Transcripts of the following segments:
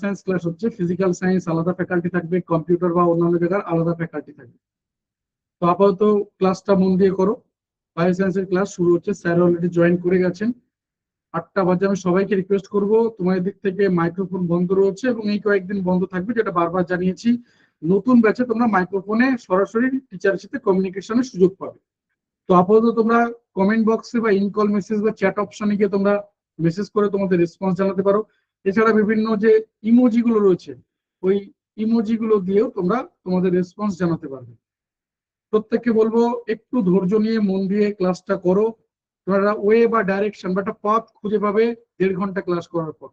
Science class হচ্ছে, physical science আলাদা faculty থাকবে, কম্পিউটার বা অন্যান্য জায়গার আলাদা ফ্যাকাল্টি থাকবে। তো আপাতত ক্লাসটা মন দিয়ে করো। বায়ো সায়েন্সের ক্লাস শুরু হচ্ছে, স্যার অলরেডি জয়েন করে গেছেন। 8টা বাজে। আমি সবাইকে রিকোয়েস্ট করব, তোমাদের দিক থেকে মাইক্রোফোন বন্ধ রয়েছে এবং এই কয়েকদিন বন্ধ থাকবে, যেটা বারবার জানিয়েছি। নতুন ব্যাচে তোমরা মাইক্রোফোনে সরাসরি টিচারের সাথে কমিউনিকেশনের সুযোগ পাবে। তো আপাতত তোমরা কমেন্ট বক্সে বা ইনকল মেসেজ বা চ্যাট অপশনে গিয়ে তোমরা মেসেজ করে তোমাদের রেসপন্স জানাতে পারো। এছাড়া বিভিন্ন যে ইমোজি গুলো রয়েছে, ওই ইমোজি গুলো দিয়েও তোমরা তোমাদের রেসপন্স জানাতে পারবে। প্রত্যেককে বলবো একটু ধৈর্য নিয়ে মন দিয়ে ক্লাসটা করো। তোমরা ওয়ে বা ডাইরেকশন বা একটা পথ খুঁজে পাবে 1.5 ঘন্টা ক্লাস করার পর।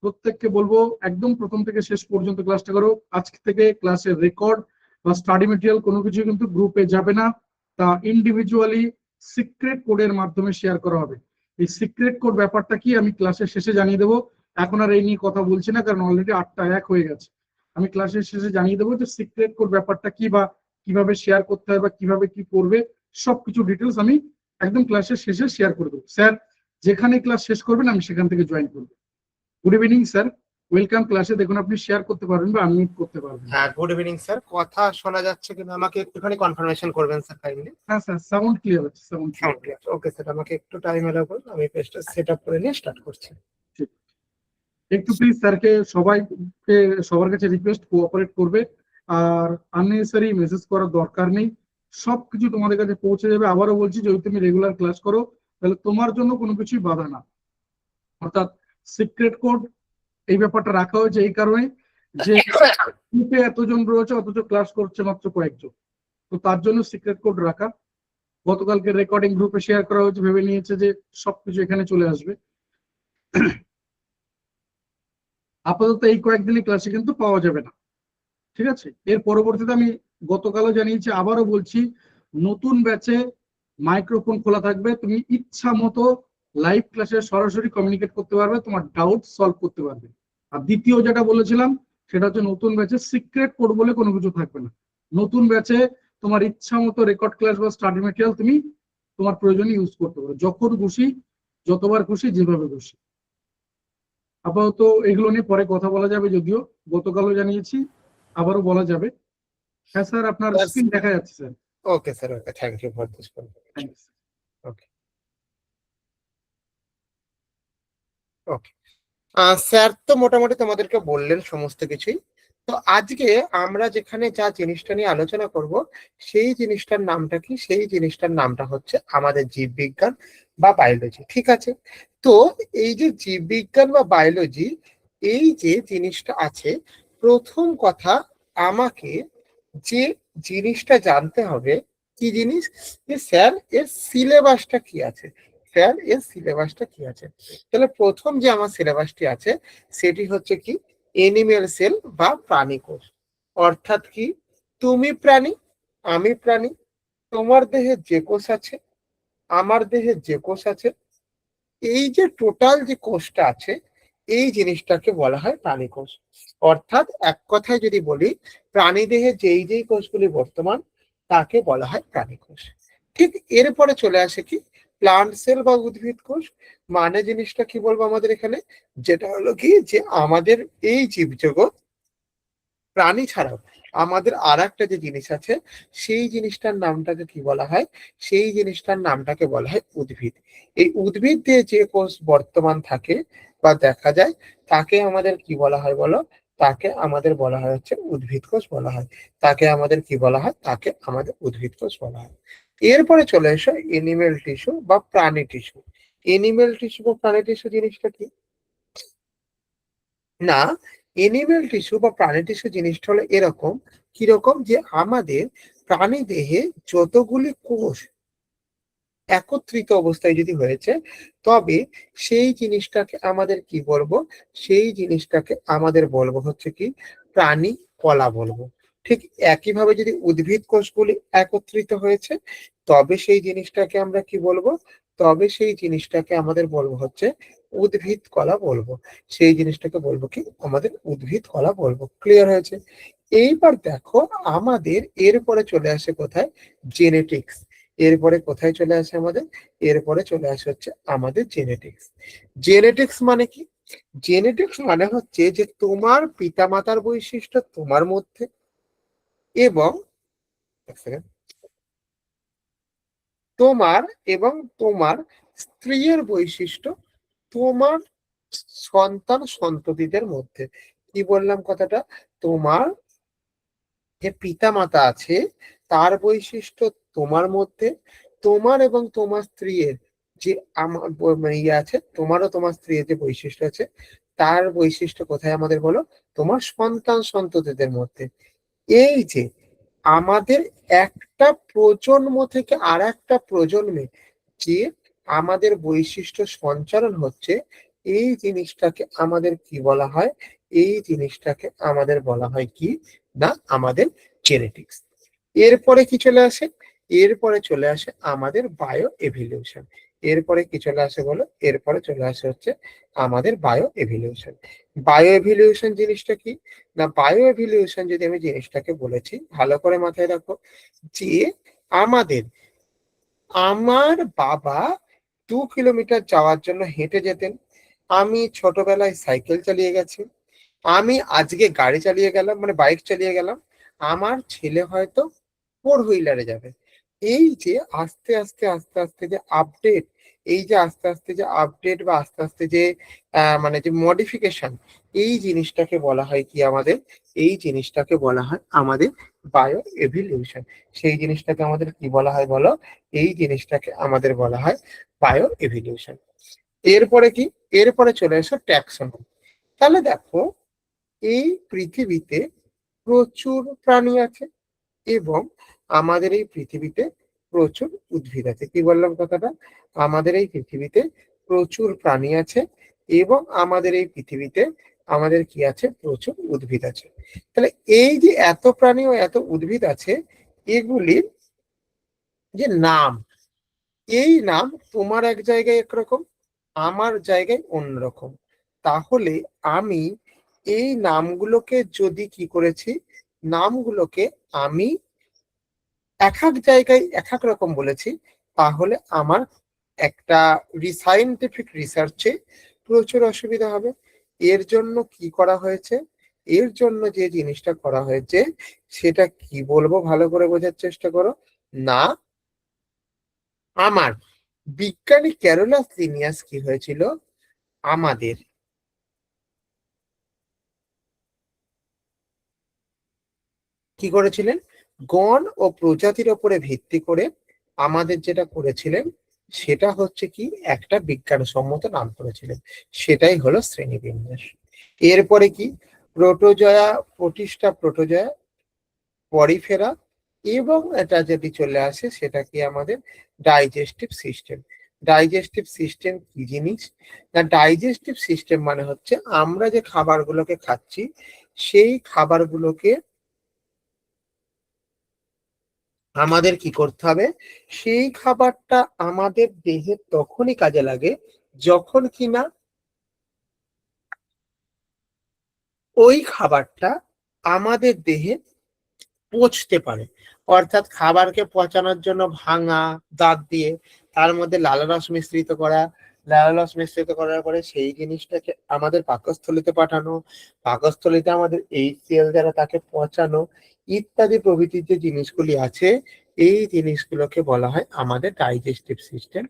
প্রত্যেককে বলবো একদম প্রথম থেকে শেষ পর্যন্ত ক্লাসটা করো। আজকে থেকে ক্লাসের রেকর্ড বা স্টাডি মেটেরিয়াল কোনো কিছু কিন্তু গ্রুপে যাবে না, তা ইন্ডিভিজুয়ালি সিক্রেট কোডের মাধ্যমে শেয়ার করা হবে। এই সিক্রেট কোড ব্যাপারটা কি আমি ক্লাসের শেষে জানিয়ে দেবো। এখন আর এই নিয়ে কথা বলছি না, কারণ অলরেডি 8টা 1 হয়ে গেছে। আমি ক্লাসের শেষে জানিয়ে দেবো যে সিক্রেট কোড ব্যাপারটা কি, বা কিভাবে শেয়ার করতে হয়, বা কিভাবে কি করবে, সবকিছু ডিটেলস আমি একদম ক্লাসের শেষে শেয়ার করে দেবো। স্যার যেখানে ক্লাস শেষ করবেন আমি সেখান থেকে জয়েন করবো। গুড ইভিনিং স্যার, ওয়েলকাম ক্লাসে। দেখুন আপনি শেয়ার করতে পারবেন বা আনমিউট করতে পারবেন। হ্যাঁ, গুড ইভিনিং স্যার। কথা শোনা যাচ্ছে কিনা আমাকে একটুখানি কনফার্মেশন করবেন স্যার কাইন্ডলি। হ্যাঁ স্যার, সাউন্ড ক্লিয়ার আছে, sound sound clear. Okay sir, আমাকে একটু টাইম এলাও করুন, আমি পেজটা সেটআপ করে নিয়ে স্টার্ট করছি। একটু প্লিজ স্যারকে সবাইকে সবার কাছে রিকোয়েস্ট কোঅপারেট করবে, আর আননেসেসারি মেসেজ করার দরকার নেই। সবকিছু তোমাদের কাছে পৌঁছে যাবে। আবারও বলছি, যদি তুমি রেগুলার ক্লাস করো তাহলে তোমার জন্য কোনো কিছুই বাধা না। অর্থাৎ সিক্রেট কোড এই ব্যাপারটা রাখা হয়েছে এই কারণে যে গ্রুপে এতজন রয়েছে অথচ ক্লাস করছে মাত্র কয়েকজন, তো তার জন্য সিক্রেট কোড রাখা। গতকালকে রেকর্ডিং গ্রুপে শেয়ার করা হয়েছে, ভেবে নিয়েছে যে সবকিছু এখানে চলে আসবে। আপাতত এই কয়েকদিনই ক্লাসে কিন্তু পাওয়া যাবে না, ঠিক আছে? এর পরবর্তীতে আমি গতকালও জানিয়েছি, আবারও বলছি, নতুন ব্যাচে মাইক্রোফোন খোলা থাকবে। তুমি ইচ্ছা মতো লাইভ ক্লাসে সরাসরি কমিউনিকেট করতে পারবে, তোমার ডাউট সলভ করতে পারবে। আর দ্বিতীয় যেটা বলেছিলাম সেটা হচ্ছে, নতুন ব্যাচে সিক্রেট কোড বলে কোনো কিছু থাকবে না। নতুন ব্যাচে তোমার ইচ্ছা মতো রেকর্ড ক্লাস বা স্টাডি ম্যাটেরিয়াল তুমি তোমার প্রয়োজনে ইউজ করতে পারো, যখন খুশি, যতবার খুশি, যেভাবে খুশি। আপাতত এগুলো নিয়ে পরে কথা বলা যাবে, যদিও গতকালও জানিয়েছি, আবারও বলা যাবে। হ্যাঁ স্যার, আপনার স্ক্রিন দেখা যাচ্ছে sir. Okay sir, okay, thank you for this confirmation. Okay okay sir, তো মোটামুটি তোমাদেরকে বললেন সমস্ত কিছুই। তো আজকে আমরা যেখানে যা জিনিসটা নিয়ে আলোচনা করব, সেই জিনিসটার নামটা কি? সেই জিনিসটার নামটা হচ্ছে আমাদের জীববিজ্ঞান বা বায়োলজি। ঠিক আছে? তো এই যে জীববিজ্ঞান বা বায়োলজি, এই যে জিনিসটা আছে, প্রথম কথা আমাকে যে জিনিসটা জানতে হবে, কি জিনিস? যে স্যার এর সিলেবাসটা কি আছে। স্যার এর সিলেবাসটা কি আছে? তাহলে প্রথম যে আমার সিলেবাসটি আছে সেটি হচ্ছে কি, এনিম্যাল সেল বা প্রাণী কোষ। অর্থাৎ কি, তুমি প্রাণী, আমি প্রাণী, তোমার দেহে যে কোষ আছে, আমার দেহে যে কোষ আছে, এই যে টোটাল যে কোষটা আছে, এই জিনিসটাকে বলা হয় প্রাণী কোষ। অর্থাৎ এক কথায় যদি বলি, প্রাণী দেহে যেই যেই কোষগুলি বর্তমান, তাকে বলা হয় প্রাণী কোষ। ঠিক এরপরে চলে আসে কি, প্লান্ট সেল বা উদ্ভিদ কোষ। মানে জিনিসটা কি বলবো আমাদের এখানে, যেটা হলো কি, যে আমাদের এই জীবজগৎ, প্রাণী ছাড়াও আমাদের আর একটা যে জিনিস আছে, সেই জিনিসটার নামটাকে কি বলা হয়? সেই জিনিসটার নামটাকে বলা হয় উদ্ভিদ। এই উদ্ভিদ দিয়ে যে কোষ বর্তমান থাকে বা দেখা যায়, তাকে আমাদের কি বলা হয় বলো? তাকে আমাদের বলা হয় হচ্ছে উদ্ভিদ কোষ বলা হয়। তাকে আমাদের কি বলা হয়? তাকে আমাদের উদ্ভিদ কোষ বলা হয়। এরপরে চলে এসো এনিমেল টিস্যু বা প্রাণী টিস্যু। এনিমেল টিস্যু বা প্রাণী টিস্যু জিনিসটা কি না, এনিমেল টিস্যু বা প্রাণী টিস্যু জিনিসটা হলো এরকম, কিরকম, যে আমাদের প্রাণী দেহে যতগুলি কোষ একত্রিত অবস্থায় যদি হয়েছে, তবে সেই জিনিসটাকে আমাদের কি বলবো? সেই জিনিসটাকে আমাদের বলবো হচ্ছে কি, প্রাণী কলা বলবো। ঠিক একইভাবে যদি উদ্ভিদ কোষগুলি একত্রিত হয়েছে, তবে সেই জিনিসটাকে আমরা কি বলবো? তবে সেই জিনিসটাকে আমাদের বলবো হচ্ছে উদ্ভিদ কলা বলবো। সেই জিনিসটাকে বলবো কি, আমাদের উদ্ভিদ কলা বলবো। ক্লিয়ার হয়েছে? এইবার দেখো, আমাদের এরপরে চলে আসে কোথায়? জেনেটিক্স। এরপরে কোথায় চলে আসে আমাদের? এরপরে চলে আসে হচ্ছে আমাদের জেনেটিক্স। জেনেটিক্স মানে কি? জেনেটিক্স মানে হচ্ছে যে তোমার পিতামাতার বৈশিষ্ট্য তোমার মধ্যে এবং এক সেকেন্ড, তোমার এবং তোমার স্ত্রীর বৈশিষ্ট্য তোমার সন্তান সন্ততিদের মধ্যে। কি বললাম কথাটা? তোমার যে পিতামাতা আছে তার বৈশিষ্ট্য তোমার মধ্যে, তোমার এবং তোমার স্ত্রীর যে আমার মানে ইয়ে আছে, তোমারও তোমার স্ত্রীর যে বৈশিষ্ট্য আছে তার বৈশিষ্ট্য কোথায় আমাদের বলো? তোমার সন্তান সন্ততিদের মধ্যে। এই যে আমাদের একটা প্রজন্ম থেকে আর একটা প্রজন্মে যে আমাদের বৈশিষ্ট্য সঞ্চারণ হচ্ছে, এই জিনিসটাকে আমাদের কি বলা হয়? এই জিনিসটাকে আমাদের বলা হয় কি না আমাদের জেনেটিক্স। এরপরে কি চলে আসে? এরপরে চলে আসে আমাদের বায়ো এভিলিউশন। এরপরে কি চলে আসে বলো? এরপরে চলে আসে হচ্ছে আমাদের বায়ো এভিলিউশন। বায়ো এভিলিউশন জিনিসটা কি না? বায়ো এভিলিউশন যদি আমি জিনিসটাকে বলেছি, ভালো করে মাথায় রাখো যে আমাদের আমার বাবা 2 কিলোমিটার যাওয়ার জন্য হেঁটে যেতেন, আমি ছোটবেলায় সাইকেল চালিয়ে গেছি, আমি আজকে গাড়ি চালিয়ে গেলাম, মানে বাইক চালিয়ে গেলাম, আমার ছেলে হয়তো 4 হুইলারে যাবে। এই যে আস্তে আস্তে আস্তে আস্তে যে আপডেট, এই যে আস্তে আস্তে যে আপডেট বা আস্তে আস্তে যে মানে যে মডিফিকেশন, এই জিনিসটাকে বলা হয় কি আমাদের? এই জিনিসটাকে বলা হয় আমাদের বায়ো এভিলিউশন। সেই জিনিসটাকে আমাদের কি বলা হয় বলো? এই জিনিসটাকে আমাদের বলা হয় বায়ো এভিলিউশন। এরপরে কি? এরপরে চলে এসো ট্যাক্সনমি। তাহলে দেখো, এই পৃথিবীতে প্রচুর প্রাণী আছে এবং আমাদের এই পৃথিবীতে প্রচুর উদ্ভিদ আছে। কি বললাম কথাটা? আমাদের এই পৃথিবীতে প্রচুর প্রাণী আছে এবং আমাদের এই পৃথিবীতে আমাদের কি আছে? প্রচুর উদ্ভিদ আছে। তাহলে এই যে এত প্রাণী ও এত উদ্ভিদ আছে, এগুলির যে নাম, এই নাম তোমার এক জায়গায় একরকম, আমার জায়গায় অন্যরকম। তাহলে আমি এই নামগুলোকে যদি কি করেছি, নামগুলোকে আমি এক এক জায়গায় এক এক রকম বলেছি, তাহলে আমার একটা সায়েন্টিফিক রিসার্চে প্রচুর অসুবিধা হবে। এর জন্য কি করা হয়েছে? এর জন্য যে জিনিসটা করা হয়েছে সেটা কি বলবো, ভালো করে বোঝার চেষ্টা করো। না, আমার বিজ্ঞানী ক্যারোলাস লিনিয়াস কি হয়েছিল? আমাদের কি করেছিলেন? গণ ও প্রজাতির ওপরে ভিত্তি করে আমাদের যেটা করেছিলেন সেটা হচ্ছে কি একটা বিজ্ঞানসম্মত নাম করেছিলেন, সেটাই হলো শ্রেণীবিন্যাস। এরপরে কি? প্রোটোজয়া, প্রোটিস্টা, প্রোটোজয়া, পরিফেরা এবং এটা যদি চলে আসে সেটা কি আমাদের ডাইজেস্টিভ সিস্টেম। ডাইজেস্টিভ সিস্টেম কি জিনিস না? ডাইজেস্টিভ সিস্টেম মানে হচ্ছে আমরা যে খাবারগুলোকে খাচ্ছি সেই খাবারগুলোকে আমাদের কি করতে হবে? সেই খাবারটা আমাদের দেহে তখনই কাজে লাগে যখন কিনা ওই খাবারটা আমাদের দেহে পচতে পারে। অর্থাৎ খাবারকে পচানোর জন্য ভাঙা, দাঁত দিয়ে তার মধ্যে লালারস মিশ্রিত করা, লালারস মিশ্রিত করার পরে সেই জিনিসটাকে আমাদের পাকস্থলীতে পাঠানো, পাকস্থলীতে আমাদের HCl দ্বারা তাকে পচানো, ইত্যাদি প্রভৃতির যে জিনিসগুলি আছে, এই জিনিসগুলোকে বলা হয় আমাদের ডাইজেস্টিভ সিস্টেম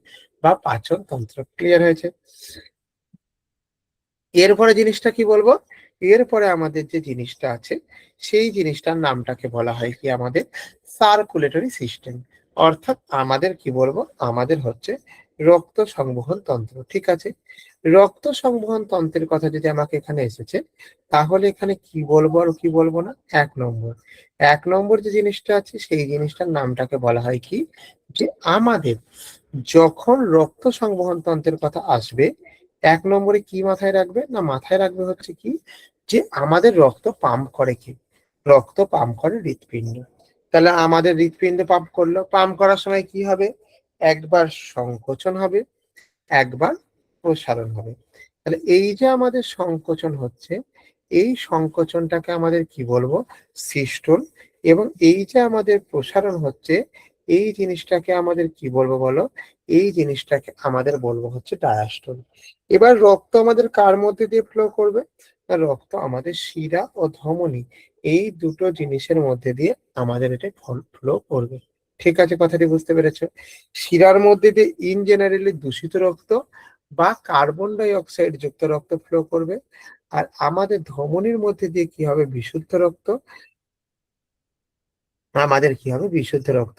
বা পাচন তন্ত্র। ক্লিয়ার হয়েছে? এরপরে জিনিসটা কি বলবো? এরপরে আমাদের যে জিনিসটা আছে সেই জিনিসটার নামটাকে বলা হয় কি আমাদের সার্কুলেটরি সিস্টেম। অর্থাৎ আমাদের কি বলবো? আমাদের হচ্ছে রক্ত সংবহন তন্ত্র। ঠিক আছে? রক্ত সংবহন তন্ত্রের কথা যদি আমাকে এখানে এসেছে, তাহলে এখানে কি বলবো আর কি বলবো না? 1 নম্বর, 1 নম্বর যে জিনিসটা আছে সেই জিনিসটার নামটাকে বলা হয় কি যে আমাদের যখন রক্ত সংবহন তন্ত্রের কথা আসবে, 1 নম্বরে কি মাথায় রাখবে না? মাথায় রাখবে হচ্ছে কি যে আমাদের রক্ত পাম্প করে কি? রক্ত পাম্প করে হৃৎপিণ্ড। তাহলে আমাদের হৃৎপিণ্ড পাম্প করলো, পাম্প করার সময় কি হবে? একবার সংকোচন হবে, একবার প্রসারণ হবে। তাহলে এই যে আমাদের সংকোচন হচ্ছে, এই সংকোচনটাকে আমাদের কি বলবো? সিস্টোল। এবং এই যে আমাদের প্রসারণ হচ্ছে, এই জিনিসটাকে আমাদের কি বলবো বলো? এই জিনিসটাকে আমাদের বলবো হচ্ছে ডায়াস্টল। এবার রক্ত আমাদের কার মধ্যে দিয়ে ফ্লো করবে? না, রক্ত আমাদের শিরা ও ধমনী এই দুটো জিনিসের মধ্যে দিয়ে আমাদের এটা ফ্লো করবে। ঠিক আছে, কথাটি বুঝতে পেরেছো? শিরার মধ্যে দিয়ে ইন জেনারেলি দূষিত রক্ত বা কার্বন ডাই অক্সাইড যুক্ত রক্ত ফ্লো করবে। আর আমাদের ধমনীর মধ্যে দিয়ে কি হবে? বিশুদ্ধ রক্ত। আমাদের কি হবে? বিশুদ্ধ রক্ত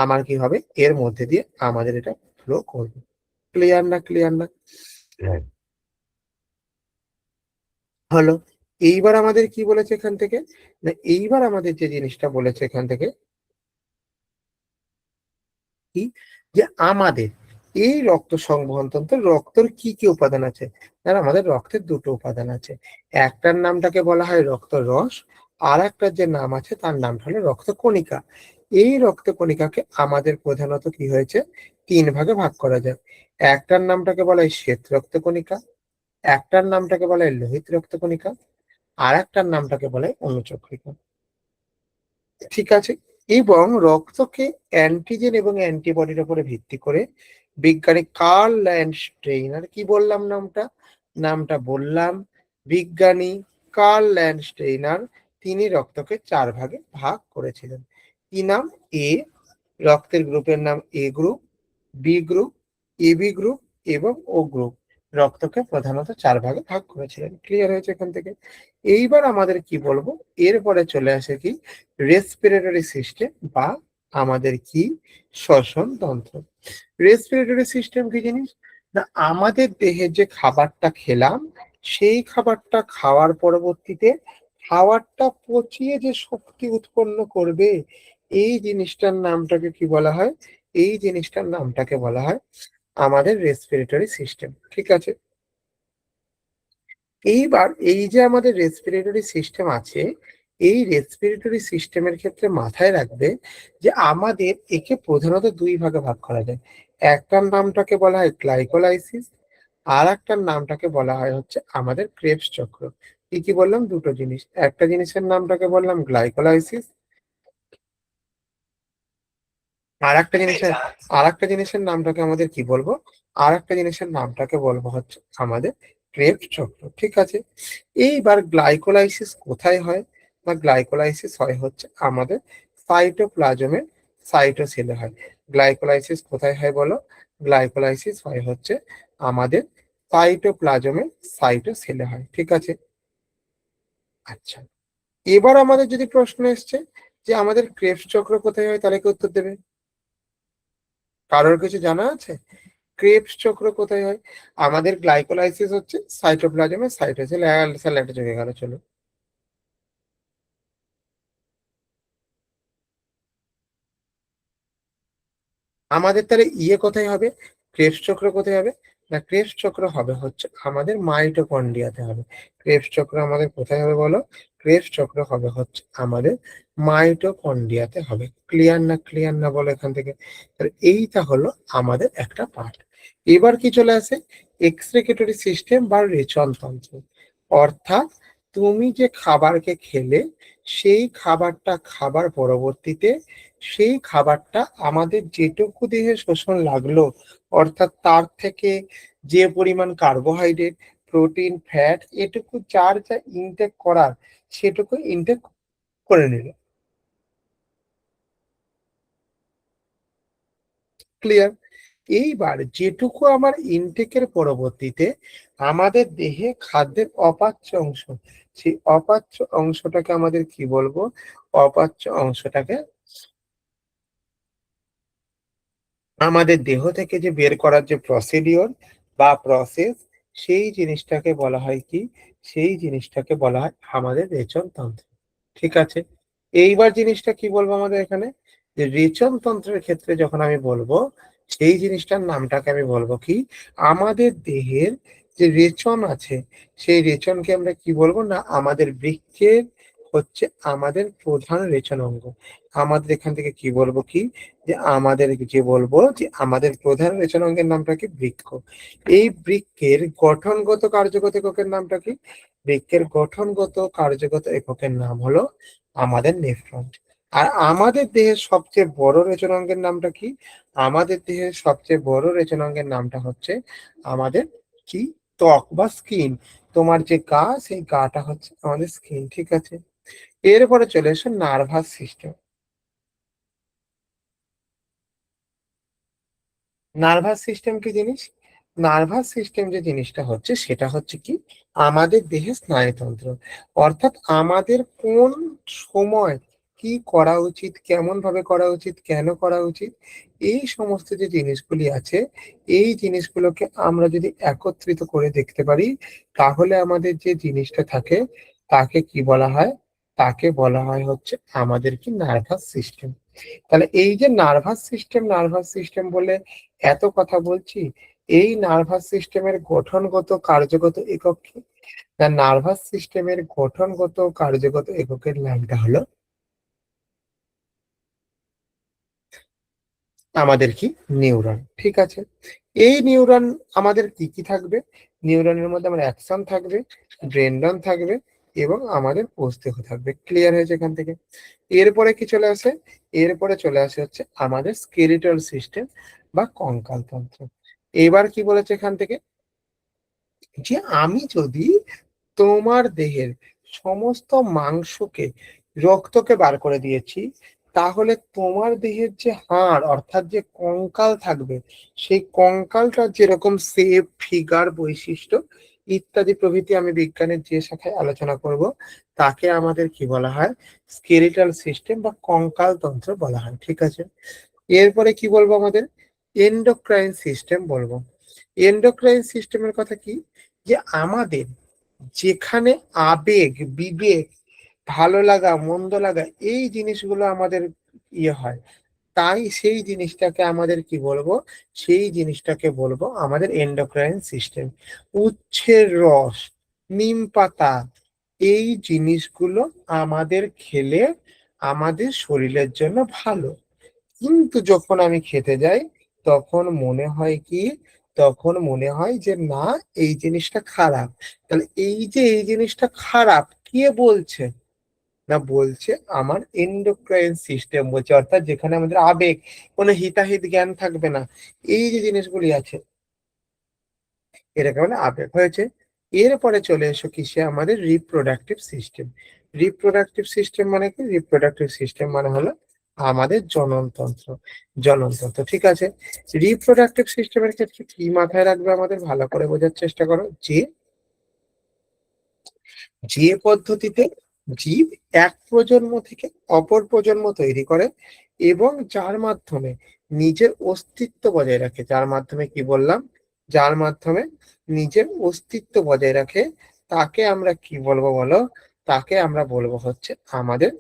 আমার কি হবে? এর মধ্যে দিয়ে আমাদের এটা ফ্লো করবে। ক্লিয়ার না? ক্লিয়ার না? হলো। এইবার আমাদের কি বলেছে এখান থেকে? না, এইবার আমাদের যে জিনিসটা বলেছে এখান থেকে কি, যে আমাদের এই রক্ত সংবহন তন্ত্রে রক্তের কি কি উপাদান আছে? আর আমাদের রক্তের দুটো উপাদান আছে। একটার নামটাকে বলা হয় রক্ত রস, আর একটার যে নাম আছে তার নামটা হলো রক্ত কণিকা। এই রক্ত কণিকাকে আমাদের প্রধানত কি হয়েছে? তিন ভাগে ভাগ করা যায়। একটার নামটাকে বলা হয় শ্বেত রক্ত কণিকা, একটার নামটাকে বলা হয় লোহিত রক্ত কণিকা, আর একটার নামটাকে বলা হয় অনুচক্রিকা। ঠিক আছে। এবং রক্তকে অ্যান্টিজেন এবং অ্যান্টিবডির উপরে ভিত্তি করে বিজ্ঞানী কার্ল ল্যান্ডস্টেইনার, কি বললাম নামটা? নামটা বললাম, বিজ্ঞানী কার্ল ল্যান্ডস্টেইনার তিনি রক্তকে চার ভাগে ভাগ করেছিলেন। কি নাম? এ, রক্তের গ্রুপের নাম A group, B group, AB group এবং ও গ্রুপ। রক্তকে প্রধানত চার ভাগে ভাগ করেছিলেন। ক্লিয়ার হয়েছে এখান থেকে? এইবার আমাদের কি বলবো? এরপরে চলে আসে কি? রেসপিরেটরি সিস্টেম বা আমাদের কি? শ্বসন তন্ত্র। রেসপিরেটরি সিস্টেম কি জিনিস? না, আমাদের দেহে যে খাবারটা খেলাম সেই খাবারটা খাওয়ার পরবর্তীতে খাবারটা পচিয়ে যে শক্তি উৎপন্ন করবে, এই জিনিসটার নামটাকে কি বলা হয়? এই জিনিসটার নামটাকে বলা হয় আমাদের রেসপিরেটরি সিস্টেম। ঠিক আছে। এইবার এই যে আমাদের রেসপিরেটরি সিস্টেম আছে, এই রেসপিরেটরি সিস্টেমের ক্ষেত্রে মাথায় রাখবে যে আমাদের একে প্রধানত দুই ভাগে ভাগ করা যায়। একটার নামটাকে বলা হয় গ্লাইকোলাইসিস, আর একটার নামটাকে বলা হয় হচ্ছে আমাদের ক্রেবস চক্র। কি কি বললাম? দুটো জিনিস। একটা জিনিসের নামটাকে বললাম গ্লাইকোলাইসিস, আর একটা জিনিসের আর একটা জিনিসের নামটাকে আমাদের কি বলবো? আর একটা জিনিসের নামটাকে বলবো হচ্ছে আমাদের ক্রেবস চক্র। ঠিক আছে। এইবার গ্লাইকোলাইসিস কোথায় হয়? বা গ্লাইকোলাইসিস হয় হচ্ছে আমাদের সাইটোপ্লাজমের সাইটোসেলে হয়। গ্লাইকোলাইসিস কোথায় হয় বলো? গ্লাইকোলাইসিস হয় হচ্ছে আমাদের সাইটোপ্লাজমের সাইটোসেলে হয়। ঠিক আছে। আচ্ছা, এবার আমাদের যদি প্রশ্ন এসছে যে আমাদের ক্রেবস চক্র কোথায় হয়, তাহলে কি উত্তর দেবে? কারোর কিছু জানা আছে? ক্রেবস চক্র কোথায় হয়? আমাদের গ্লাইকোলাইসিস হচ্ছে সাইটোপ্লাজমের সাইটোসেল। স্যালাডে চলে গেল, চলো। আমাদের তাহলে ইয়ে কোথায় হবে? ক্রেবস চক্র কোথায় হবে? না, ক্রেবস চক্র হবে হচ্ছে আমাদের মাইটোকন্ড্রিয়াতে হবে। ক্রেবস চক্র আমাদের কোথায় হবে বলো? ক্রেবস চক্র হবে হচ্ছে আমাদের মাইটোকন্ড্রিয়াতে হবে। ক্লিয়ার না? ক্লিয়ার না বলো এখান থেকে? তাহলে এইটা হলো আমাদের একটা পার্ট। এবার কি চলে আসে? এক্সক্রিটরি সিস্টেম বা রেচন তন্ত্র। অর্থাৎ তুমি যে খাবারকে খেলে সেই খাবারটা খাবার পরবর্তীতে সেই খাবারটা আমাদের যেটুকু দেহে শোষণ লাগলো, অর্থাৎ তার থেকে যে পরিমাণ কার্বোহাইড্রেট, প্রোটিন, ফ্যাট এটুকু যার যা ইনটেক করার সেটুকু ইনটেক করে নিল। ক্লিয়ার? এইবার যেটুকু আমার ইনটেকের পরবর্তীতে আমাদের দেহে খাদ্যের অপাচ্য অংশ, সেই অপাচ্য অংশটাকে আমাদের কি বলবো? অপাচ্য অংশটাকে আমাদের দেহ থেকে যে বের করার যে প্রসিডিওর বা প্রসেস, সেই জিনিসটাকে বলা হয় কি? সেই জিনিসটাকে বলা হয় আমাদের রেচন তন্ত্র। ঠিক আছে। এইবার জিনিসটা কি বলবো আমাদের এখানে? যে রেচন তন্ত্রের ক্ষেত্রে যখন আমি বলবো, সেই জিনিসটার নামটাকে আমি বলবো কি? আমাদের দেহের যে রেচন আছে, সেই রেচনকে আমরা কি বলবো? না, আমাদের বৃক্কের হচ্ছে আমাদের প্রধান রেচন অঙ্গ। আমাদের এখান থেকে কি বলবো কি? যে আমাদের যে বলবো যে আমাদের প্রধান রেচন অঙ্গের নামটা কি? বৃক্ক। এই বৃক্কের গঠনগত কার্যগত এককের নামটা কি? বৃক্কের গঠনগত কার্যগত এককের নাম হলো আমাদের নেফ্রন। আর আমাদের দেহের সবচেয়ে বড় রেচনাঙ্গের নামটা কি? আমাদের দেহের সবচেয়ে বড় রেচনাঙ্গের নামটা হচ্ছে আমাদের কি? ত্বক বা স্কিন। তোমার যে গা, সেই গাটা হচ্ছে আমাদের স্কিন, ঠিক আছে? এরপরে চলে এসো নার্ভাস সিস্টেম। নার্ভাস সিস্টেম কি জিনিস? নার্ভাস সিস্টেম যে জিনিসটা হচ্ছে সেটা হচ্ছে কি? আমাদের দেহের স্নায়ুতন্ত্র। অর্থাৎ আমাদের কোন সময় কি করা উচিত, কেমন ভাবে করা উচিত, কেন করা উচিত, এই সমস্ত যে জিনিসগুলি আছে, এই জিনিসগুলোকে আমরা যদি একত্রিত করে দেখতে পারি, তাহলে আমাদের যে জিনিসটা থাকে তাকে কি বলা হয়? তাকে বলা হয় হচ্ছে আমাদের কি নার্ভাস সিস্টেম। তাহলে এই যে নার্ভাস সিস্টেম বলে এত কথা বলছি, এই নার্ভাস সিস্টেমের গঠনগত কার্যগত একক কি? না, নার্ভাস সিস্টেমের গঠনগত কার্যগত এককের নামটা হলো আমাদের কি? নিউরন, ঠিক আছে? এই নিউরন আমাদের কি কি থাকবে? নিউরনের মধ্যে আমার অ্যাকসন থাকবে, ডেনড্রন থাকবে এবং আমাদের কোষদেহ থাকবে। ক্লিয়ার হয়েছে এখান থেকে? এরপরে কি চলে আসে? এরপরে চলে আসে হচ্ছে আমাদের স্কেলিটাল সিস্টেম বা কঙ্কাল তন্ত্র। এবার কি বলেছে এখান থেকে? যে আমি যদি তোমার দেহের সমস্ত মাংসকে, রক্তকে বার করে দিয়েছি, তাহলে তোমার দেহের যে হাড় অর্থাৎ যে কঙ্কাল থাকবে, সেই কঙ্কালটার যেরকম শেপ, ফিগার, বৈশিষ্ট্য ইত্যাদি প্রভৃতি আমি বিজ্ঞানের যে শাখায় আলোচনা করব, তাকে আমাদের কি বলা হয়? স্কেলিটাল সিস্টেম বা কঙ্কাল তন্ত্র বলা হয়, ঠিক আছে? এরপরে কি বলবো আমাদের? এন্ডোক্রাইন সিস্টেম বলবো। এন্ডোক্রাইন সিস্টেমের কথা কি? যে আমাদের যেখানে আবেগ, বিবেক, ভালো লাগা, মন্দ লাগা এই জিনিসগুলো আমাদের হয়। তাই সেই জিনিসটাকে আমাদের কি বলবো? সেই জিনিসটাকে বলবো আমাদের এন্ডোক্রাইন সিস্টেম। উচ্ছের রস, নিম পাতা এই জিনিসগুলো আমাদের খেলে আমাদের শরীরের জন্য ভালো। কিন্তু যখন আমি খেতে যাই তখন মনে হয় কি? তখন মনে হয় যে না, এই জিনিসটা খারাপ। তাহলে এই যে এই জিনিসটা খারাপ কে বলছে? না, বলছে আমার এন্ডোক্রাইন সিস্টেম বলছে। অর্থাৎ যেখানে আমাদের আবেগ, কোনো হিতাহিত জ্ঞান থাকবে না, এই যে জিনিসগুলি আছে এটাকে বলে আবেগ। হয়েছে? এরপরে চলে এসো কিসে? আমাদের রিপ্রোডাক্টিভ সিস্টেম। রিপ্রোডাক্টিভ সিস্টেম মানে কি? রিপ্রোডাক্টিভ সিস্টেম মানে হলো আমাদের জননতন্ত্র। জননতন্ত্র, ঠিক আছে? রিপ্রোডাক্টিভ সিস্টেমের ক্ষেত্রে কি মাথায় রাখবে আমাদের? ভালো করে বোঝার চেষ্টা করো। যে যে পদ্ধতিতে জীব এক প্রজন্ম থেকে অপর প্রজন্ম তৈরি করে এবং যার মাধ্যমে নিজের অস্তিত্ব বজায় রাখে, যার মাধ্যমে কি বললাম? যার মাধ্যমে নিজের অস্তিত্ব বজায় রাখে, তাকে আমরা কি বলবো বলো? তাকে আমরা বলবো হচ্ছে আমাদের,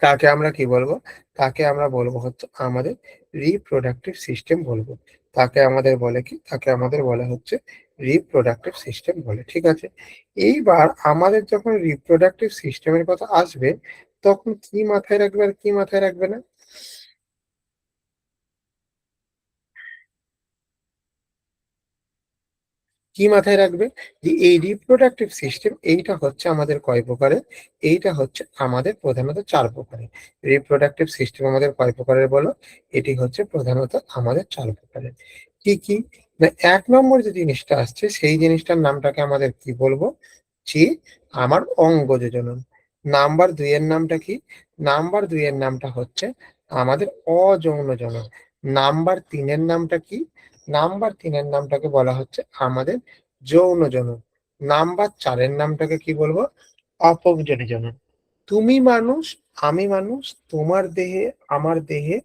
তাকে আমরা কি বলবো? তাকে আমরা বলবো হচ্ছে আমাদের রিপ্রোডাক্টিভ সিস্টেম বলবো। তাকে আমাদের বলে কি? তাকে আমাদের বলা হচ্ছে রিপ্রোডাক্টিভ সিস্টেম বলে, ঠিক আছে? এইবার আমাদের যখন রিপ্রোডাক্টিভ সিস্টেমের কথা আসবে, তখন কি মাথায় রাখবে আর কি মাথায় রাখবে না? কি মাথায় রাখবে? যে এই রিপ্রোডাক্টিভ সিস্টেম এইটা হচ্ছে আমাদের কয় প্রকারের? এইটা হচ্ছে আমাদের প্রধানত ৪ প্রকারের। রিপ্রোডাক্টিভ সিস্টেম আমাদের কয় প্রকারের বলো? এটি হচ্ছে প্রধানত আমাদের ৪ প্রকারের। কি, কি? না, ১ নম্বর যে জিনিসটা আসছে সেই জিনিসটার নামটাকে আমাদের কি বলবো? যে আমার অঙ্গজ জনন। নাম্বার ২ এর নামটা কি? নাম্বার ২ এর নামটা হচ্ছে আমাদের অযৌন জনন। নাম্বার ৩ এর নামটা কি? নাম্বার ৩ এর নামটাকে বলা হচ্ছে আমাদের যৌন জনন। নাম্বার ৪ এর নামটাকে কি বলবো? অপভজনী জনন। তুমি মানুষ, আমি মানুষ, তোমার দেহে, আমার দেহে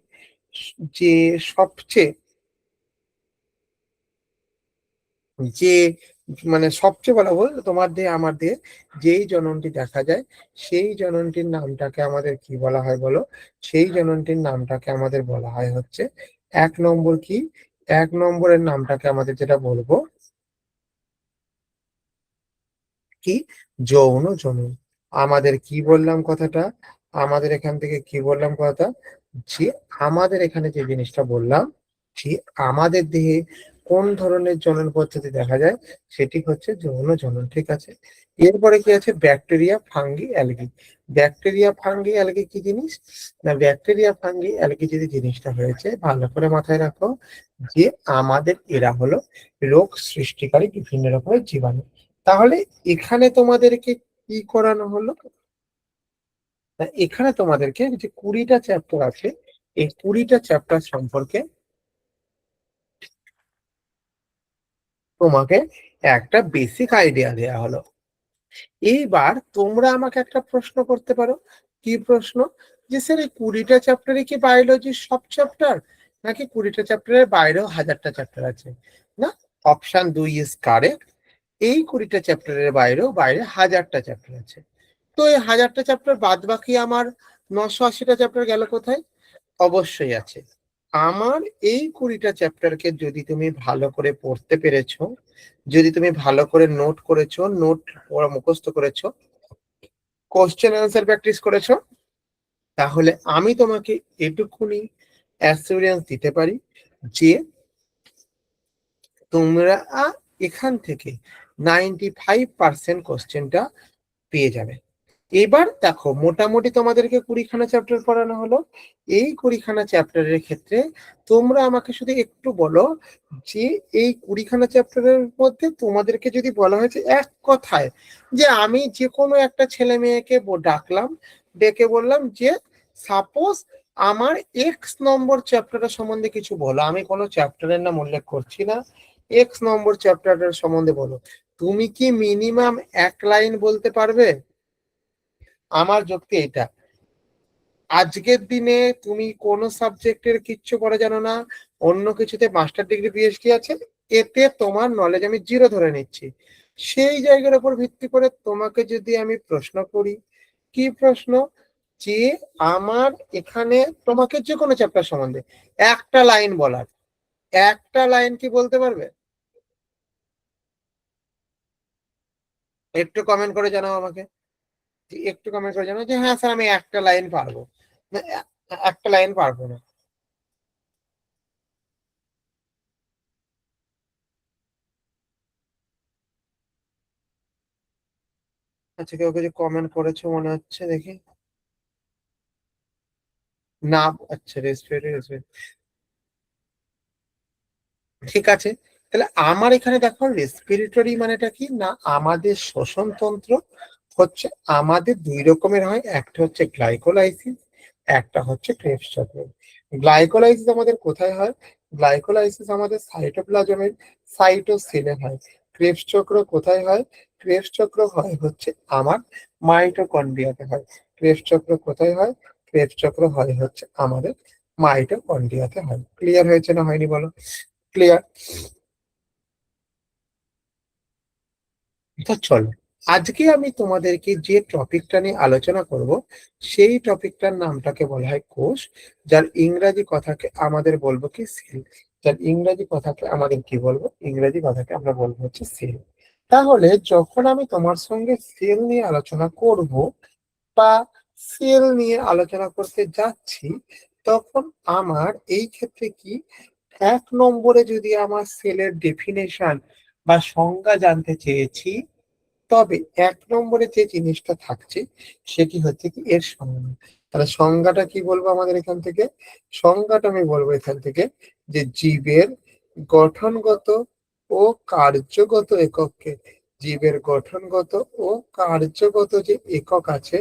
যে সবচেয়ে যে মানে সবচেয়ে বলা ভুল, তোমার দেহে আমার দেহে যেই জননটি দেখা যায়, সেই জননটির নামটাকে আমাদের কি বলা হয় বলো? সেই জননটির নামটাকে আমাদের বলা হয় হচ্ছে ১ নম্বর কি? ১ নম্বরের নামটাকে আমাদের যেটা বলবো কি? যৌন জনন। আমাদের কি বললাম কথাটা? আমাদের এখান থেকে কি বললাম কথাটা? যে আমাদের এখানে যে জিনিসটা বললাম যে আমাদের দেহে কোন ধরনের জনন পদ্ধতি দেখা যায়, সেটি হচ্ছে যৌন জনন। ঠিক আছে, এরপরে কি আছে, bacteria, fungi, algae. Bacteria, fungi, algae কি জিনিস না, ব্যাকটেরিয়া, ফাঙ্গি, অ্যালগি যদি জিনিসটা হয়েছে, ভালো করে মাথায় রাখো যে আমাদের এরা হলো রোগ সৃষ্টিকারী বিভিন্ন রকমের জীবাণু। তাহলে এখানে তোমাদেরকে কি করানো হলো, না এখানে তোমাদেরকে যে 20টা চ্যাপ্টার আছে, এই 20টা চ্যাপ্টার সম্পর্কে তোমাকে একটা বেসিক আইডিয়া দেওয়া হলো। এইবার তোমরা আমাকে একটা প্রশ্ন করতে পারো, কি প্রশ্ন, যে স্যার এই 20টা চ্যাপ্টারে কি বায়োলজির সব চ্যাপ্টার, নাকি 20টা চ্যাপ্টারের বাইরেও 1000টা চ্যাপ্টার আছে? না, অপশন 2 ইজ কারেক্ট। এই 20টা চ্যাপ্টারের বাইরে 1000টা চ্যাপ্টার আছে। তো এই 1000টা চ্যাপ্টার বাদ বাকি আমার 980টা চ্যাপ্টার গেল কোথায়? অবশ্যই আছে। আমার এই 20টা চ্যাপ্টারকে যদি তুমি ভালো করে পড়তে পেরেছো, যদি তুমি ভালো করে নোট করেছো, নোট পড়া মুখস্থ করেছো, কোশ্চেন অ্যান্সার প্র্যাকটিস করেছো, তাহলে আমি তোমাকে এটুকুনি অ্যাসিউরেন্স দিতে পারি যে তোমরা এখান থেকে 95% কোশ্চেনটা পেয়ে যাবে। এবার দেখো, মোটামুটি তোমাদেরকে 20খানা চ্যাপ্টার পড়ানো হলো। এই 20খানা চ্যাপ্টারের ক্ষেত্রে তোমরা আমাকে শুধু একটু বলো যে এই 20খানা চ্যাপ্টারের মধ্যে তোমাদেরকে যদি বলা হয়েছে এক কথায়, যে আমি যে কোনো একটা ছেলে মেয়েকে ডাকলাম, ডেকে বললাম যে সাপোজ আমার এক্স নম্বর চ্যাপ্টারের সম্বন্ধে কিছু বলো, আমি কোনো চ্যাপ্টারের নাম উল্লেখ করছি না, এক্স নম্বর চ্যাপ্টারের সম্বন্ধে বলো, তুমি কি মিনিমাম 1 লাইন বলতে পারবে? আমার যুক্তি এটা, আজকের দিনে তুমি কোন সাবজেক্টের কিচ্ছু পড়া জানো না, অন্য কিছুতে মাস্টার ডিগ্রি পিএইচডি আছে, এতে তোমার নলেজ আমি জিরো ধরে নিচ্ছি। সেই জায়গার উপর ভিত্তি করে তোমাকে যদি আমি প্রশ্ন করি, কি প্রশ্ন, যে আমার এখানে তোমাকে যে কোনো চ্যাপ্টার সম্বন্ধে একটা লাইন বলার, একটা লাইন কি বলতে পারবে? একটু কমেন্ট করে জানাও আমাকে, একটু কমেন্ট করে জানাও যে হ্যাঁ স্যার আমি একটা লাইন পারবো। না, একটা লাইন পারবো না। আচ্ছা, কেউ কিছু কমেন্ট করেছো মনে হচ্ছে, দেখি। না, আচ্ছা রেসপিরেটরি, ঠিক আছে। তাহলে আমার এখানে দেখো, রেসপিরেটরি মানেটা কি না, আমাদের শ্বসন তন্ত্র হচ্ছে আমাদের 2 রকমের হয়, একটা হচ্ছে গ্লাইকোলাইসিস, একটা হচ্ছে ক্রেবস চক্র। গ্লাইকোলাইসিস আমাদের কোথায় হয়? গ্লাইকোলাইসিস আমাদের সাইটোপ্লাজমের সাইটোসিলে হয়। ক্রেবস চক্র কোথায় হয়? ক্রেবস চক্র হয় হচ্ছে আমার মাইটোকন্ড্রিয়াতে হয়। ক্রেবস চক্র কোথায় হয়? ক্রেবস চক্র হয় হচ্ছে আমাদের মাইটোকন্ড্রিয়াতে হয়। ক্লিয়ার হয়েছে না হয়নি বলো? ক্লিয়ার? তো চলো, আজকে আমি তোমাদেরকে যে টপিকটা নিয়ে আলোচনা করব, সেই টপিকটার নামটাকে বলা হয় কোষ, যার ইংরাজি কথাকে আমাদের বলবো কি সেল। যার ইংরাজি কথাকে আমাদের কি বলবো, ইংরাজি কথাকে আমরা বলবো হচ্ছে সেল। তাহলে যখন আমি তোমার সঙ্গে সেল নিয়ে আলোচনা করব বা সেল নিয়ে আলোচনা করতে যাচ্ছি, তখন আমার এই ক্ষেত্রে কি, 1 নম্বরে যদি আমার সেলের ডেফিনেশন বা সংজ্ঞা জানতে চেয়েছি, তবে 1 নম্বরে যে জিনিসটা থাকছে সেটি হচ্ছে কি এর সংজ্ঞা। তাহলে সংজ্ঞাটা কি বলবো আমাদের এখান থেকে? সংজ্ঞাটা আমি বলবো এখান থেকে যে জীবের গঠনগত ও কার্যগত একককে, জীবের গঠনগত ও কার্যগত যে একক আছে,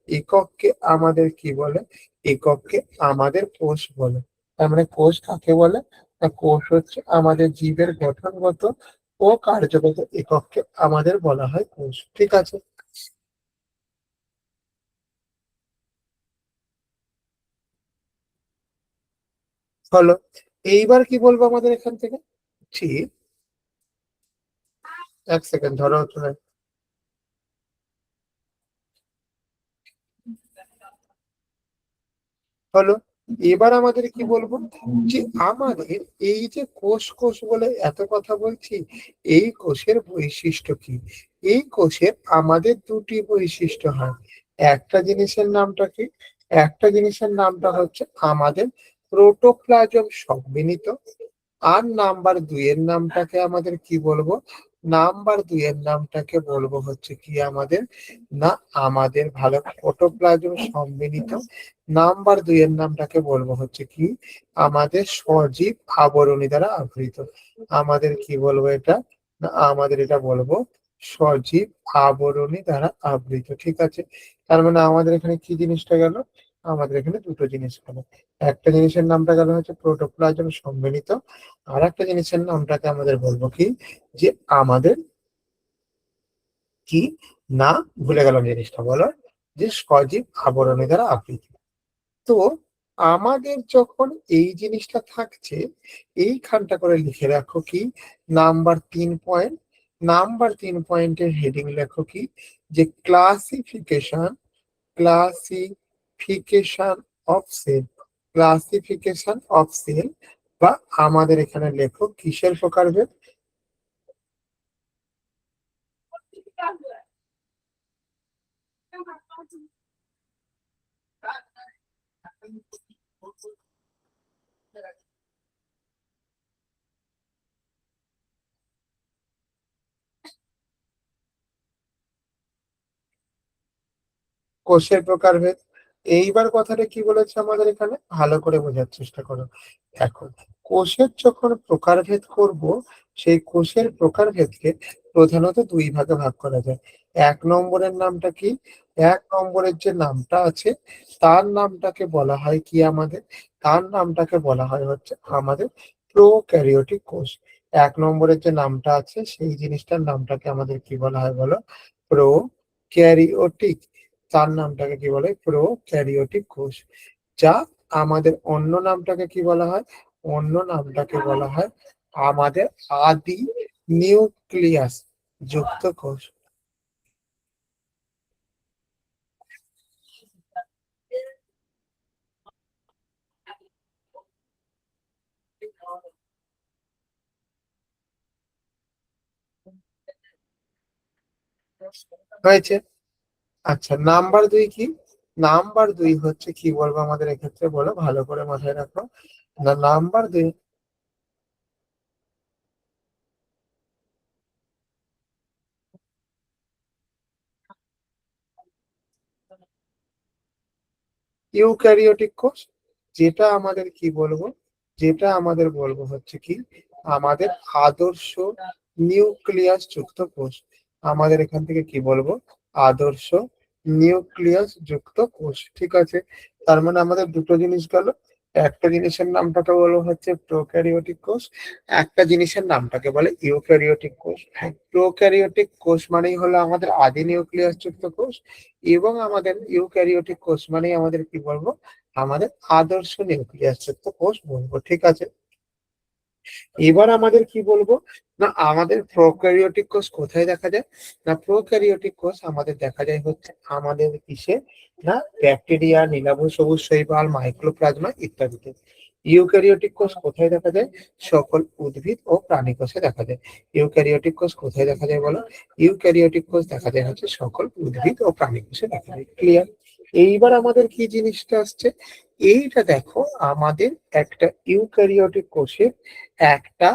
একককে আমাদের কি বলে? একককে আমাদের কোষ বলে। তার মানে কোষ কাকে বলে? না, কোষ হচ্ছে আমাদের জীবের গঠনগত ও কার্যগত একককে আমাদের বলা হয় কোষ। ঠিক আছে, হলো। এইবার কি বলবো আমাদের এখান থেকে? ঠিক, 1 সেকেন্ড ধরো তো। হলো, এবার আমাদের কি বলবো, যে আমাদের এই যে কোষ কোষ বলে এত কথা বলছি, এই কোষের বৈশিষ্ট্য কি? এই কোষের আমাদের 2টি বৈশিষ্ট্য হয়। একটা জিনিসের নামটা কি? একটা জিনিসের নামটা হচ্ছে আমাদের প্রোটোপ্লাজম সংবিনিত, আর নাম্বার 2 এর নামটাকে আমাদের কি বলবো? নাম্বার 2 এর নামটাকে বলবো হচ্ছে কি আমাদের, না আমাদের ভালো প্রোটোপ্লাজম সম্মিলিত। নাম্বার 2 এর নামটাকে বলবো হচ্ছে কি আমাদের সজীব আবরণী দ্বারা আবৃত। আমাদের কি বলবো এটা? না আমাদের এটা বলবো সজীব আবরণী দ্বারা আবৃত। ঠিক আছে? তার মানে আমাদের এখানে কি জিনিসটা গেল? আমাদের এখানে দুটো জিনিস গেল। একটা জিনিসের নামটা গেল হচ্ছে প্রোটোপ্লাজম সম্মিলিত। আর একটা জিনিসের নামটাকে আমাদের বলবো কি যে আমাদের কি, না ভুলে গেলাম জিনিসটা, বলো যে সজীব আবরণী দ্বারা আবৃত। তো আমাদের যখন এই জিনিসটা থাকছে, এইখানটা করে লিখে রাখো কি নাম্বার 3 পয়েন্ট। নাম্বার 3 পয়েন্টের হেডিং লেখো কি যে classification, classification of cell, classification of cell. বা আমাদের এখানে লেখো কিসের প্রকারভেদ? কোষের প্রকারভেদ। এইবার কথাটা কি বলেছে আমাদের এখানে, ভালো করে বোঝার চেষ্টা করো। দেখো, কোষের যখন প্রকারভেদ করব, সেই কোষের প্রকারভেদকে প্রধানত দুই ভাগে ভাগ করা যায়। 1 নম্বরের নামটা কি? 1 নম্বরের যে নামটা আছে তার নামটাকে বলা হয় কি আমাদের? তার নামটাকে বলা হয় হচ্ছে আমাদের প্রোক্যারিওটিক কোষ। 1 নম্বরের যে নামটা আছে সেই জিনিসটার নামটাকে আমাদের কি বলা হয় বলো? প্রোক্যারিওটিক। তার নামটাকে কি বলে? প্রোক্যারিওটিক কোষ। যা আমাদের অন্য নামটাকে কি বলা হয়? অন্য নামটাকে বলা হয় আমাদের আদি নিউক্লিয়াস যুক্ত কোষ। হয়েছে? আচ্ছা, নাম্বার 2 কি? নাম্বার 2 হচ্ছে কি বলবো আমাদের এক্ষেত্রে, বলো ভালো করে মাথায় রাখো। না নাম্বার 2 ইউক্যারিওটিক কোষ। যেটা আমাদের কি বলবো? যেটা আমাদের বলবো হচ্ছে কি আমাদের আদর্শ নিউক্লিয়াস যুক্ত কোষ। আমাদের এখান থেকে কি বলবো? আদর্শ নিউক্লিয়াস যুক্ত কোষ। ঠিক আছে? তার মানে আমাদের দুটো জিনিস গেল। একটা জিনিসের নামটাকে বলবো হচ্ছে প্রোক্যারিওটিক কোষ, একটা জিনিসের নামটাকে বলে ইউক্যারিওটিক কোষ। প্রোক্যারিওটিক কোষ মানেই হলো আমাদের আদি নিউক্লিয়াস যুক্ত কোষ, এবং আমাদের ইউক্যারিওটিক কোষ মানে আমাদের কি বলবো? আমাদের আদর্শ নিউক্লিয়াস যুক্ত কোষ বলবো। ঠিক আছে? এবার আমাদের কি বলবো? না আমাদের প্রোক্যারিওটিক কোষ কোথায় দেখা যায়? না প্রোক্যারিওটিক কোষ আমাদের দেখা যায় হচ্ছে আমাদের কিসে? না ব্যাকটেরিয়া, নীলাভ সবুজ শৈবাল, মাইক্রোপ্লাজমা ইত্যাদিতে। ইউক্যারিওটিক কোষ কোথায় দেখা যায়? সকল উদ্ভিদ ও প্রাণী কোষে দেখা যায়। ইউক্যারিওটিক কোষ কোথায় দেখা যায় বলো? ইউক্যারিওটিক কোষ দেখা যায় হচ্ছে সকল উদ্ভিদ ও প্রাণী কোষে দেখা যায়। ক্লিয়ার? এইবার আমাদের কি জিনিসটা আসছে? এইটা দেখো, আমাদের একটা ইউক্যারিওটিক কোষের একটা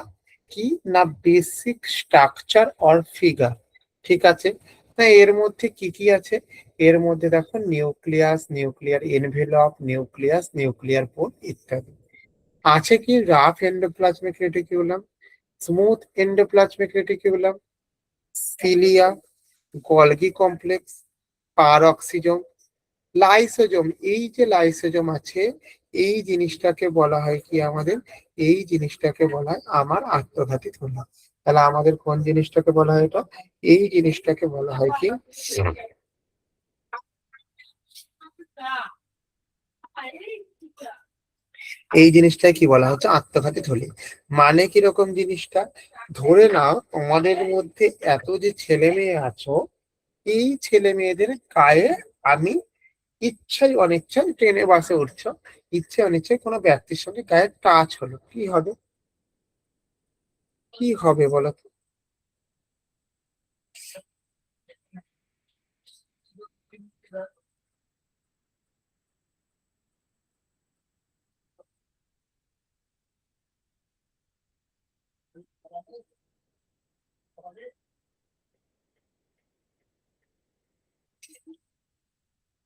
কি না বেসিক স্ট্রাকচার অর ফিগার। ঠিক আছে? না এর মধ্যে কি কি আছে? এর মধ্যে দেখো nucleus, nuclear envelope, nucleus, nuclear pore ইত্যাদি। আছে কি rough endoplasmic reticulum, smooth endoplasmic reticulum, cilia, Golgi complex, peroxisome, lysosome. এই যে লাইসোজোম আছে, এই জিনিসটাকে বলা হয় কি আমাদের? এই জিনিসটাকে বলা হয় আমার আত্মঘাতী থলি। তাহলে আমাদের কোন জিনিসটাকে বলা হয় এটা? এই জিনিসটাকে বলা হয় কি? এই জিনিসটাকে কি বলা হচ্ছে? আত্মঘাতী থলি। মানে কিরকম জিনিসটা? ধরে নাও তোমাদের মধ্যে এত যে ছেলে মেয়ে আছো, এই ছেলে মেয়েদের গায়ে আমি ইচ্ছাই অনিচ্ছায় ট্রেনে বাসে উঠছো, ইচ্ছে অনিচ্ছায় কোনো ব্যক্তির সঙ্গে গায়ে টাচ হলো, কি হবে? কি হবে বলো তো?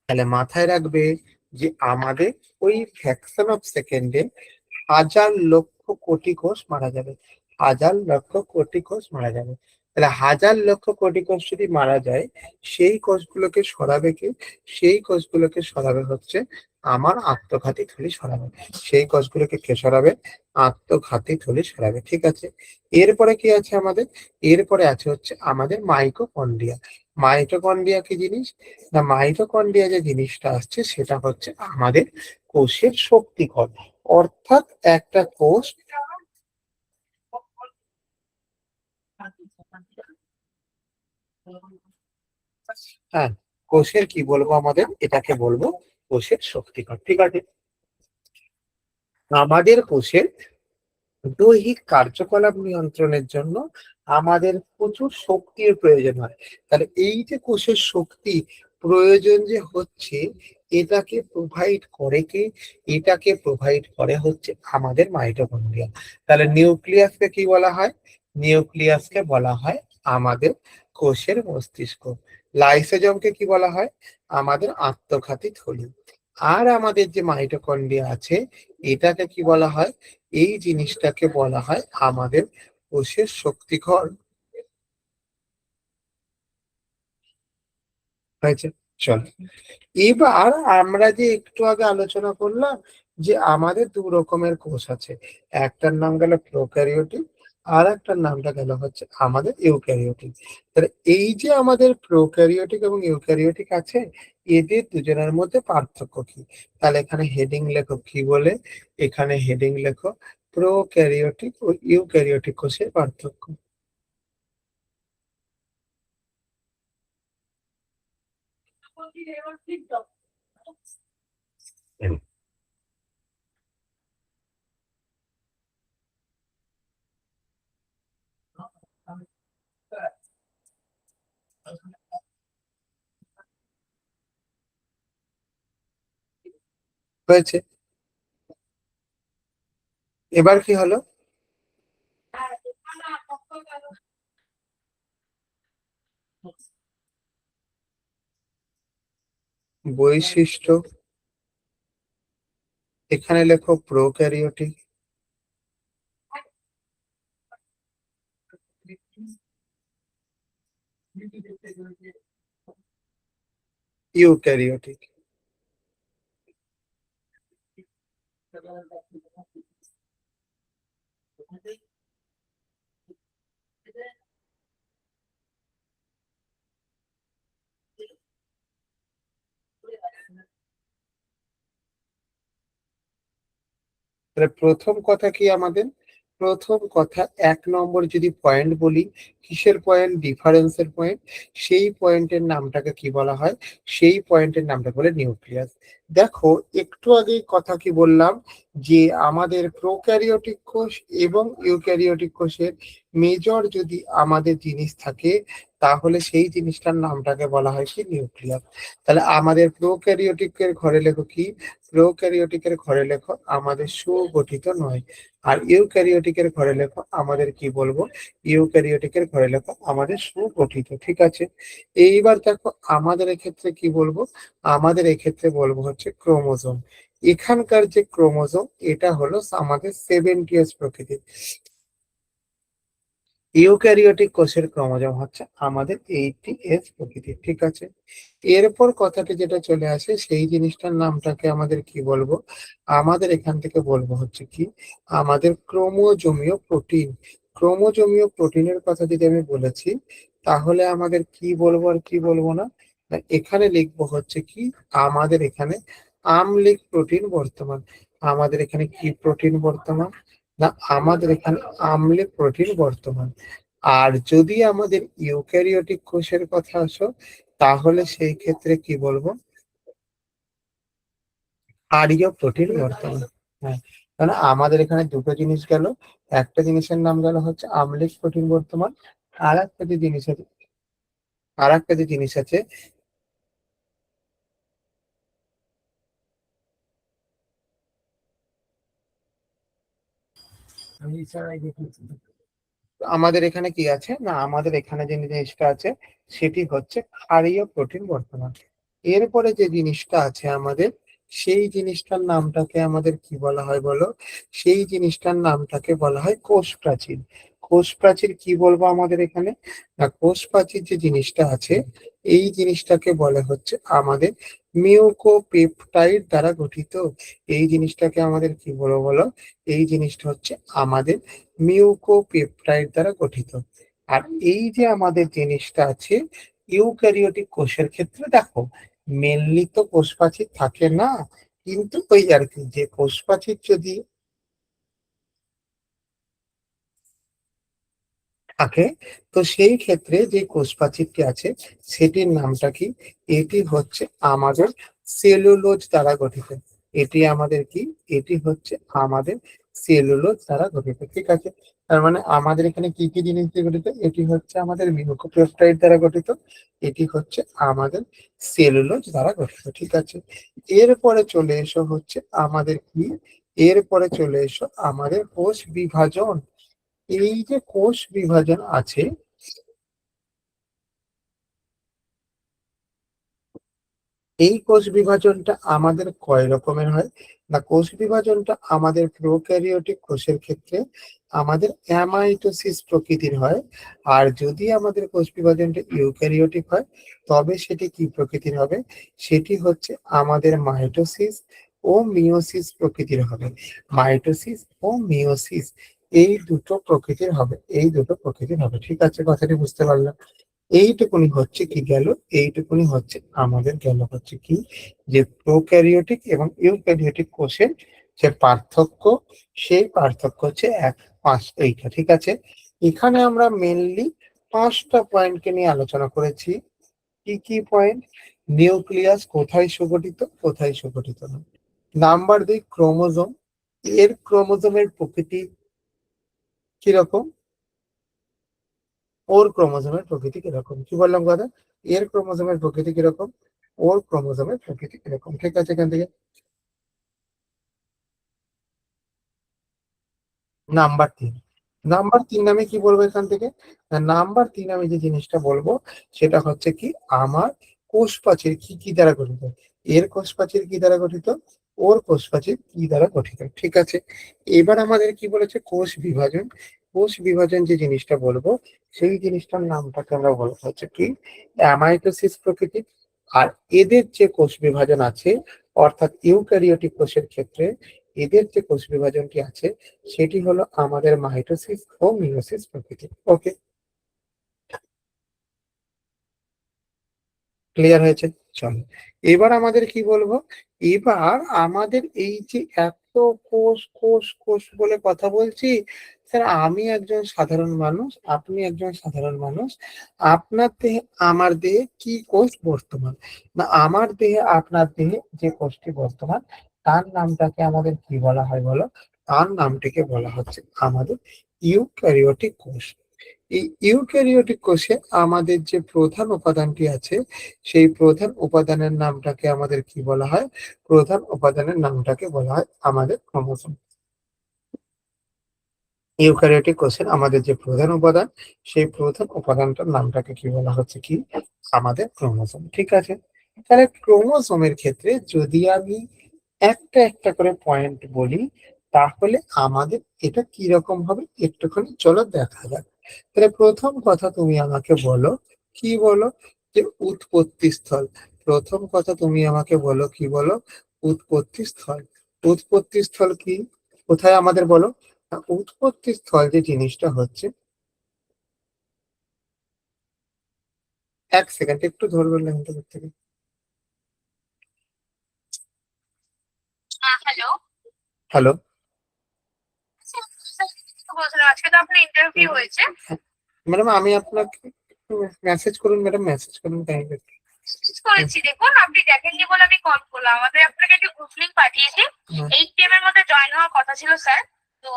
তাহলে মাথায় রাখবে যে আমাদের ওই ফ্র্যাকশন অফ সেকেন্ডে হাজার লক্ষ কোটি কোষ মারা যাবে। হাজার লক্ষ কোটি কোষ মারা যাবে। তাহলে হাজার লক্ষ কোটি কোষ যদি মারা যায়, সেই কোষগুলোকে সরাবে কি? সেই কোষগুলোকে সরাবে হচ্ছে আমার আত্মঘাতী থলি সরাবে। সেই কোষগুলোকে কে সরাবে? আত্মঘাতী থলি সরাবে। ঠিক আছে। এরপরে কি আছে আমাদের? এরপরে আছে হচ্ছে আমাদের মাইটোকন্ড্রিয়া। মাইটোকন্ড্রিয়া কি জিনিস? না, মাইটোকন্ড্রিয়া যে জিনিসটা আসছে সেটা হচ্ছে আমাদের কোষের শক্তিকর। অর্থাৎ একটা কোষ, হ্যাঁ, কোষের কি বলবো আমাদের? এটাকে বলবো কোষের শক্তিকর। ঠিক আছে। আমাদের কোষের দৈহিক কার্যকলাপ নিয়ন্ত্রণের জন্য আমাদের প্রচুর শক্তির প্রয়োজন হয়। তাহলে এই যে কোষের শক্তি প্রয়োজন যে হচ্ছে, এটাকে প্রোভাইড করে কে? এটাকে প্রোভাইড করে হচ্ছে আমাদের মাইটোকন্ড্রিয়া। তাহলে নিউক্লিয়াসকে কি বলা হয়? নিউক্লিয়াসকে বলা হয় আমাদের কোষের মস্তিষ্ক। লাইসোজোমকে কি বলা হয়? আমাদের আত্মঘাতী থলি। আর আমাদের যে মাইটোকন্ড্রিয়া আছে, এটাকে কি বলা হয়? এই জিনিসটাকে বলা হয় আমাদের কোষের শক্তিকর। হয়েছে? চল, এবার আমরা যে একটু আগে আলোচনা করলাম যে আমাদের দু রকমের কোষ আছে, একটার নাম গেল প্রোক্যারিওটিক, আর একটার নামটা গেল হচ্ছে আমাদের ইউক্যারিওটিক। তাহলে এই যে আমাদের প্রোক্যারিওটিক এবং ইউক্যারিওটিক আছে, এদের দুজনের মধ্যে পার্থক্য কি? তাহলে এখানে হেডিং লেখো কি বলে? এখানে হেডিং লেখো প্রোক্যারিওটিক ও ইউক্যারিওটিক কোষের পার্থক্য। হয়েছে? এবার কি হলো? বৈশিষ্ট্য, এখানে লেখো প্রোক্যারিওটিক, ইউক্যারিওটিক। তাহলে প্রথম কথা কি আমাদের? প্রথম কথা, ১ নম্বর যদি পয়েন্ট বলি, কিসের পয়েন্ট? ডিফারেন্সের পয়েন্ট। সেই পয়েন্টের নামটাকে কি বলা হয়? সেই পয়েন্টের নামটা বলে নিউক্লিয়াস। দেখো, একটু আগেই কথা কি বললাম যে আমাদের প্রোক্যারিওটিক কোষ এবং ইউক্যারিওটিক কোষের মেজর যদি আমাদের জিনিস থাকে, তাহলে সেই জিনিসটার নামটাকে বলা হয় কি? নিউক্লিয়াস। তাহলে আমাদের প্রোক্যারিওটিকের ঘরে লেখো কি? প্রোক্যারিওটিকের ঘরে লেখো আমাদের সুগঠিত নয়। আর ইউক্যারিওটিকের ঘরে লেখো আমাদের কি বলবো? ইউক্যারিওটিকের ঘরে লেখো আমাদের সুগঠিত। ঠিক আছে। এইবার দেখো আমাদের এক্ষেত্রে কি বলবো? আমাদের এক্ষেত্রে বলবো হচ্ছে ক্রোমোজোম। এখানকার যে ক্রোমোজোম, এটা হলো আমাদের 70s প্রকৃতির। ইউক্যারিওটিক কোষের ক্রোমোজোম হচ্ছে আমাদের 80s প্রকৃতির। ঠিক আছে। এরপর কথাটি যেটা চলে আসে, সেই জিনিসটার নামটাকে আমাদের কি বলবো? আমাদের এখান থেকে বলবো হচ্ছে কি? আমাদের ক্রোমোজোমীয় প্রোটিন। ক্রোমোজোমীয় প্রোটিনের কথা যদি আমি বলেছি, তাহলে আমাদের কি বলবো আর কি বলবো না? না, এখানে লিখবো হচ্ছে কি? আমাদের এখানে আমলিক প্রোটিন বর্তমান। আমাদের এখানে কি প্রোটিন বর্তমান? না, আমাদের এখানে আমলিক প্রোটিন বর্তমান। আর যদি আমাদের ইউক্যারিওটিক কোষের কথা আসো, তাহলে সেই ক্ষেত্রে কি বলবো? ক্ষারীয় প্রোটিন বর্তমান। হ্যাঁ, কারণ আমাদের এখানে দুটো জিনিস গেল। একটা জিনিসের নাম গেল হচ্ছে আম্লিক প্রোটিন বর্তমান। আর একটা যে জিনিস আছে, আর একটা যে জিনিস আছে, আমাদের এখানে কি আছে না, আমাদের এখানে যে জিনিসটা আছে সেটি হচ্ছে ক্ষারীয় প্রোটিন বর্তমান। এরপরে যে জিনিসটা আছে আমাদের, সেই জিনিসটার নামটাকে আমাদের কি বলা হয় বলো? সেই জিনিসটার নামটাকে বলা হয় কোষ প্রাচীর। কোষ প্রাচীর কি বলবো আমাদের এখানে? না, কোষ প্রাচীর যে জিনিসটা আছে এই জিনিসটাকে বলে হচ্ছে আমাদের মিউকোপেপটাইড দ্বারা গঠিত। এই জিনিসটাকে আমাদের কি বলবো বলো? এই জিনিসটা হচ্ছে আমাদের মিউকোপেপটাইড দ্বারা গঠিত। আর এই যে আমাদের জিনিসটা আছে ইউক্যারিওটিক কোষের ক্ষেত্রে দেখো, মেনলি তো কোষ প্রাচীর থাকে না, কিন্তু ওই আর কি, যে কোষ প্রাচীর যদি থাকে, তো সেই ক্ষেত্রে যে কোষ প্রাচীরটি আছে সেটির নামটা কি? এটি হচ্ছে আমাদের সেলুলোজ দ্বারা গঠিত। এটি আমাদের কি? এটি হচ্ছে আমাদের সেলুলোজ দ্বারা গঠিত, ঠিক আছে? তার মানে আমাদের এখানে কি কি জিনিস দিয়ে গঠিত? এটি হচ্ছে আমাদের মিউকোপেপটাইড দ্বারা গঠিত, এটি হচ্ছে আমাদের সেলুলোজ দ্বারা গঠিত, ঠিক আছে? এরপরে চলে এসো হচ্ছে আমাদের কি? এরপরে চলে এসো আমাদের কোষ বিভাজন। এই যে কোষ বিভাজন আছে, এই কোষ বিভাজনটা আমাদের কয় রকমের হয়? না, কোষ বিভাজনটা আমাদের প্রোক্যারিওটিক কোষের ক্ষেত্রে আমাদের অ্যামাইটোসিস প্রকৃতির হয়। আর যদি আমাদের কোষ বিভাজনটা ইউক্যারিওটিক হয় তবে সেটি কি প্রকৃতির হবে? সেটি হচ্ছে আমাদের মাইটোসিস ও মিওসিস প্রকৃতির হবে। মাইটোসিস ও মিওসিস এই দুটো প্রকৃতির হবে, এই দুটো প্রকৃতির হবে, ঠিক আছে? কথাটি বুঝতে পারলাম? এইটুকুনি হচ্ছে কি গেল, এইটুকুনি হচ্ছে আমাদের গেল হচ্ছে কি, যে প্রোক্যারিওটিক এবং ইউক্যারিওটিক কোষের যে পার্থক্য, সেই পার্থক্য হচ্ছে এইটা, ঠিক আছে? এখানে আমরা মেনলি 5টা পয়েন্টকে নিয়ে আলোচনা করেছি। কি কি পয়েন্ট? নিউক্লিয়াস কোথায় সংগঠিত, কোথায় সংগঠিত না। Number 2, chromosome. এর ক্রোমোজোমের প্রকৃতি কিরকম, ওর ক্রোমোজোমের প্রকৃতি কিরকম? কি বললাম কথা? এর ক্রোমোজোমের প্রকৃতি কিরকম, ওর ক্রোমোজোমের প্রকৃতি কিরকম, ঠিক আছে? এখান থেকে নাম্বার 3, নাম্বার 3 আমি কি বলবো এখান থেকে? নাম্বার 3 আমি যে জিনিসটা বলবো সেটা হচ্ছে কি, আমার কোষ প্রাচীর কি কি দ্বারা গঠিত। এর কোষ প্রাচীর কি দ্বারা গঠিত, ওর কোষ প্রাচীর কি দ্বারা গঠিত, ঠিক আছে? এবার আমাদের কি বলেছে? কোষ বিভাজন। কোষ বিভাজন যে জিনিসটা বলবো সেই জিনিসটার নামটাকে আমরা বলবো হচ্ছে কি, অ্যামাইটোসিস প্রকৃতির। আর এদের যে কোষ বিভাজন আছে, অর্থাৎ ইউক্যারিওটিক কোষের ক্ষেত্রে এদের যে কোষ বিভাজনটি আছে সেটি হলো আমাদের মাইটোসিস ও মিয়োসিস প্রকৃতি। ওকে, ক্লিয়ার হয়েছে? চলো, এবার আমাদের কি বলবো? এবার আমাদের এই যে এত কোষ কোষ কোষ বলে কথা বলছি, স্যার আমি একজন সাধারণ মানুষ, আপনি একজন সাধারণ মানুষ, আপনার দেহে আমার দেহে কি কোষ বর্তমান? না, আমার দেহে আপনার দেহে যে কোষটি বর্তমান তার নামটাকে আমাদের কি বলা হয় বলো? তার নামটিকে বলা হচ্ছে আমাদের ইউক্যারিওটিক কোষ। এই ইউক্যারিওটিক কোষে আমাদের যে প্রধান উপাদানটি আছে সেই প্রধান উপাদানের নামটাকে আমাদের কি বলা হয়? প্রধান উপাদানের নামটাকে বলা হয় আমাদের ক্রোমোজোম। ইউক্যারিওটিক কোষের আমাদের যে প্রধান উপাদান, সেই প্রধান উপাদানটার নামটাকে কি বলা হচ্ছে কি, আমাদের ক্রোমোজোম, ঠিক আছে? তাহলে ক্রোমোজোমের ক্ষেত্রে যদি আমি একটা একটা করে পয়েন্ট বলি তাহলে আমাদের এটা কি রকম হবে একটুখানি চলো দেখা যাক। তাহলে প্রথম কথা তুমি আমাকে বলো, কি বলো? যে উৎপত্তি স্থল। প্রথম কথা তুমি আমাকে বলো, কি বলো? উৎপত্তি স্থল। উৎপত্তি স্থল কি, কোথায় আমাদের বলো? উৎপত্তি স্থল যে জিনিসটা হচ্ছে, 1 সেকেন্ড একটু ধরবেন লাইনটা থেকে। হ্যালো। হ্যালো, বলছিলাম আজকে তো আপনার ইন্টারভিউ হয়েছে। ম্যাডাম আমি আপনাকে মেসেজ করুন, ম্যাডাম মেসেজ করুন কাইন্ডলি। মেসেজ করেছি, দেখুন আপনি দেখেননি বলে আমি কল করলাম। আমাদের আপনাকে একটা গ্রুপ লিংক পাঠিয়েছি, 8 PM এর মধ্যে জয়েন হওয়ার কথা ছিল স্যার। তো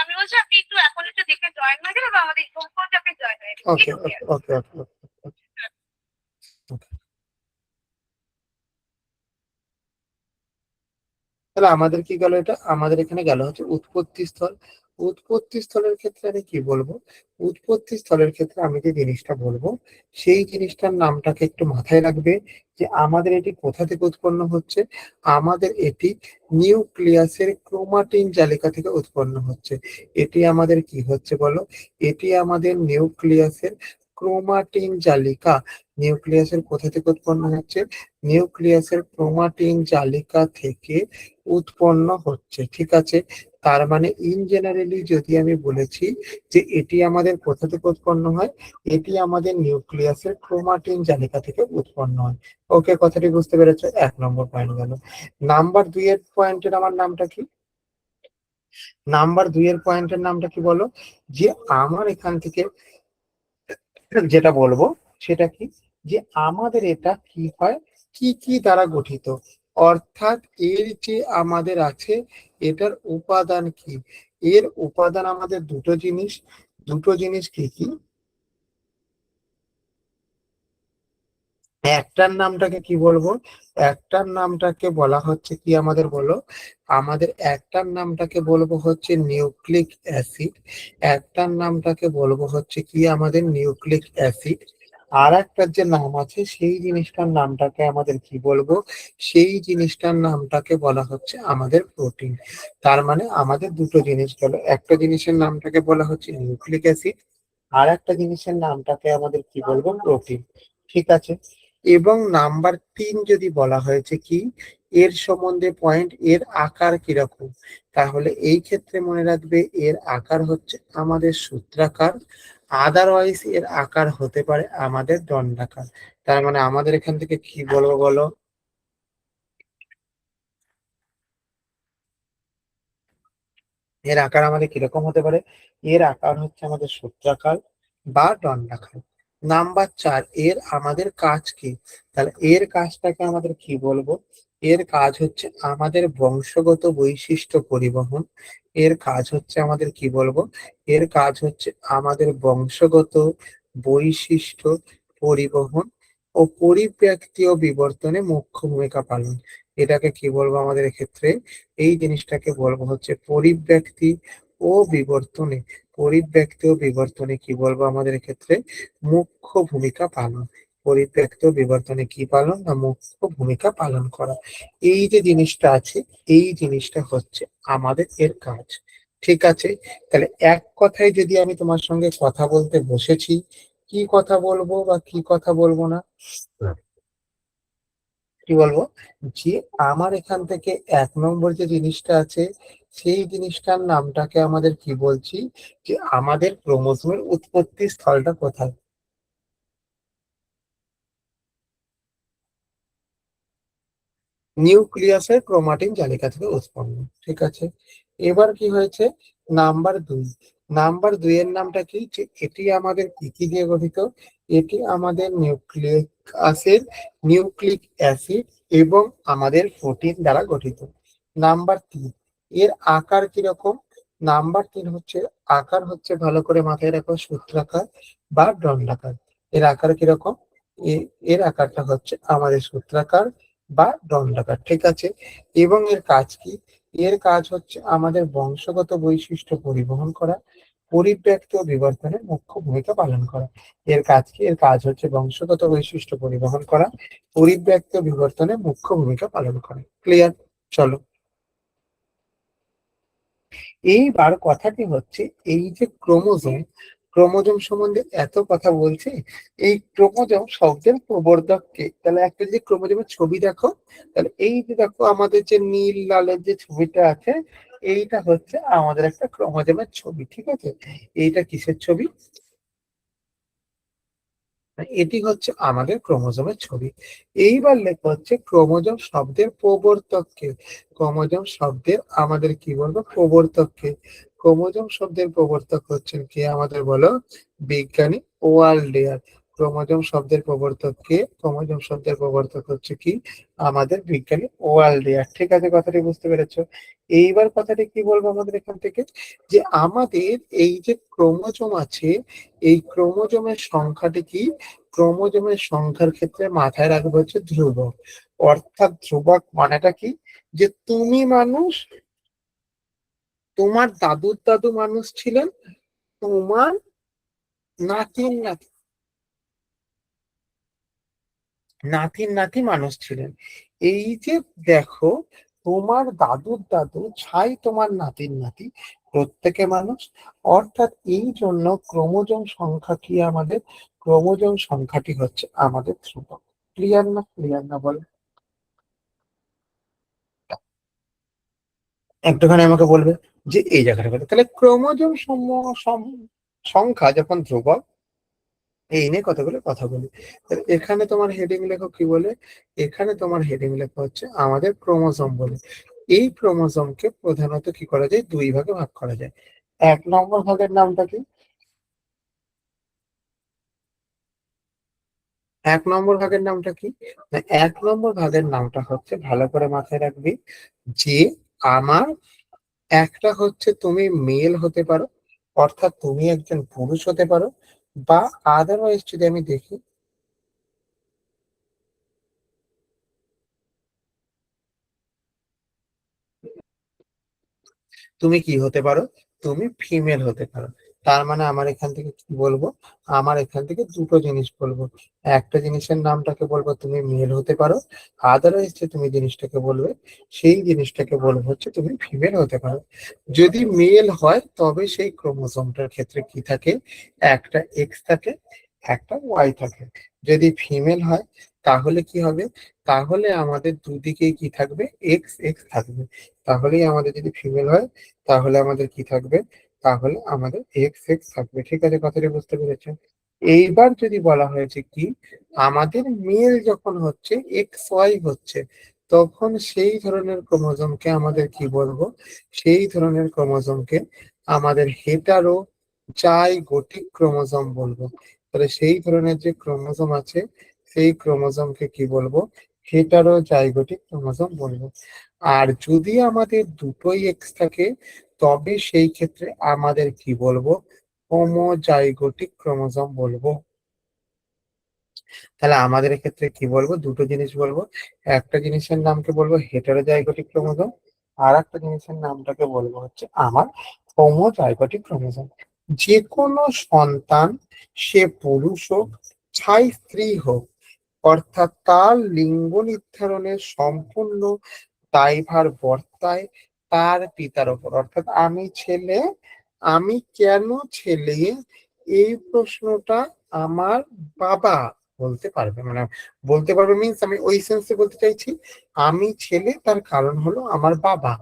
আমি বলছি আপনি এখন একটু দেখে জয়েন হয়ে যাবেন বা আমাদের ইনফর্ম করতে আপনি জয়েন হয়ে যাবেন। ওকে ওকে ওকে ওকে। তাহলে আমাদের কি গেল, এটা আমাদের এখানে গেল হচ্ছে উৎপত্তি স্থল। উৎপত্তি স্থলের ক্ষেত্রে আমি কি বলবো, উৎপত্তি স্থলের ক্ষেত্রে আমি যে জিনিসটা বলবো সেই জিনিসটার নামটাকে একটু মাথায় রাখবে, যে আমাদের এটি কোথা থেকে উৎপন্ন হচ্ছে। আমাদের এটি নিউক্লিয়াসের ক্রোমাটিন জালিকা থেকে উৎপন্ন হচ্ছে। এটি আমাদের কি হচ্ছে বলো, এটি আমাদের নিউক্লিয়াসের ক্রোমাটিন জালিকা। নিউক্লিয়াসের কোথা থেকে উৎপন্ন হচ্ছে, নিউক্লিয়াসের ক্রোমাটিন জালিকা থেকে উৎপন্ন হচ্ছে। ঠিক আছে, তার মানে ইন জেনারেলি যদি আমি বলেছি যে এটি আমাদের কোথা থেকে উৎপন্ন হয়, এটি আমাদের নিউক্লিয়াসের ক্রোমাটিন জালিকা থেকে উৎপন্ন হয়। ওকে, কথাটি বুঝতে পেরেছো? 1 নম্বর পয়েন্ট গেল। নাম্বার 2 এর পয়েন্টের আমার নামটা কি, নাম্বার 2 এর পয়েন্টের নামটা কি বলো, যে আমার এখান থেকে যেটা বলবো সেটা কি, যে আমাদের এটা কি হয়, কি কি দ্বারা গঠিত, অর্থাৎ এর যে আমাদের আছে এটার উপাদান কি। এর উপাদান আমাদের দুটো জিনিস, দুটো জিনিস কি কি, একটার নামটাকে কি বলবো, একটার নামটাকে বলা হচ্ছে কি আমাদের বলো, আমাদের একটার নামটাকে বলবো হচ্ছে নিউক্লিক অ্যাসিড, একটার নামটাকে বলবো হচ্ছে কি আমাদের নিউক্লিক অ্যাসিড। আর একটার যে নাম আছে সেই জিনিসটার নামটাকে আমাদের কি বলবো, সেই জিনিসটার নামটাকে বলা হচ্ছে আমাদের প্রোটিন। তার মানে আমাদের দুটো জিনিস গেল, একটা জিনিসের নামটাকে বলা হচ্ছে নিউক্লিক অ্যাসিড, আর একটা জিনিসের নামটাকে আমাদের কি বলবো, প্রোটিন। ঠিক আছে, এবং নাম্বার 3 যদি বলা হয়েছে কি এর সম্বন্ধে পয়েন্ট, এর আকার কিরকম, তাহলে এই ক্ষেত্রে মনে রাখবে এর আকার হচ্ছে আমাদের সূত্রাকার, আদারওয়াইজ এর আকার হতে পারে আমাদের দণ্ডাকার। তার মানে আমাদের এখান থেকে কি বলবো বলো, এর আকার আমাদের কিরকম হতে পারে, এর আকার হচ্ছে আমাদের সূত্রাকার বা দণ্ডাকার। নাম্বার 4, এর আমাদের কাজ কি, তাহলে এর কাজটাকে আমাদের কি বলবো, এর কাজ হচ্ছে আমাদের বংশগত বৈশিষ্ট্য পরিবহন। এর কাজ হচ্ছে আমাদের কি বলবো, এর কাজ হচ্ছে আমাদের বংশগত বৈশিষ্ট্য পরিবহন ও পরিব্যক্তি ও বিবর্তনে মুখ্য ভূমিকা পালন। এটাকে কি বলবো আমাদের এক্ষেত্রে, এই জিনিসটাকে বলবো হচ্ছে পরিব্যক্তি ও বিবর্তনে, পরিব্যক্তি ও বিবর্তনে কি বলবো আমাদের ক্ষেত্রে, মুখ্য ভূমিকা পালন। পরিব্যক্তি ও বিবর্তনে কি পালন না, মুখ্য ভূমিকা পালন করা। এই যে জিনিসটা আছে, এই জিনিসটা হচ্ছে আমাদের এর কাজ। ঠিক আছে, তাহলে এক কথায় যদি আমি তোমার সঙ্গে কথা বলতে বসেছি, কি কথা বলবো বা কি কথা বলবো না, কি বলবো, যে আমার এখান থেকে 1 নম্বর যে জিনিসটা আছে সেই জিনিসটার নামটাকে আমাদের কি বলছি, যে আমাদের ক্রোমোজোমের উৎপত্তি স্থলটা কোথায়, নিউক্লিয়াসের ক্রোমাটিন জালিকা থেকে উৎপন্ন। ঠিক আছে, এবার কি হয়েছে, নাম্বার 2, নাম্বার 2 এর নামটা কি, যে এটি আমাদের কি কি দিয়ে গঠিত, এটি আমাদের নিউক্লিক অ্যাসিড, নিউক্লিক অ্যাসিড এবং আমাদের প্রোটিন দ্বারা গঠিত। নাম্বার 3, এর আকার কিরকম, নাম্বার 3 হচ্ছে আকার হচ্ছে, ভালো করে মাথায় রাখো, সূত্রাকার বা দণ্ডাকার। এর আকার কিরকম, এর আকারটা হচ্ছে আমাদের সূত্রাকার বা দণ্ডাকার। ঠিক আছে, এবং এর কাজ কি, এর কাজ হচ্ছে আমাদের বংশগত বৈশিষ্ট্য পরিবহন করা, পরিব্যক্তি ও বিবর্তনে মুখ্য ভূমিকা পালন করা। এর কাজ কি, এর কাজ হচ্ছে বংশগত বৈশিষ্ট্য পরিবহন করা, পরিব্যক্তি ও বিবর্তনে মুখ্য ভূমিকা পালন করা। ক্লিয়ার? চলো, এইবার কথাটি হচ্ছে এই যে ক্রোমোজোম, ক্রোমোজোম সম্বন্ধে এত কথা বলছে, এই ক্রোমোজোম শব্দের প্রবর্তক কে, তাহলে একটা যদি ক্রোমোজোমের ছবি দেখো, তাহলে এই যে দেখো আমাদের যে নীল লালের যে ছবিটা আছে, এইটা হচ্ছে আমাদের একটা ক্রোমোজোমের ছবি। ঠিক আছে, এইটা কিসের ছবি, এটি হচ্ছে আমাদের ক্রোমোজোমের ছবি। এইবার লেখা হচ্ছে ক্রোমোজোম শব্দের প্রবর্তককে, ক্রোমোজোম শব্দের আমাদের কি বলবো, প্রবর্তককে। ক্রোমোজোম শব্দের প্রবর্তক হচ্ছেন কে আমাদের বলো, বিজ্ঞানী ওয়াল্ডেয়ার। ক্রোমোজোম শব্দের প্রবর্তক কে, ক্রোমোজোম শব্দের প্রবর্তক হচ্ছে কি আমাদের বিজ্ঞানী ওয়াল্ডেয়ার। ঠিক আছে, কথাটি বুঝতে পেরেছো? এইবার কথাটি কি বলবো আমাদের এখান থেকে, যে আমাদের এই যে ক্রোমোজোম আছে, এই ক্রোমোজোমের সংখ্যাটি কি, ক্রোমোজোমের সংখ্যার ক্ষেত্রে মাথায় রাখবে হচ্ছে ধ্রুবক, অর্থাৎ ধ্রুবক মানেটা কি, যে তুমি মানুষ, তোমার দাদুর দাদু মানুষ ছিলেন, তোমার নাতির নাতি নাতির নাতি মানুষ ছিলেন। এই যে দেখো, তোমার দাদুর দাদু ছাই তোমার নাতির নাতি, প্রত্যেকে মানুষ। অর্থাৎ এই জন্য ক্রোমোজোম সংখ্যা কি আমাদের, ক্রোমোজোম সংখ্যাটি হচ্ছে আমাদের ধ্রুবক। ক্লিয়ার না? ক্লিয়ার না বলো একটুখানি আমাকে বলবে যে এই জায়গাটা কথা। তাহলে ক্রোমোজোম সংখ্যা যখন ধ্রুবক, এই নিয়ে কতগুলো কথা বলি। তাহলে এখানে তোমার হেডিং লেখো কি বলে, এখানে তোমার হেডিং লেখা হচ্ছে আমাদের ক্রোমোজোম বলে। এই ক্রোমোজোমকে প্রধানত কি করা যায়, দুই ভাগে ভাগ করা যায়। এক নম্বর ভাগের নামটা কি, এক নম্বর ভাগের নামটা কি না, এক নম্বর ভাগের নামটা হচ্ছে, ভালো করে মাথায় রাখবি, যে আমার একটা হচ্ছে তুমি মেল হতে পারো, অর্থাৎ তুমি একজন পুরুষ হতে পারো, বা আদারওয়াইজ যদি আমি দেখি, তুমি কি হতে পারো, তুমি ফিমেল হতে পারো। তার মানে আমার এখান থেকে কি বলবো, আমার এখান থেকে দুটো জিনিস বলবো। একটা জিনিসের নামটাকে বলবো তুমি মেল হতে পারো, আদারওয়াইজ যে তুমি জিনিসটাকে বলবে, সেই জিনিসটাকে বলবো হচ্ছে তুমি ফিমেল হতে পারো। যদি মেল হয় তবে সেই ক্রোমোসোমটার ক্ষেত্রে কি থাকে, একটা এক্স থাকে, একটা ওয়াই থাকে। যদি ফিমেল হয় তাহলে কি হবে, তাহলে আমাদের দুদিকেই কি থাকবে, এক্স এক্স থাকবে। তাহলেই আমাদের, যদি ফিমেল হয় তাহলে আমাদের কি থাকবে, তাহলে আমাদের এক্স এক্স থাকবে। ঠিক আছে, কথাটা বুঝতে পেরেছেন? এইবার যদি বলা হয়েছে কি, আমাদের মেল যখন হচ্ছে, এক্স ওয়াই হচ্ছে, তখন সেই ধরনের ক্রোমোজোমকে আমাদের কি বলবো, সেই ধরনের ক্রোমোজোমকে আমাদের হেটারো জাইগোটিক ক্রোমোজোম বলবো। তাহলে সেই ধরনের যে ক্রোমোজোম আছে, সেই ক্রোমোজোমকে কি বলবো, হেটারো জাইগোটিক ক্রোমোজোম বলবো। আর যদি আমাদের দুটোই এক্স থাকে, তবে সেই ক্ষেত্রে আমাদের কি বলবো, হোমোজাইগোটিক ক্রোমোজোম বলবো। তাহলে আমাদের ক্ষেত্রে কি বলবো, দুটো জিনিস বলবো। একটা জিনিসের নামকে বলবো হেটারোজাইগোটিক ক্রোমোজোম, আর একটা জিনিসের নামটাকে বলবো হচ্ছে আমার হোমোজাইগোটিক ক্রোমোজোম। যে কোনো সন্তান, সে পুরুষ হোক ছাই স্ত্রী হোক, অর্থাৎ তার লিঙ্গ নির্ধারণের সম্পূর্ণ দায়ভার বর্তায় তার পিতার ওপর। অর্থাৎ আমি ছেলে, আমি কেন ছেলে, এই প্রশ্নটা আমার বাবা বলতে পারবে। মানে বলতে পারবে মিন্স, আমি ওই সেন্সে বলতে চাইছি, আমি ছেলে তার কারণ হলো আমার বাবা,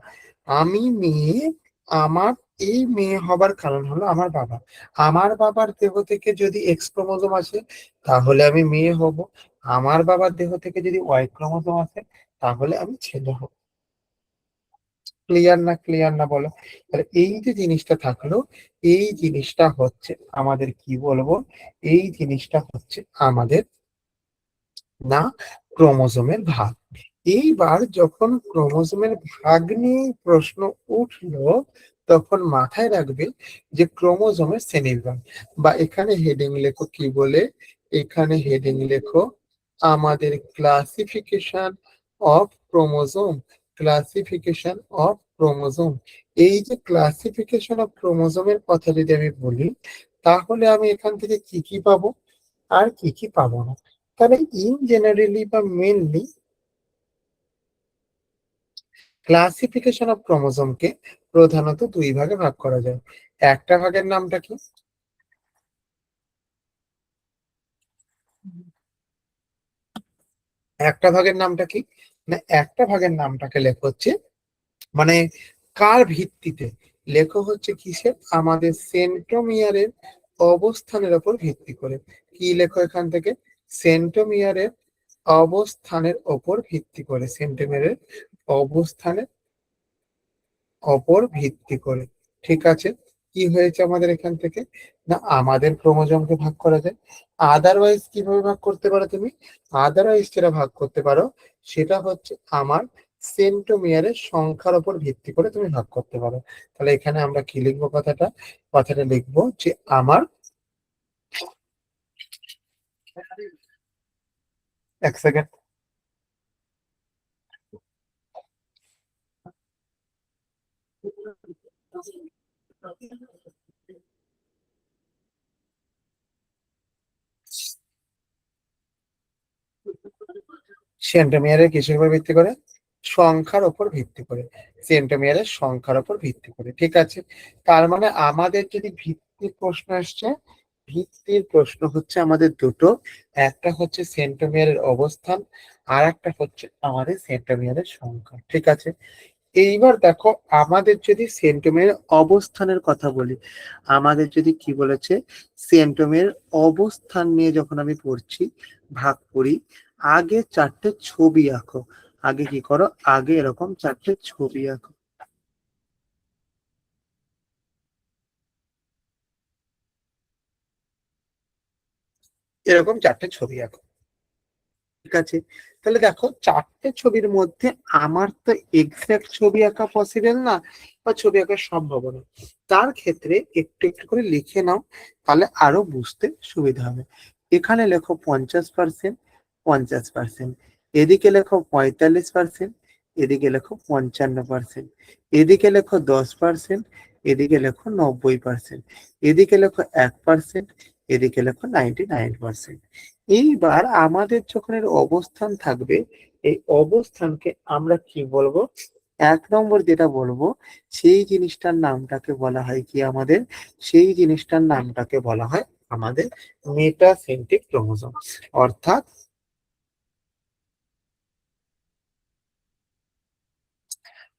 আমি মেয়ে, আমার এই মেয়ে হবার কারণ হলো আমার বাবা। আমার বাবার দেহ থেকে যদি এক্স ক্রোমোজোম আসে তাহলে আমি মেয়ে হব, আমার বাবার দেহ থেকে যদি ওয়াই ক্রোমোজোম আসে তাহলে আমি ছেলে হব। ক্লিয়ার না? ক্লিয়ার না বলো? তাহলে এই যে জিনিসটা থাকলো, এই জিনিসটা হচ্ছে আমাদের কি বলবো, এই জিনিসটা হচ্ছে আমাদের না ক্রোমোজোমের ভাগ। এইবার যখন ক্রোমোজোমের ভাগ নিয়ে প্রশ্ন উঠলো, তখন মাথায় রাখবে যে ক্রোমোজোমের শ্রেণীবিভাগ, বা এখানে হেডিং লেখো কি বলে, এখানে হেডিং লেখো আমাদের classification of chromosome, classification of chromosome. এই যে ক্লাসিফিকেশন অফ ক্রোমোজোমের কথা যদি আমি বলি, তাহলে আমি এখান থেকে কি কি পাবো আর কি কি পাবো না। তাহলে ইন জেনারেলি বা মেনলি ক্লাসিফিকেশন অফ ক্রোমোজোমকে প্রধানত দুই ভাগে ভাগ করা যায়। একটা ভাগের নামটা কি, একটা ভাগের নামটা কি না, একটা ভাগের নামটাকে লেখা হচ্ছে, মানে কার ভিত্তিতে লেখা হচ্ছে, কিসের, আমাদের সেন্ট্রোমিয়ারের অবস্থানের উপর ভিত্তি করে। কি লেখো এখান থেকে, সেন্ট্রোমিয়ারের অবস্থানের ওপর ভিত্তি করে, সেন্ট্রোমিয়ারের অবস্থানের অপর ভিত্তি করে। ঠিক আছে, কি হয়েছে আমাদের এখান থেকে না, আমাদের ক্রোমোজোমকে ভাগ করা যায়। আদারওয়াইজ কিভাবে ভাগ করতে পারো তুমি, আদারওয়াইজ যেটা ভাগ করতে পারো সেটা হচ্ছে আমার সেন্ট্রোমিয়ারের সংখ্যার উপর ভিত্তি করে তুমি ভাগ করতে পারো। তাহলে এখানে আমরা কি লিখবো, কথাটা, কথাটা লিখবো যে আমার, এক সেকেন্ড, সেন্ট্রোমিয়ারের কিসের উপর ভিত্তি করে? সংখ্যার উপর ভিত্তি করে। সেন্ট্রোমিয়ারের সংখ্যার উপর ভিত্তি করে, ঠিক আছে। তার মানে আমাদের যদি ভিত্তির প্রশ্ন আসছে, ভিত্তির প্রশ্ন হচ্ছে আমাদের দুটো, একটা হচ্ছে সেন্ট্রোমিয়ারের অবস্থান, আর একটা হচ্ছে আমাদের সেন্ট্রোমিয়ারের সংখ্যা, ঠিক আছে। এইবার দেখো, আমাদের যদি সেন্ট্রোমিয়ারের অবস্থানের কথা বলি, আমাদের যদি কি বলেছে, সেন্ট্রোমিয়ারের অবস্থান নিয়ে যখন আমি পড়ছি, ভাগ করি, আগে 4টে ছবি আঁকো। আগে কি করো, আগে এরকম 4টে ছবি আঁকো। এরকম 4টে ছবি আঁকো, ঠিক আছে। তাহলে দেখো, 4টে ছবির মধ্যে আমার তো এক্সাক্ট ছবি আঁকা পসিবল না, বা ছবি আঁকা সম্ভব না। তার ক্ষেত্রে একটু একটু করে লিখে নাও, তাহলে আরো বুঝতে সুবিধা হবে। এখানে লেখো 50%, 50%, এদিকে লেখো 45%, এদিকে লেখো 55%, এদিকে লেখো 10%, এদিকে লেখো 90%, এদিকে লেখো 1%, এদিকে লেখো 99%। এইবার আমাদের যখন এর অবস্থান থাকবে, এই অবস্থানকে আমরা কি বলবো? 1 নম্বর যেটা বলবো, সেই জিনিসটার নামটাকে বলা হয় কি আমাদের? সেই জিনিসটার নামটাকে বলা হয় আমাদের মেটাসেন্ট্রিক ক্রোমোসোম। অর্থাৎ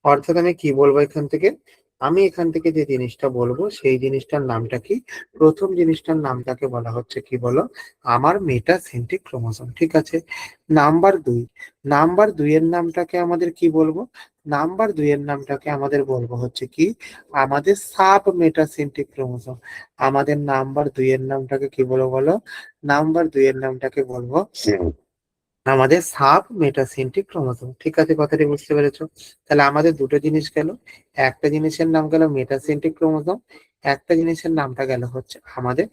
অর্থাৎ আমি কি বলবো এখান থেকে? আমি এখান থেকে যে জিনিসটা বলবো, সেই জিনিসটার নামটা কি? প্রথম জিনিসটার নামটাকে বলা হচ্ছে কি বলো? আমার মেটাসেন্ট্রিক ক্রোমোসোম, ঠিক আছে। নাম্বার 2, নাম্বার 2 এর নামটাকে আমাদের কি বলবো? নাম্বার 2 এর নামটাকে আমাদের বলবো হচ্ছে কি? আমাদের সাব মেটাসেন্ট্রিক ক্রোমোসোম। আমাদের নাম্বার 2 এর নামটাকে কি বলবো বলো? নাম্বার 2 এর নামটাকে বলবো আমাদের সাব মেটাসেন্ট্রিক ক্রোমোসোম, ঠিক আছে। কথাটি বুঝতে পেরেছো? তাহলে আমাদের দুটো জিনিস গেল, একটা জিনিসের নাম গেল মেটাসেন্ট্রিক ক্রোমোসোম, একটা জিনিসের নামটা গেল হচ্ছে আমাদের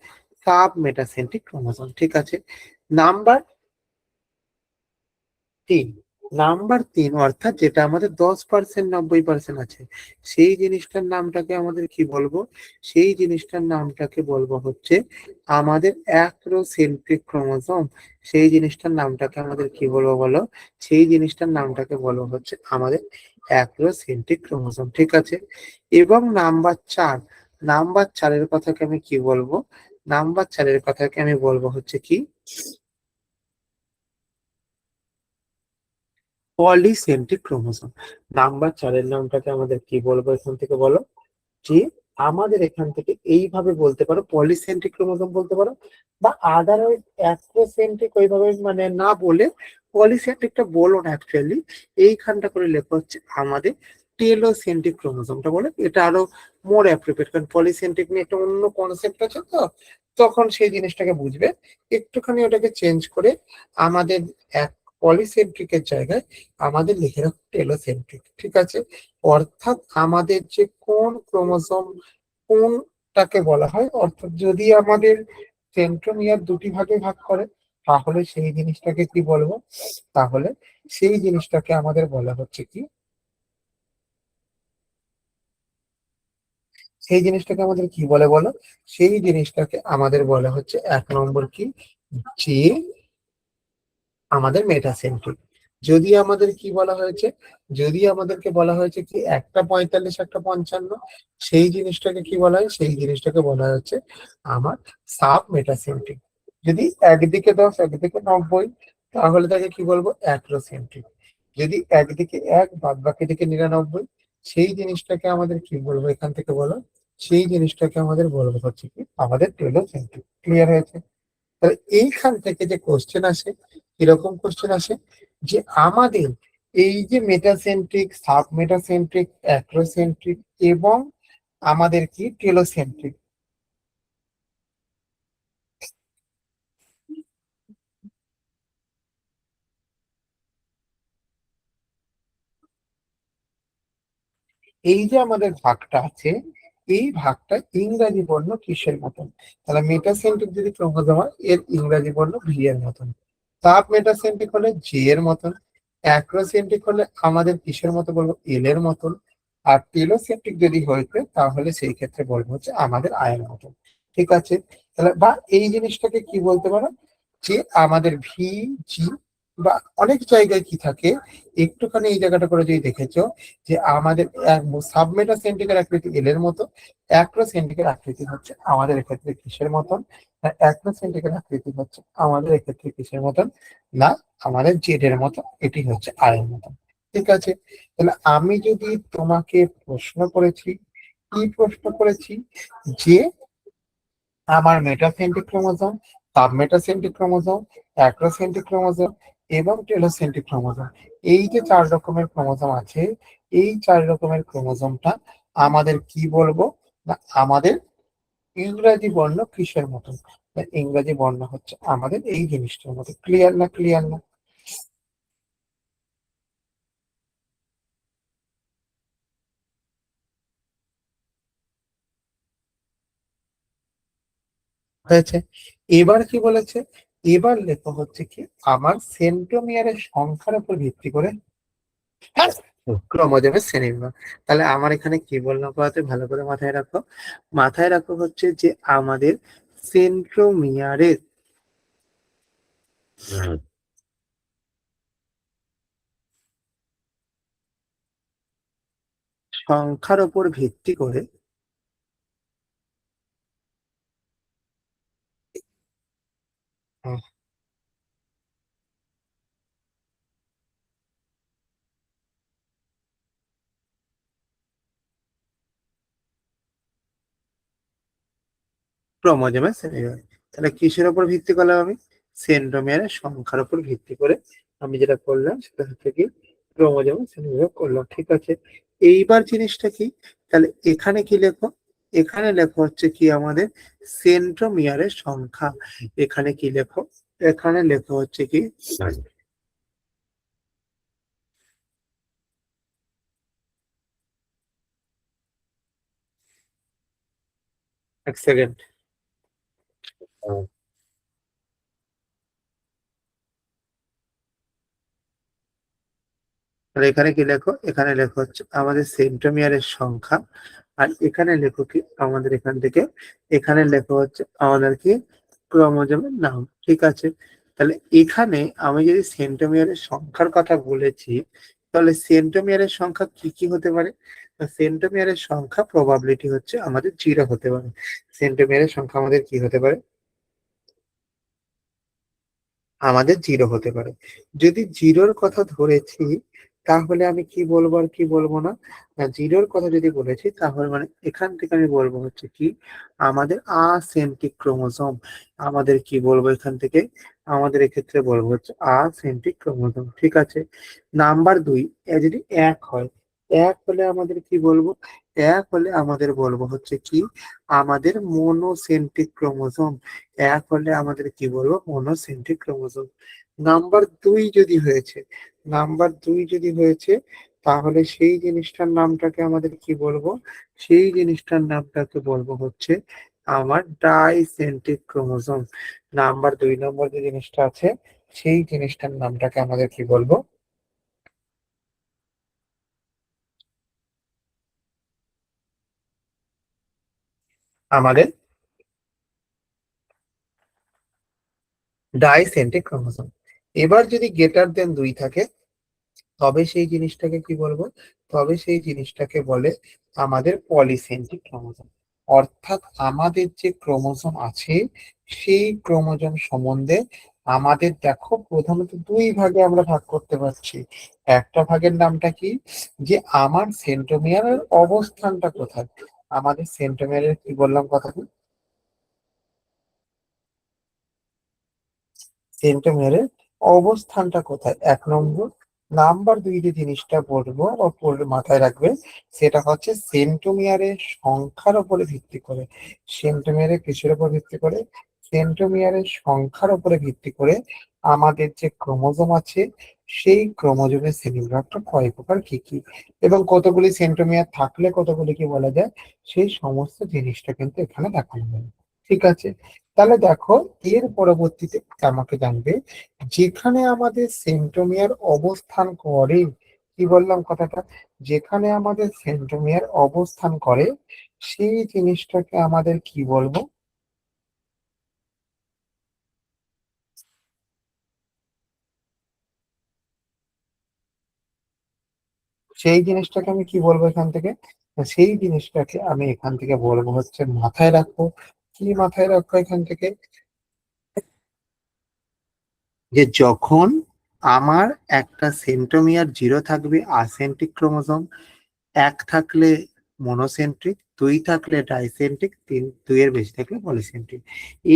সাব মেটাসেন্ট্রিক ক্রোমোসোম, ঠিক আছে। নাম্বার 3, নাম্বার 3 অর্থাৎ যেটা আমাদের 10% 90% আছে, সেই জিনিসটার নামটাকে আমাদের কি বলবো? সেই জিনিসটার নামটাকে বলবো হচ্ছে আমাদের অ্যাক্রোসেন্ট্রিক ক্রোমোসোম। সেই জিনিসটার নামটাকে আমাদের কি বলবো বলো? সেই জিনিসটার নামটাকে বলবো হচ্ছে আমাদের অ্যাক্রোসেন্ট্রিক ক্রোমোসোম, ঠিক আছে। এবং নাম্বার 4, নাম্বার 4 এর কথাকে আমি কি বলবো? নাম্বার 4 এর কথাকে আমি বলবো হচ্ছে কি? পলিসেন্ট্রিক ক্রোমোসোম। নাম্বার 4 এর নামটাকে আমাদের কি বলবো এখান থেকে বলো? যে আমাদের এখান থেকে এইভাবে বলতে পারো, পলিসেন্ট্রিক ক্রোমোসোম বলতে পারো, বা আদারওয়াইজ অ্যাক্রোসেন্ট্রিক ওইভাবে মানে না বলে পলিসেন্ট্রিকটা বলো না অ্যাকচুয়ালি, এইখানটা করে লেখা হচ্ছে আমাদের টেলোসেন্ট্রিক ক্রোমোসোমটা বলে, এটা আরো মোর অ্যাপ্রোপ্রিয়েট, কারণ পলিসেন্ট্রিক নিয়ে একটা অন্য কনসেপ্ট আছে, তো তখন সেই জিনিসটাকে বুঝবে। একটুখানি ওটাকে চেঞ্জ করে আমাদের এক পলিসেন্ট্রিকের জায়গায় আমাদের লিখে রাখো টেলোসেন্ট্রিক, ঠিক আছে। অর্থাৎ আমাদের যে কোন ক্রোমোসোম কোনটাকে বলা হয়, অর্থাৎ যদি আমাদের সেন্ট্রোমিয়ার দুটি ভাগে ভাগ করে, তাহলে সেই জিনিসটাকে কি বলবো? তাহলে সেই জিনিসটাকে আমাদের বলা হচ্ছে কি? সেই জিনিসটাকে আমাদের কি বলে বলো? সেই জিনিসটাকে আমাদের বলা হচ্ছে 1 নম্বর কি? যে আমাদের মেটাসেন্ট্রিক। যদি আমাদের কি বলা হয়েছে? যদি আমাদেরকে বলা হয়েছে কি একটা 45 একটা 55, সেই জিনিসটাকে কি বলা হয়? সেই জিনিসটাকে বলা হচ্ছে আমার সাব মেটাসেন্ট্রিক। যদি একদিকে 10 একদিকে 90, তাহলে তাকে কি বলবো? অ্যাক্রোসেন্ট্রিক। যদি একদিকে 1 বাদ বাকি দিকে 99, সেই জিনিসটাকে আমাদের কি বলবো এখান থেকে বলো? সেই জিনিসটাকে আমাদের বলবো হচ্ছে কি আমাদের টেলোসেন্ট্রিক। ক্লিয়ার হয়েছে? তাহলে এইখান থেকে যে কোশ্চেন আসে, কিরকম কোশ্চেন আসে? যে আমাদের এই যে মেটাসেন্ট্রিক, সাব মেটাসেন্ট্রিক, অ্যাক্রোসেন্ট্রিক এবং আমাদের কি টেলোসেন্ট্রিক, এই যে আমাদের ভাগটা আছে, এই ভাগটা ইংরাজি বর্ণ কিসের মতন? তাহলে মেটাসেন্ট্রিক যদি ক্রোমোজোম হয়, এর ইংরাজি বর্ণ ভি এর মতন। সাব মেটাসেন্ট্রিক হলে জে এর মতন। অ্যাক্রোসেন্ট্রিক হলে আমাদের কিসের মতো বলবো? এল এর মতন। আর টেলোসেন্ট্রিক যদি হইতে তাহলে সেই ক্ষেত্রে বলবো হচ্ছে আমাদের আয়ের মতন। ঠিক আছে, তাহলে বা এই জিনিসটাকে কি বলতে পারো যে আমাদের ভি জি, বা অনেক জায়গায় কি থাকে একটুখানি এই জায়গাটা করে যদি দেখেছো যে আমাদের সাবমেটাসেন্ট্রিকের আকৃতি এল এর মতো, অ্যাক্রোসেন্ট্রিকের আকৃতি হচ্ছে আমাদের এক্ষেত্রে কিসের মতন, অ্যাক্রোসেন্ট্রিকের আকৃতি হচ্ছে আমাদের এক্ষেত্রে কিসের মতন, না আমাদের জেড এর মতো, এটি হচ্ছে আয়ের মতন। ঠিক আছে, তাহলে আমি যদি তোমাকে প্রশ্ন করেছি, কি প্রশ্ন করেছি, যে আমার metacentric chromosome, submetacentric chromosome, acrocentric chromosome এবং টেলোসেন্ট্রিক ক্রোমোজোম, এই যে 4 রকমের ক্রোমোজোম আছে, এই 4 রকমের ক্রোমোজোমটা আমাদের কি বলবো, না আমাদের ইংরাজি বর্ণ কিসের মতন, ইংরাজি বর্ণ হচ্ছে আমাদের এই জিনিসটার মতো। ক্লিয়ার না? ক্লিয়ার না? হয়েছে? এবার কি বলেছে, এবার লেখা হচ্ছে কি আমার সেন্ট্রোমিয়ারের সংখ্যার উপর ভিত্তি করে ক্রোমোজোমের শ্রেণীবিভাগ। তাহলে আমার এখানে কি বললাম বলতে ভালো করে মাথায় রাখো, মাথায় রাখো হচ্ছে যে আমাদের সেন্ট্রোমিয়ারের সংখ্যার উপর ভিত্তি করে ক্রোমোজোমের শ্রেণীবিভাগ। তাহলে কিসের উপর ভিত্তি করলাম আমি, সেন্ট্রোমিয়ারের সংখ্যার উপর ভিত্তি করে আমি যেটা করলাম সেটা হচ্ছে কি ক্রোমোজোমের শ্রেণীবিভাগ করলাম। ঠিক আছে, এইবার জিনিসটা কি, তাহলে এখানে কি লেখো, এখানে লেখো হচ্ছে কি আমাদের সেন্ট্রোমিয়ারের সংখ্যা, এখানে কি লেখো, এখানে লেখো হচ্ছে কি এক সেকেন্ড, তাহলে এখানে কি লেখো, এখানে লেখো হচ্ছে আমাদের সেন্ট্রোমিয়ারের সংখ্যা, আর এখানে লেখো কি আমাদের এখান থেকে, এখানে লেখো হচ্ছে আমাদের কি ক্রোমোজোমের নাম। ঠিক আছে, তাহলে এখানে আমি যদি সেন্ট্রোমিয়ারের সংখ্যার কথা বলেছি, তাহলে সেন্ট্রোমিয়ারের সংখ্যা কি কি হতে পারে, সেন্ট্রোমিয়ারের সংখ্যা প্রবাবিলিটি হচ্ছে আমাদের 0 হতে পারে। সেন্ট্রোমিয়ারের সংখ্যা আমাদের কি হতে পারে, আমাদের 0 হতে পারে। যদি 0-র কথা ধরেছি তাহলে আমি কি বলবো আর কি বলবো না, 0-র কথা যদি বলেছি তাহলে মানে এখান থেকে আমি বলবো হচ্ছে কি আমাদের আসেন্ট্রিক ক্রোমোজোম, আমাদের কি বলবো এখান থেকে, আমাদের এক্ষেত্রে বলবো হচ্ছে আসেন্ট্রিক ক্রোমোজোম। ঠিক আছে, নাম্বার 2 যদি 1 হয়, 1 হলে আমাদের কি বলবো, 1 হলে আমাদের বলবো হচ্ছে কি আমাদের মোনোসেন্ট্রিক ক্রোমোজোম, 1 হলে আমাদের কি বলবো মনোসেন্ট্রিক ক্রোমোজোম। নাম্বার 2 যদি হয়েছে, নাম্বার 2 যদি হয়েছে তাহলে সেই জিনিসটার নামটাকে আমাদের কি বলবো, সেই জিনিসটার নামটাকে বলবো হচ্ছে আমার ডাইসেন্ট্রিক ক্রোমোজোম। নাম্বার 2 নম্বর যে জিনিসটা আছে সেই জিনিসটার নামটাকে আমাদের কি বলবো, আমাদের ডাইসেন্ট্রিক ক্রোমোজোম। এবার যদি গ্রেটার দেন 2 থাকে তবে সেই জিনিসটাকে কি বলবো, তবে সেই জিনিসটাকে বলে আমাদের পলিসেন্ট্রিক ক্রোমোজোম। অর্থাৎ আমাদের যে ক্রোমোজোম আছে সেই ক্রোমোজোম সম্বন্ধে আমাদের দেখো প্রধানত 2 ভাগে আমরা ভাগ করতে পারছি। একটা ভাগের নামটা কি, যে আমার সেন্ট্রোমিয়ারের অবস্থানটা কোথায়, আমাদের সেন্ট্রোমিয়ারের কি বললাম কথা, সেন্ট্রোমিয়ারের অবস্থানটা কোথায় 1 নম্বর। নাম্বার 2 যে জিনিসটা বলবো বা পড়লে মাথায় রাখবে সেটা হচ্ছে সেন্ট্রোমিয়ারের সংখ্যার উপরে ভিত্তি করে, সেন্ট্রোমিয়ারের কিসের উপর ভিত্তি করে, সেন্ট্রোমিয়ারের সংখ্যার উপরে ভিত্তি করে আমাদের যে ক্রোমোজোম আছে সেই ক্রোমোজোমের শ্রেণীবিভাগটা কয় প্রকার কি কি, এবং কতগুলি সেন্ট্রোমিয়ার থাকলে কতগুলি কি বলা যায়, সেই সমস্ত জিনিসটা কিন্তু এখানে দেখানো হবে। ঠিক আছে, তাহলে দেখো এর পরবর্তীতে আমাকে জানবে যেখানে আমাদের সেন্ট্রোমিয়ার অবস্থান করে কি বললাম কথাটা, যেখানে আমাদের সেন্ট্রোমিয়ার অবস্থান করে সেই জিনিসটাকে আমাদের কি বলবো, সেই জিনিসটাকে আমি কি বলবো এখান থেকে, সেই জিনিসটাকে আমি এখান থেকে বলবো হচ্ছে, মাথায় রাখো। কি মাথায় রাখো এখান থেকে, যে যখন আমার একটা সেন্ট্রোমিয়ার 0 থাকবে আসেন্ট্রিক ক্রোমোসোম, 1 থাকলে মনোসেন্ট্রিক, 2 থাকলে ডাইসেন্ট্রিক, 2 এর বেশি থাকলে পলিসেন্ট্রিক।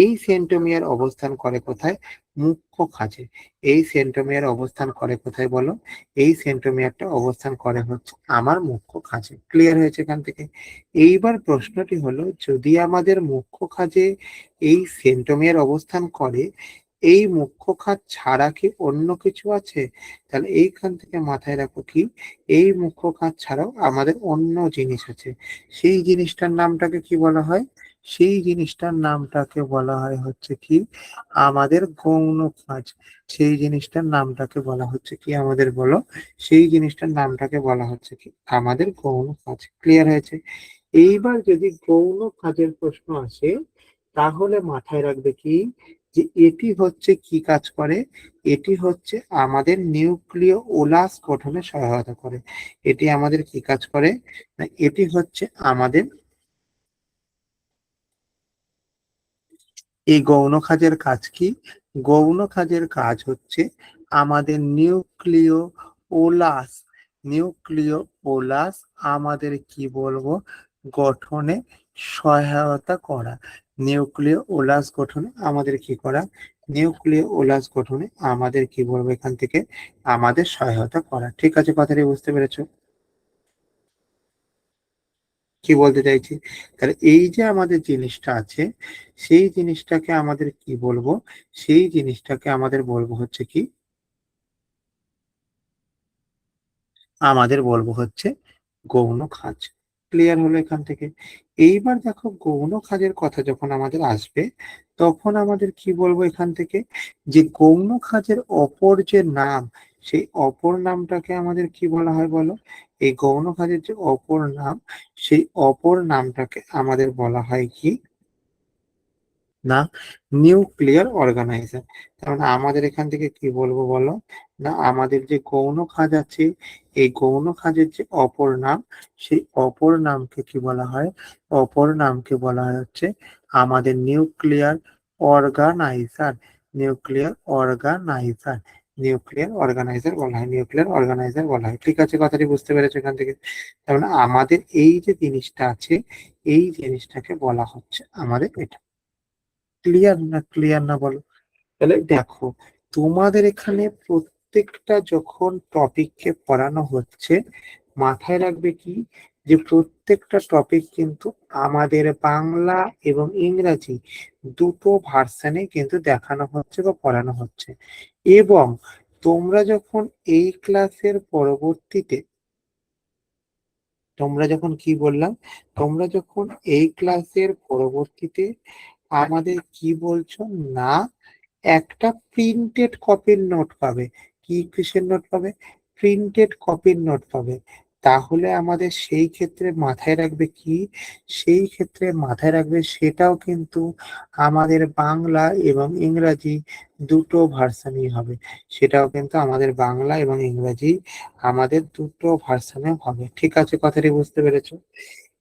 এই সেন্ট্রোমিয়ার অবস্থান করে কোথায়, মুখ্য খাঁজে। এই সেন্ট্রোমিয়ার অবস্থান করে কোথায় বলো, এই সেন্ট্রোমিয়ারটা অবস্থান করে হচ্ছে আমার মুখ্য খাঁজে। ক্লিয়ার হয়েছে এখান থেকে? এইবার প্রশ্নটি হলো, যদি আমাদের মুখ্য খাঁজে এই সেন্ট্রোমিয়ার অবস্থান করে, এই মুখ্য খাঁজ ছাড়া কি অন্য কিছু আছে? তাহলে এইখান থেকে মাথায় রাখো কি, এই মুখ্য খাঁজ ছাড়াও আমাদের অন্য জিনিস আছে। সেই জিনিসটার নামটাকে কি বলা হয়, সেই জিনিসটার নামটাকে বলা হয় হচ্ছে কি আমাদের গৌণ খাঁজ। সেই জিনিসটার নামটাকে বলা হচ্ছে কি আমাদের, বলো, সেই জিনিসটার নামটাকে বলা হচ্ছে কি আমাদের গৌণ খাঁজ। ক্লিয়ার হয়েছে? এইবার যদি গৌণ খাঁজের প্রশ্ন আসে, তাহলে মাথায় রাখবে কি, যে এটি হচ্ছে কি কাজ করে, এটি হচ্ছে আমাদের নিউক্লিয় ওলাস গঠনে সহায়তা করে। এটি আমাদের কি কাজ করে, না এটি হচ্ছে আমাদের, এই গৌণ খাঁজের কাজ কি, গৌণ খাঁজের কাজ হচ্ছে আমাদের নিউক্লিয় ওলাস, নিউক্লিয় ওলাস আমাদের কি বলবো, গঠনে সহায়তা করা। নিউক্লিয় ওলাস গঠনে আমাদের কি করা, নিউক্লিয় ওলাস গঠনে আমাদের কি বলবো এখান থেকে, আমাদের সহায়তা করা। ঠিক আছে, কথাটি বুঝতে পেরেছো কি বলতে চাইছি? তাহলে এই যে আমাদের জিনিসটা আছে, সেই জিনিসটাকে আমাদের কি বলবো, সেই জিনিসটাকে আমাদের বলবো হচ্ছে কি, আমাদের বলবো হচ্ছে গৌণ খাঁজ। ক্লিয়ার হলো এখান থেকে? এইবার দেখো, গৌণ খাঁজের কথা যখন আমাদের আসবে, তখন আমাদের কি বলবো এখান থেকে, যে গৌণ খাঁজের অপর যে নাম, সেই অপর নামটাকে আমাদের কি বলা হয় বলো, এই গৌণ খাঁজের যে অপর নাম, সেই অপর নামটাকে আমাদের বলা হয় কি না, নিউক্লিয়ার অর্গানাইজার। তার মানে আমাদের এখান থেকে কি বলবো বলো, না আমাদের যে গৌণ খাঁজ আছে, এই গৌণ খাঁজের যে অপর নাম, সেই অপর নামকে কি বলা হয়, অপর নামকে বলা হয় হচ্ছে আমাদের nuclear organizer. Nuclear organizer, nuclear organizer বলা হয়, নিউক্লিয়ার অর্গানাইজার বলা হয়। ঠিক আছে, কথাটি বুঝতে পেরেছো এখান থেকে? তার মানে আমাদের এই যে জিনিসটা আছে, এই জিনিসটাকে বলা হচ্ছে আমাদের এটা। ক্লিয়ার না, ক্লিয়ার না বলো? তাহলে দেখো, তোমাদের এখানে প্রত্যেকটা যখন টপিককে পড়ানো হচ্ছে, মাথায় রাখবে কি, যে প্রত্যেকটা টপিক কিন্তু আমাদের বাংলা এবং ইংরাজি দুটো ভার্সানে কিন্তু দেখানো হচ্ছে বা পড়ানো হচ্ছে। এবং তোমরা যখন এই ক্লাসের পরবর্তীতে, তোমরা যখন কি বললাম, তোমরা যখন এই ক্লাসের পরবর্তীতে আমাদের কি বলছো না, একটা প্রিন্টেড কপির নোট পাবে। কি কিসের নোট পাবে, প্রিন্টেড কপির নোট পাবে। তাহলে আমাদের সেই ক্ষেত্রে মাথায় রাখবে কি, সেই ক্ষেত্রে মাথায় রাখবে সেটাও কিন্তু আমাদের বাংলা এবং ইংরাজি দুটো ভার্সানই হবে। সেটাও কিন্তু আমাদের বাংলা এবং ইংরাজি আমাদের দুটো ভার্সানে হবে। ঠিক আছে, কথাটি বুঝতে পেরেছো?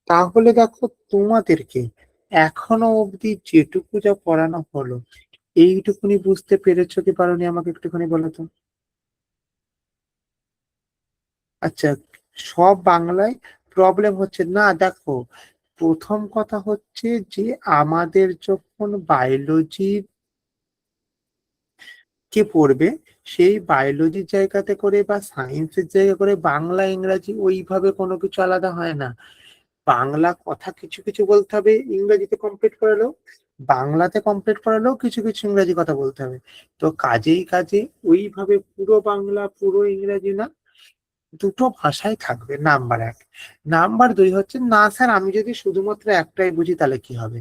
তাহলে দেখো, তোমাদেরকে এখনো অবধি যেটুকু যা পড়ানো হলো, এইটুকুনি বুঝতে পেরেছো কি পারোনি, আমাকে একটুখানি বলো তো। আচ্ছা, সব বাংলায় প্রবলেম হচ্ছে না? দেখো, প্রথম কথা হচ্ছে যে আমাদের যখন বায়োলজি কে পড়বে, সেই বায়োলজির জায়গাতে করে বা সায়েন্সের জায়গা করে বাংলা ইংরাজি ওইভাবে কোনো কিছু আলাদা হয় না। বাংলা কথা কিছু কিছু বলতে হবে, ইংরেজিতে কমপ্লিট করালেও, বাংলাতে কমপ্লিট করালেও কিছু কিছু ইংরেজি কথা বলতে হবে। তো কাজেই কাজে ওইভাবে পুরো বাংলা পুরো ইংরেজি না, দুটো ভাষাই থাকবে। নাম্বার এক। নাম্বার দুই হচ্ছে, না স্যার আমি যদি শুধুমাত্র একটাই বুঝি তাহলে কি হবে,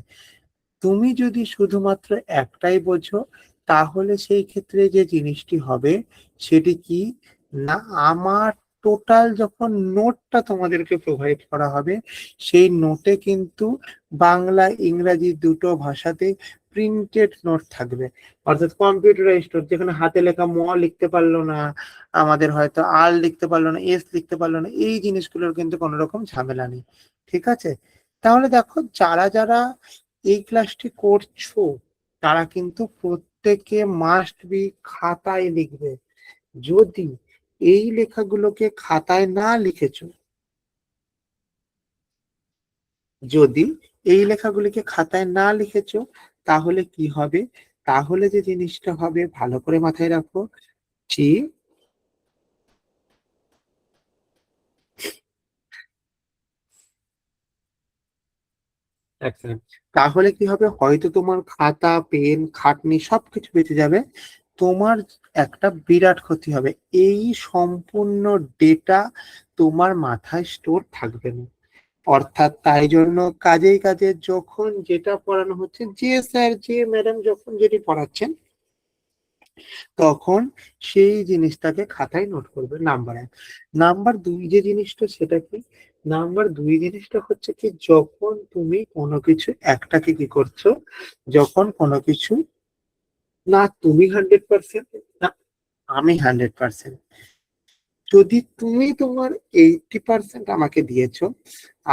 তুমি যদি শুধুমাত্র একটাই বোঝো, তাহলে সেই ক্ষেত্রে যে জিনিসটি হবে সেটি কি, না আমার টোটাল যখন নোটটা তোমাদেরকে প্রোভাইড করা হবে, সেই নোটে কিন্তু বাংলা ইংরাজি দুটো ভাষাতে প্রিন্টেড নোট থাকবে। অর্থাৎ কম্পিউটারাইজড নোট, যেখানে হাতে লেখা ম লিখতে পারলো না, আমাদের হয়তো আর লিখতে পারলো না, এস লিখতে পারলো না, এই জিনিসগুলোর কিন্তু কোনো রকম ঝামেলা নেই। ঠিক আছে? তাহলে দেখো, যারা যারা এই ক্লাসটি করছো তারা কিন্তু প্রত্যেকে মাস্ট বি খাতায় লিখবে। যদি এই লেখাগুলোকে খাতায় না লিখেছো, যদি এই লেখাগুলিকে খাতায় না লিখেছো, তাহলে কি হবে? তাহলে যে জিনিসটা হবে, ভালো করে মাথায় রাখো, যে তাহলে কি হবে, হয়তো তোমার খাতা পেন খাটনি সবকিছু বেঁচে যাবে, তোমার একটা বিরাট ক্ষতি হবে। এই সম্পূর্ণ ডেটা তোমার মাথায় স্টোর থাকবে না। অর্থাৎ তাই জন্য কাজেই কাজে যখন যেটা পড়ানো হচ্ছে, যে স্যার যে ম্যাডাম যখন যেটি পড়াচ্ছেন, তখন সেই জিনিসটাকে খাতায় নোট করবে, নাম্বার 1। নাম্বার 2 যে জিনিসটা, সেটা কি? নাম্বার 2 জিনিসটা হচ্ছে কি, যখন তুমি কোনো কিছু একটাকে কি করছো, যখন কোনো কিছু, না তুমি 100%, না আমি 100%, যদি তুমি তোমার 80% আমাকে দিয়েছো,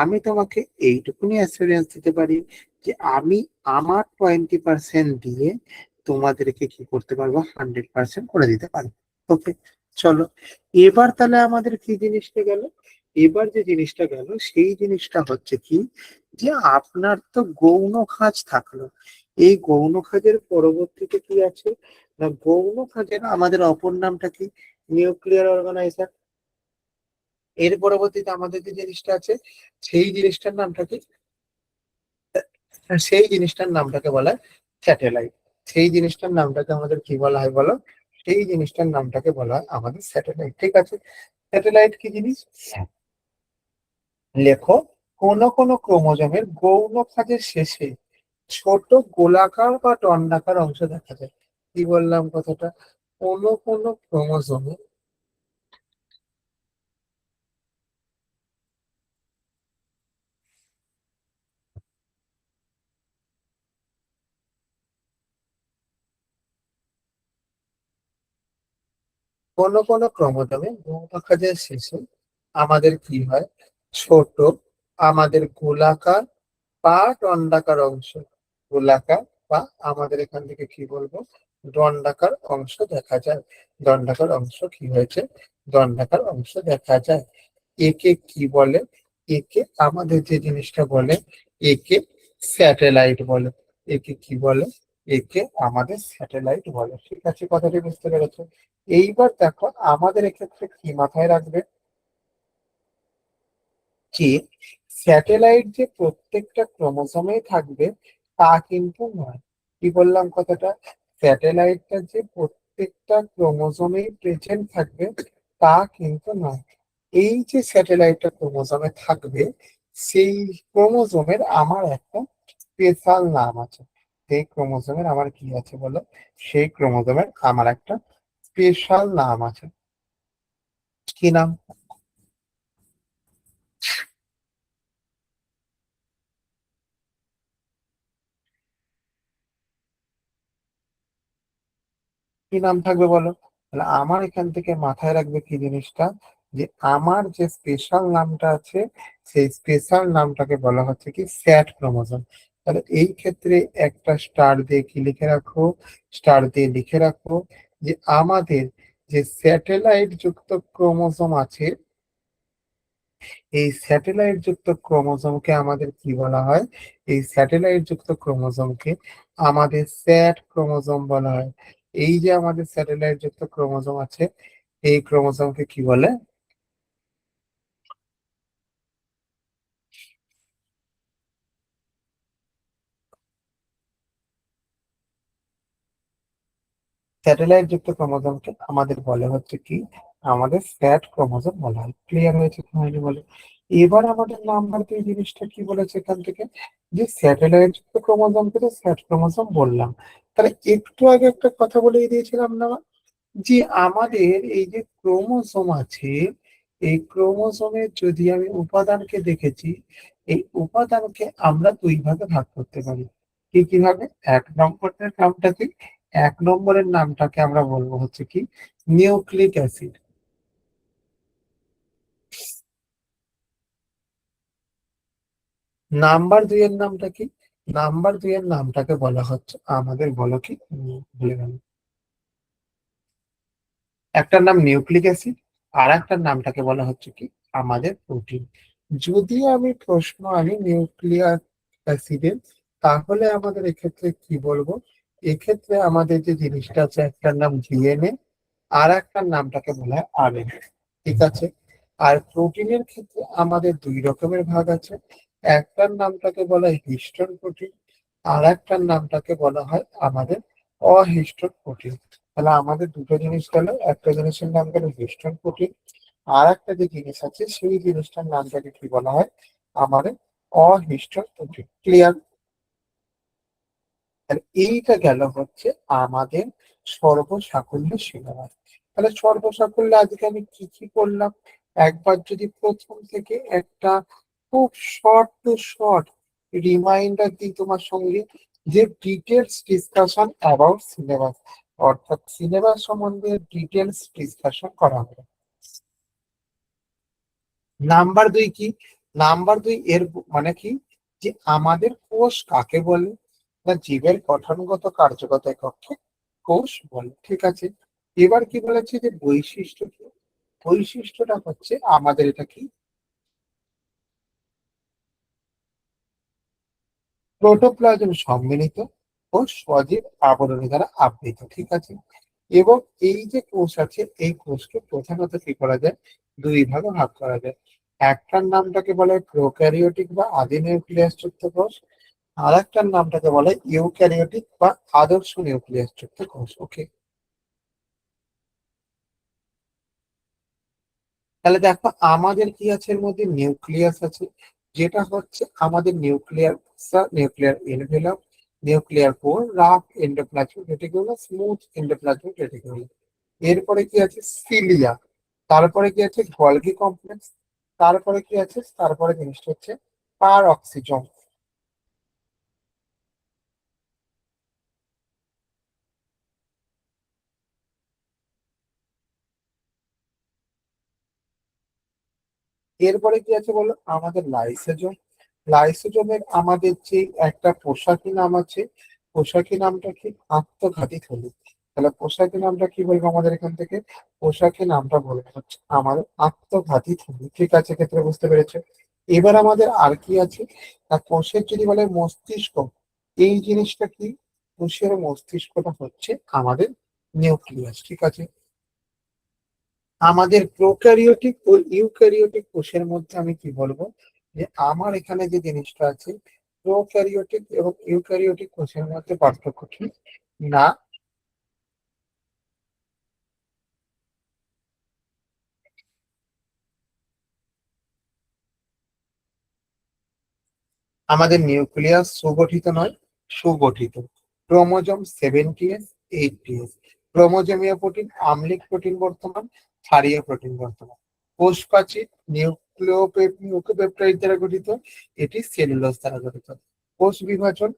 আমি তোমাকে এইটুকুনি অ্যাসুরেন্স দিতে পারি যে আমি আমার 20% দিয়ে তোমাদেরকে কি করতে পারবো, 100% করে দিতে পারবো। ওকে, চলো এবার তাহলে আমাদের কি জিনিসটা গেল, এবার যে জিনিসটা গেল সেই জিনিসটা হচ্ছে কি, যে আপনার তো গৌণ খাঁজ থাকলো, এই গৌণ খাঁজের পরবর্তীতে কি আছে না, গৌণ খাঁজের আমাদের অপর নামটা কি, নিউক্লিয়ার অর্গানাইজার। এর পরবর্তীতে আমাদের যে জিনিসটা আছে, সেই জিনিসটার নামটা কি, সেই জিনিসটার নামটাকে বলা হয় স্যাটেলাইট। সেই জিনিসটার নামটাকে আমাদের কি বলা হয় বলো? সেই জিনিসটার নামটাকে বলা হয় আমাদের স্যাটেলাইট। ঠিক আছে? স্যাটেলাইট কি জিনিস লেখো, কোন কোন ক্রোমোজোমের গৌণ খাঁজের শেষে ছোট গোলাকার বা দণ্ডাকার অংশ দেখা যায়। কি বললাম কথাটা? কোন কোন ক্রোমোজোমে কোন কোন ক্রোমোজোমে গৌণ খাঁজের শেষে আমাদের কি হয়, ছোট আমাদের গোলাকার বা দণ্ডাকার অংশ, গোলাকার বা আমাদের এখান থেকে কি বলবো, দণ্ডাকার অংশ দেখা যায়। দণ্ডাকার অংশ কি হয়েছে, দণ্ডাকার অংশ দেখা যায়। একে কি বলে, একে আমাদের যে জিনিসটা বলে, একে স্যাটেলাইট বলে। একে কি বলে, একে আমাদের স্যাটেলাইট বলে। ঠিক আছে, কথাটি বুঝতে পেরেছো? এইবার দেখো, আমাদের এক্ষেত্রে কি মাথায় রাখবে, যে স্যাটেলাইট যে প্রত্যেকটা ক্রোমোজোমেই থাকবে তা কিন্তু নয়। কি বললাম কথাটা? স্যাটেলাইটটা যে প্রত্যেকটা ক্রোমোজোমেই প্রেজেন্ট থাকবে তা কিন্তু নয়। এই যে স্যাটেলাইটটা ক্রোমোজোমে থাকবে, সেই ক্রোমোজোমের আমার একটা স্পেশাল নাম আছে। সেই ক্রোমোজোমের আমার কি আছে বলো? সেই ক্রোমোজোমের আমার একটা স্পেশাল নাম আছে। কি নাম? কি নাম থাকবে বলো? তাহলে আমার এখান থেকে মাথায় রাখবে কি জিনিসটা, যে আমার যে স্পেশাল নামটা আছে, সেই স্পেশাল নামটাকে বলা হচ্ছে কি স্যাট ক্রোমোজোম। তাহলে এই ক্ষেত্রে একটা স্টার দিয়ে কি লিখে রাখো, স্টার দিয়ে লিখে রাখো যে আমাদের যে স্যাটেলাইট যুক্ত ক্রোমোজোম আছে, এই স্যাটেলাইট যুক্ত ক্রোমোজোমকে আমাদের কি বলা হয়, এই স্যাটেলাইট যুক্ত ক্রোমোজোমকে আমাদের স্যাট ক্রোমোজোম বলা হয়। এই যে আমাদের স্যাটেলাইট যুক্ত ক্রোমোজোম আছে, এই ক্রোমোজোমকে কি বলে? স্যাটেলাইট যুক্ত ক্রোমোজোমকে আমাদের বলে হচ্ছে কি, আমাদের স্যাট ক্রোমোজোম বলা হয়। ক্লিয়ার হয়েছে কি হয়নি বলে? এবার আমাদের নাম্বার 2 জিনিসটা কি বলেছে এখান থেকে, যে স্যাটেলাইট যুক্ত ক্রোমোজোমকে তো স্যাট ক্রোমোজোম বললাম, তাহলে একটু আগে একটা কথা বলে দিয়েছিলাম না, যে আমাদের এই যে ক্রোমোজোম আছে, এই ক্রোমোজোমের যদি আমি উপাদানকে দেখেছি, এই উপাদানকে আমরা দুই ভাগে ভাগ করতে পারি। কি কিভাবে? এক নম্বরের নামটা কি? এক নম্বরের নামটাকে আমরা বলবো হচ্ছে কি নিউক্লিক অ্যাসিড। নাম্বার দুই এর নামটা কি? নাম্বার দুই এর নামটাকে বলা হচ্ছে আমাদের বলো কি ভুলে গেল। একটার নাম নিউক্লিক অ্যাসিড, আর একটার নামটাকে বলা হচ্ছে কি আমাদের প্রোটিন। যদি আমি প্রশ্ন আনি নিউক্লিয়ার অ্যাসিডের, তাহলে আমাদের এক্ষেত্রে কি বলবো? এক্ষেত্রে আমাদের যে জিনিসটা আছে, একটার নাম ডিএনএ, আর একটার নামটাকে বলা হয় আরএনএ। ঠিক আছে। আর প্রোটিনের ক্ষেত্রে আমাদের দুই রকমের ভাগ আছে। একটার নামটাকে বলা হয় হিস্টোন প্রোটিন, আর একটার নামটাকে বলা হয় আমাদের অহিস্টোন প্রোটিন। তাহলে আমাদের দুটো জিনিস গেল, একটা জিনিসের নাম গেল হিস্টোন প্রোটিন, আর একটা যে জিনিস আছে সেই জিনিসটার নামটাকে কি বলা হয়? আমাদের অহিস্টোন প্রোটিন। ক্লিয়ার? আর এইটা গেল হচ্ছে আমাদের সর্বসাকুল্য সিলেবাস। তাহলে সর্বসাকুল্যে আজকে আমি কি কি করলাম একবার যদি প্রথম থেকে একটা খুব শর্ট টু শর্ট রিমাইন্ডার দিই তোমার সঙ্গে, যে ডিটেলস ডিসকাশন অ্যাবাউট সিলেবাস, অর্থাৎ সিলেবাস সম্বন্ধে ডিটেলস ডিসকাশন করা হবে। নাম্বার দুই কি? নাম্বার দুই এর মানে কি, যে আমাদের কোষ কাকে বলে? না, জীবের গঠনগত কার্যগত এককে কোষ বলে। ঠিক আছে। এবার কি বলেছে যে বৈশিষ্ট্য কি? বৈশিষ্ট্যটা হচ্ছে আমাদের এটা কি প্রোটোপ্লাজম সম্মিলিত ও সজীব আবরণী দ্বারা আবৃত। ঠিক আছে। এবং এই যে কোষ আছে, এই কোষকে প্রধানত কি করা যায়? দুই ভাগে ভাগ করা যায়। একটার নামটাকে বলে প্রোক্যারিওটিক বা আদি নিউক্লিয়াস যুক্ত কোষ, আর একটার নামটাকে বলে ইউক্যারিওটিক বা আদর্শ নিউক্লিয়াস যুক্ত কোষ। ওকে। তাহলে দেখো আমাদের কি আছে, এর মধ্যে নিউক্লিয়াস আছে, যেটা হচ্ছে আমাদের nuclear nuclear envelope, nuclear core, rough endoplasmic reticulum, smooth endoplasmic reticulum. এরপরে কি আছে? সিলিয়া। তারপরে কি আছে? Golgi complex. তারপরে কি আছে? তারপরে জিনিসটা হচ্ছে পার অক্সিজম। এরপরে কি আছে বলো? আমাদের লাইসোজোম। লাইসোজোমের আমাদের যে একটা পোশাকি নাম আছে, পোশাকি নামটা কি? আত্মঘাতী থলি। তাহলে পোশাকি নামটা কি বলবো আমাদের এখান থেকে? পোশাকি নামটা বলবো হচ্ছে আমাদের আত্মঘাতী থলি। ঠিক আছে, ক্ষেত্রে বুঝতে পেরেছো? এবার আমাদের আর কি আছে না, কোষের যদি বলে মস্তিষ্ক, এই জিনিসটা কি? কোষের মস্তিষ্কটা হচ্ছে আমাদের নিউক্লিয়াস। ঠিক আছে। আমাদের প্রোক্যারিওটিক ও ইউক্যারিওটিক কোষের মধ্যে আমি কি বলবো, যে আমার এখানে যে জিনিসটা আছে, প্রোক্যারিওটিক এবং ইউক্যারিওটিক কোষের মধ্যে পার্থক্য কি? না, আমাদের নিউক্লিয়াস সুগঠিত নয়, সুগঠিত। Chromosome 70s 80s। ক্রোমোজোমীয় প্রোটিন আম্লিক প্রোটিন বর্তমান, ক্ষারীয় প্রোটিন বর্তমান। কোষ প্রাচীর নিউক্লিওপেপটাইড দ্বারা গঠিত, এটি সেলুলোজ দ্বারা গঠিত। কোষ বিভাজন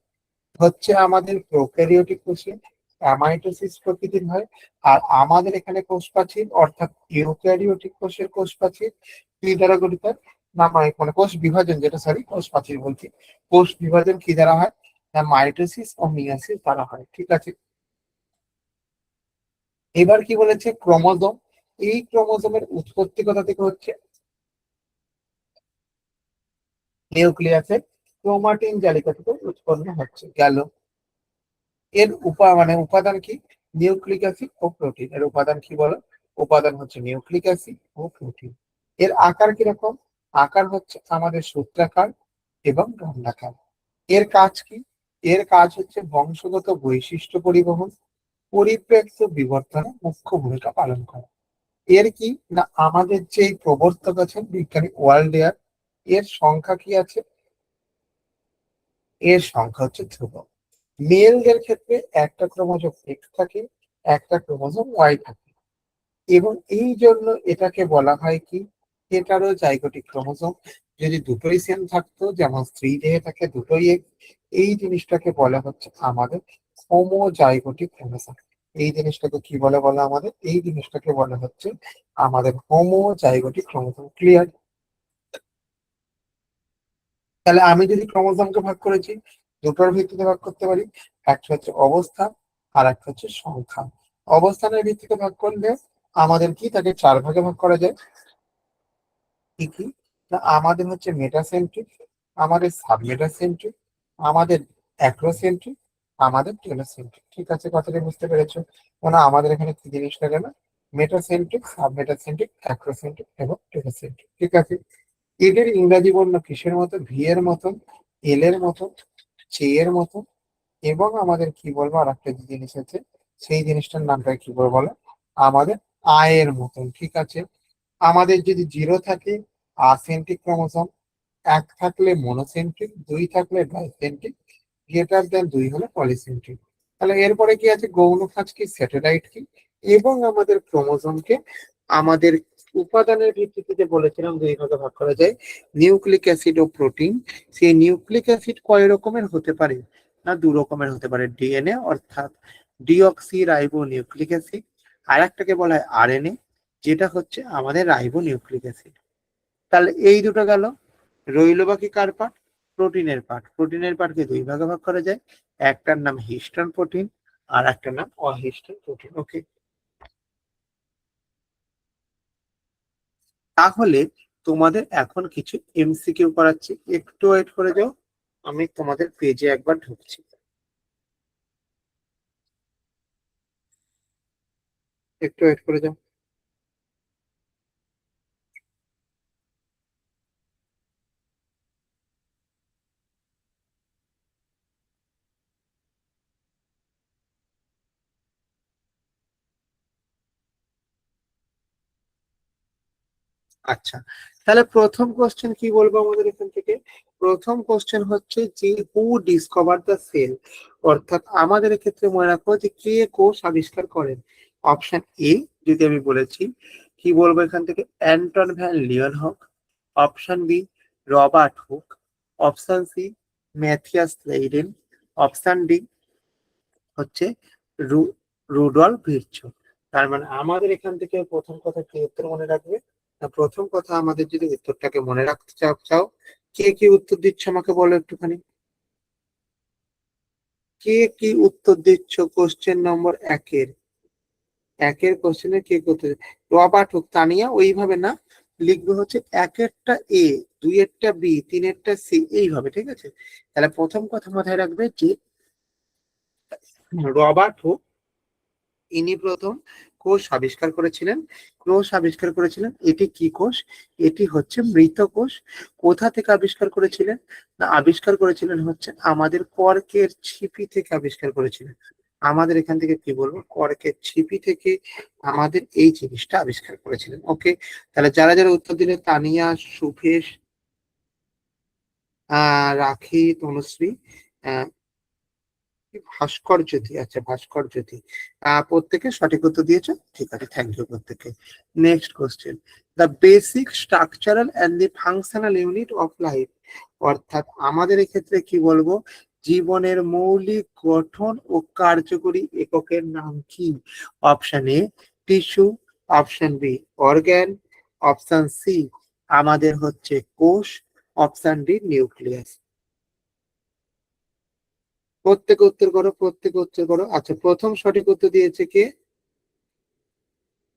হচ্ছে আমাদের প্রোক্যারিওটিক কোষে অ্যামাইটোসিস প্রকৃতির হয়, আর আমাদের এখানে কোষ প্রাচীর অর্থাৎ ইউক্যারিওটিক কোষের কোষ প্রাচীর কি দ্বারা গঠিত? না মানে কোষ বিভাজন, যেটা সরি কোষ প্রাচীর বলছি, কোষ বিভাজন কি দ্বারা হয়? না মাইটোসিস ও মিয়োসিস দ্বারা হয়। ঠিক আছে। এবার কি বলেছে? ক্রোমোজোম। এই ক্রোমোজোমের উৎপত্তি কোথা থেকে হচ্ছে? নিউক্লিয়াসের ক্রোমাটিন জালিকা থেকে উৎপন্ন হচ্ছে। গেল। এর উপাদান কি? নিউক্লিক অ্যাসিড ও প্রোটিন। এর উপাদান কি বলো? উপাদান হচ্ছে নিউক্লিক অ্যাসিড ও প্রোটিন। এর আকার কিরকম? আকার হচ্ছে আমাদের সূত্রাকার এবং দণ্ডাকার। এর কাজ কি? এর কাজ হচ্ছে বংশগত বৈশিষ্ট্য পরিবহন, পরিপ্রেক্ষ্য বিবর্তনে মুখ্য ভূমিকা পালন করে। এর কি না, আমাদের যে প্রবর্তক আছেন বিজ্ঞানী ওয়াল্ডেয়ার, এর সংখ্যা কি আছে? এর সংখ্যা হচ্ছে ধ্রুবক। মেলদের ক্ষেত্রে একটা ক্রোমোজোম এক্স থাকে, একটা ক্রোমোজোম ওয়াই থাকে, এবং এই জন্য এটাকে বলা হয় কি হেটারোজাইগোটিক ক্রোমোসোম। যদি দুটোই সেম থাকতো, যেমন স্ত্রী দেহে থাকে দুটোই X, এই জিনিসটাকে বলা হচ্ছে আমাদের হোমোজাইগোটিক ক্রোমোসোম। এই জিনিসটাকে কি বলে বলো আমাদের? এই জিনিসটাকে বলা হচ্ছে আমাদের হোমোজাইগোটিক ক্রোমোসোম। ক্লিয়ার? তাহলে আমি যদি ক্রোমোসোমকে ভাগ করেছি, দুটোর ভিত্তিতে ভাগ করতে পারি। একটা হচ্ছে অবস্থান আর একটা হচ্ছে সংখ্যা। অবস্থানের ভিত্তিতে ভাগ করলে আমাদের কি, তাকে 4 ভাগে ভাগ করা যায়। কি কি? না, আমাদের হচ্ছে মেটাসেন্ট্রিক, আমাদের সাবমেটাসেন্ট্রিক, আমাদের অ্যাক্রোসেন্ট্রিক, আমাদের টেলোসেন্ট্রিক। ঠিক আছে, কথাটা বুঝতে পেরেছো? মানে আমাদের এখানে কি জিনিসটা গেল? মেটাসেন্ট্রিক, সাবমেটাসেন্ট্রিক, অ্যাক্রোসেন্ট্রিক এবং টেলোসেন্ট্রিক। ঠিক আছে। এদের ইংরাজি বর্ণ কিসের মতো? ভি এর মতন, এল এর মতন, জে এর মতন, এবং আমাদের কি বলবো আর একটা যে জিনিস আছে, সেই জিনিসটার নামটা কি বলবো বলো? আমাদের আয়ের মতন। ঠিক আছে। আমাদের যদি 0 থাকে আসেন্ট্রিক ক্রোমোসোম, 1 থাকলে মনোসেন্ট্রিক, 2 থাকলে ডাইসেন্ট্রিক, গ্রেটার দেন 2 হলে পলিসেন্ট্রিক। তাহলে এরপরে কি আছে? গৌণ খাঁজ কি, স্যাটেলাইট কি, এবং আমাদের ক্রোমোসোমকে আমাদের উপাদানের ভিত্তিতে যে বলেছিলাম 2 ভাগে ভাগ করা যায়, নিউক্লিক অ্যাসিড ও প্রোটিন। সেই নিউক্লিক অ্যাসিড কয় রকমের হতে পারে? না, 2 রকমের হতে পারে। ডিএনএ অর্থাৎ ডিঅক্সি রাইবো নিউক্লিক অ্যাসিড, আর একটাকে বলা হয় আরএনএ, যেটা হচ্ছে আমাদের রাইবো নিউক্লিক অ্যাসিড। তাহলে এই দুটো গেল। রইল বাকি কার পার্ট? প্রোটিনের পার্ট। প্রোটিনের পার্টকে 2 ভাগে ভাগ করা যায়, একটার নাম হিস্টোন প্রোটিন আর একটার নাম অহিস্টোন প্রোটিন। ওকে, তাহলে তোমাদের এখন কিছু এমসিকিউ করাচ্ছি, একটু ওয়েট করে যাও। আমি তোমাদের পেজে একবার ঢুকছি, একটু ওয়েট করে যাও। আচ্ছা, তাহলে প্রথম কোশ্চেন কি বলবো আমাদের এখান থেকে? প্রথম কোশ্চেন হচ্ছে যে হু ডিসকভার দ্য সেল, অর্থাৎ আমাদের ক্ষেত্রে মনে রাখো যে কে কোষ আবিষ্কার করেন। অপশন এ যদি আমি বলেছি, কি বলবো এখান থেকে? Anton van Leeuwenhoek. Option B, Robert Hooke. Option C, Matthias Schleiden. Option D হচ্ছে রুডলফ ভিরচো। তার মানে আমাদের এখান থেকে প্রথম কথা কি উত্তর মনে রাখবে? না, প্রথম কথা আমাদের যদি উত্তরটাকে মনে রাখতে চাও, কে কি উত্তর দিচ্ছ আমাকে বলো একটুখানি। কে কি উত্তর দিচ্ছ কোশ্চেন নম্বর একের কোশ্চেনে কে করতে? Robert Hooke. তানিয়া ওইভাবে না, লিখবে হচ্ছে একেরটা এ, 2-এরটা বি, 3-এরটা সি, এইভাবে। ঠিক আছে। তাহলে প্রথম কথা মাথায় রাখবে যে রবার্ট হুক, ইনি প্রথম কোষ আবিষ্কার করেছিলেন। কোষ আবিষ্কার করেছিলেন, এটি কি কোষ? এটি হচ্ছে মৃত কোষ। কোথা থেকে আবিষ্কার করেছিলেন? না, আবিষ্কার করেছিলেন হচ্ছে আমাদের কর্কের ছিপি থেকে আবিষ্কার করেছিলেন। আমাদের এখান থেকে কি বলবো? কর্কের ছিপি থেকে আমাদের এই জিনিসটা আবিষ্কার করেছিলেন। ওকে, তাহলে যারা যারা উত্তর দিলেন, তানিয়া, সুভেশ, রাখি, তনুশ্রী, আহ ভাস্কর জ্যোতি, আচ্ছা ভাস্কর জ্যোতি, প্রত্যেকে সঠিক উত্তর দিয়েছে। ঠিক আছে, থ্যাংক ইউ প্রত্যেকে। Next question, the basic structural and the functional unit of life, অর্থাৎ আমাদের এক্ষেত্রে কি বলবো? জীবনের মৌলিক গঠন ও কার্যকরী এককের নাম কি? Option A tissue, option B organ, option C আমাদের হচ্ছে কোষ, অপশন ডি নিউক্লিয়াস। প্রত্যেকে উত্তর করো, প্রত্যেকে উত্তর করো। আচ্ছা, প্রথম সঠিক উত্তর দিয়েছে কে?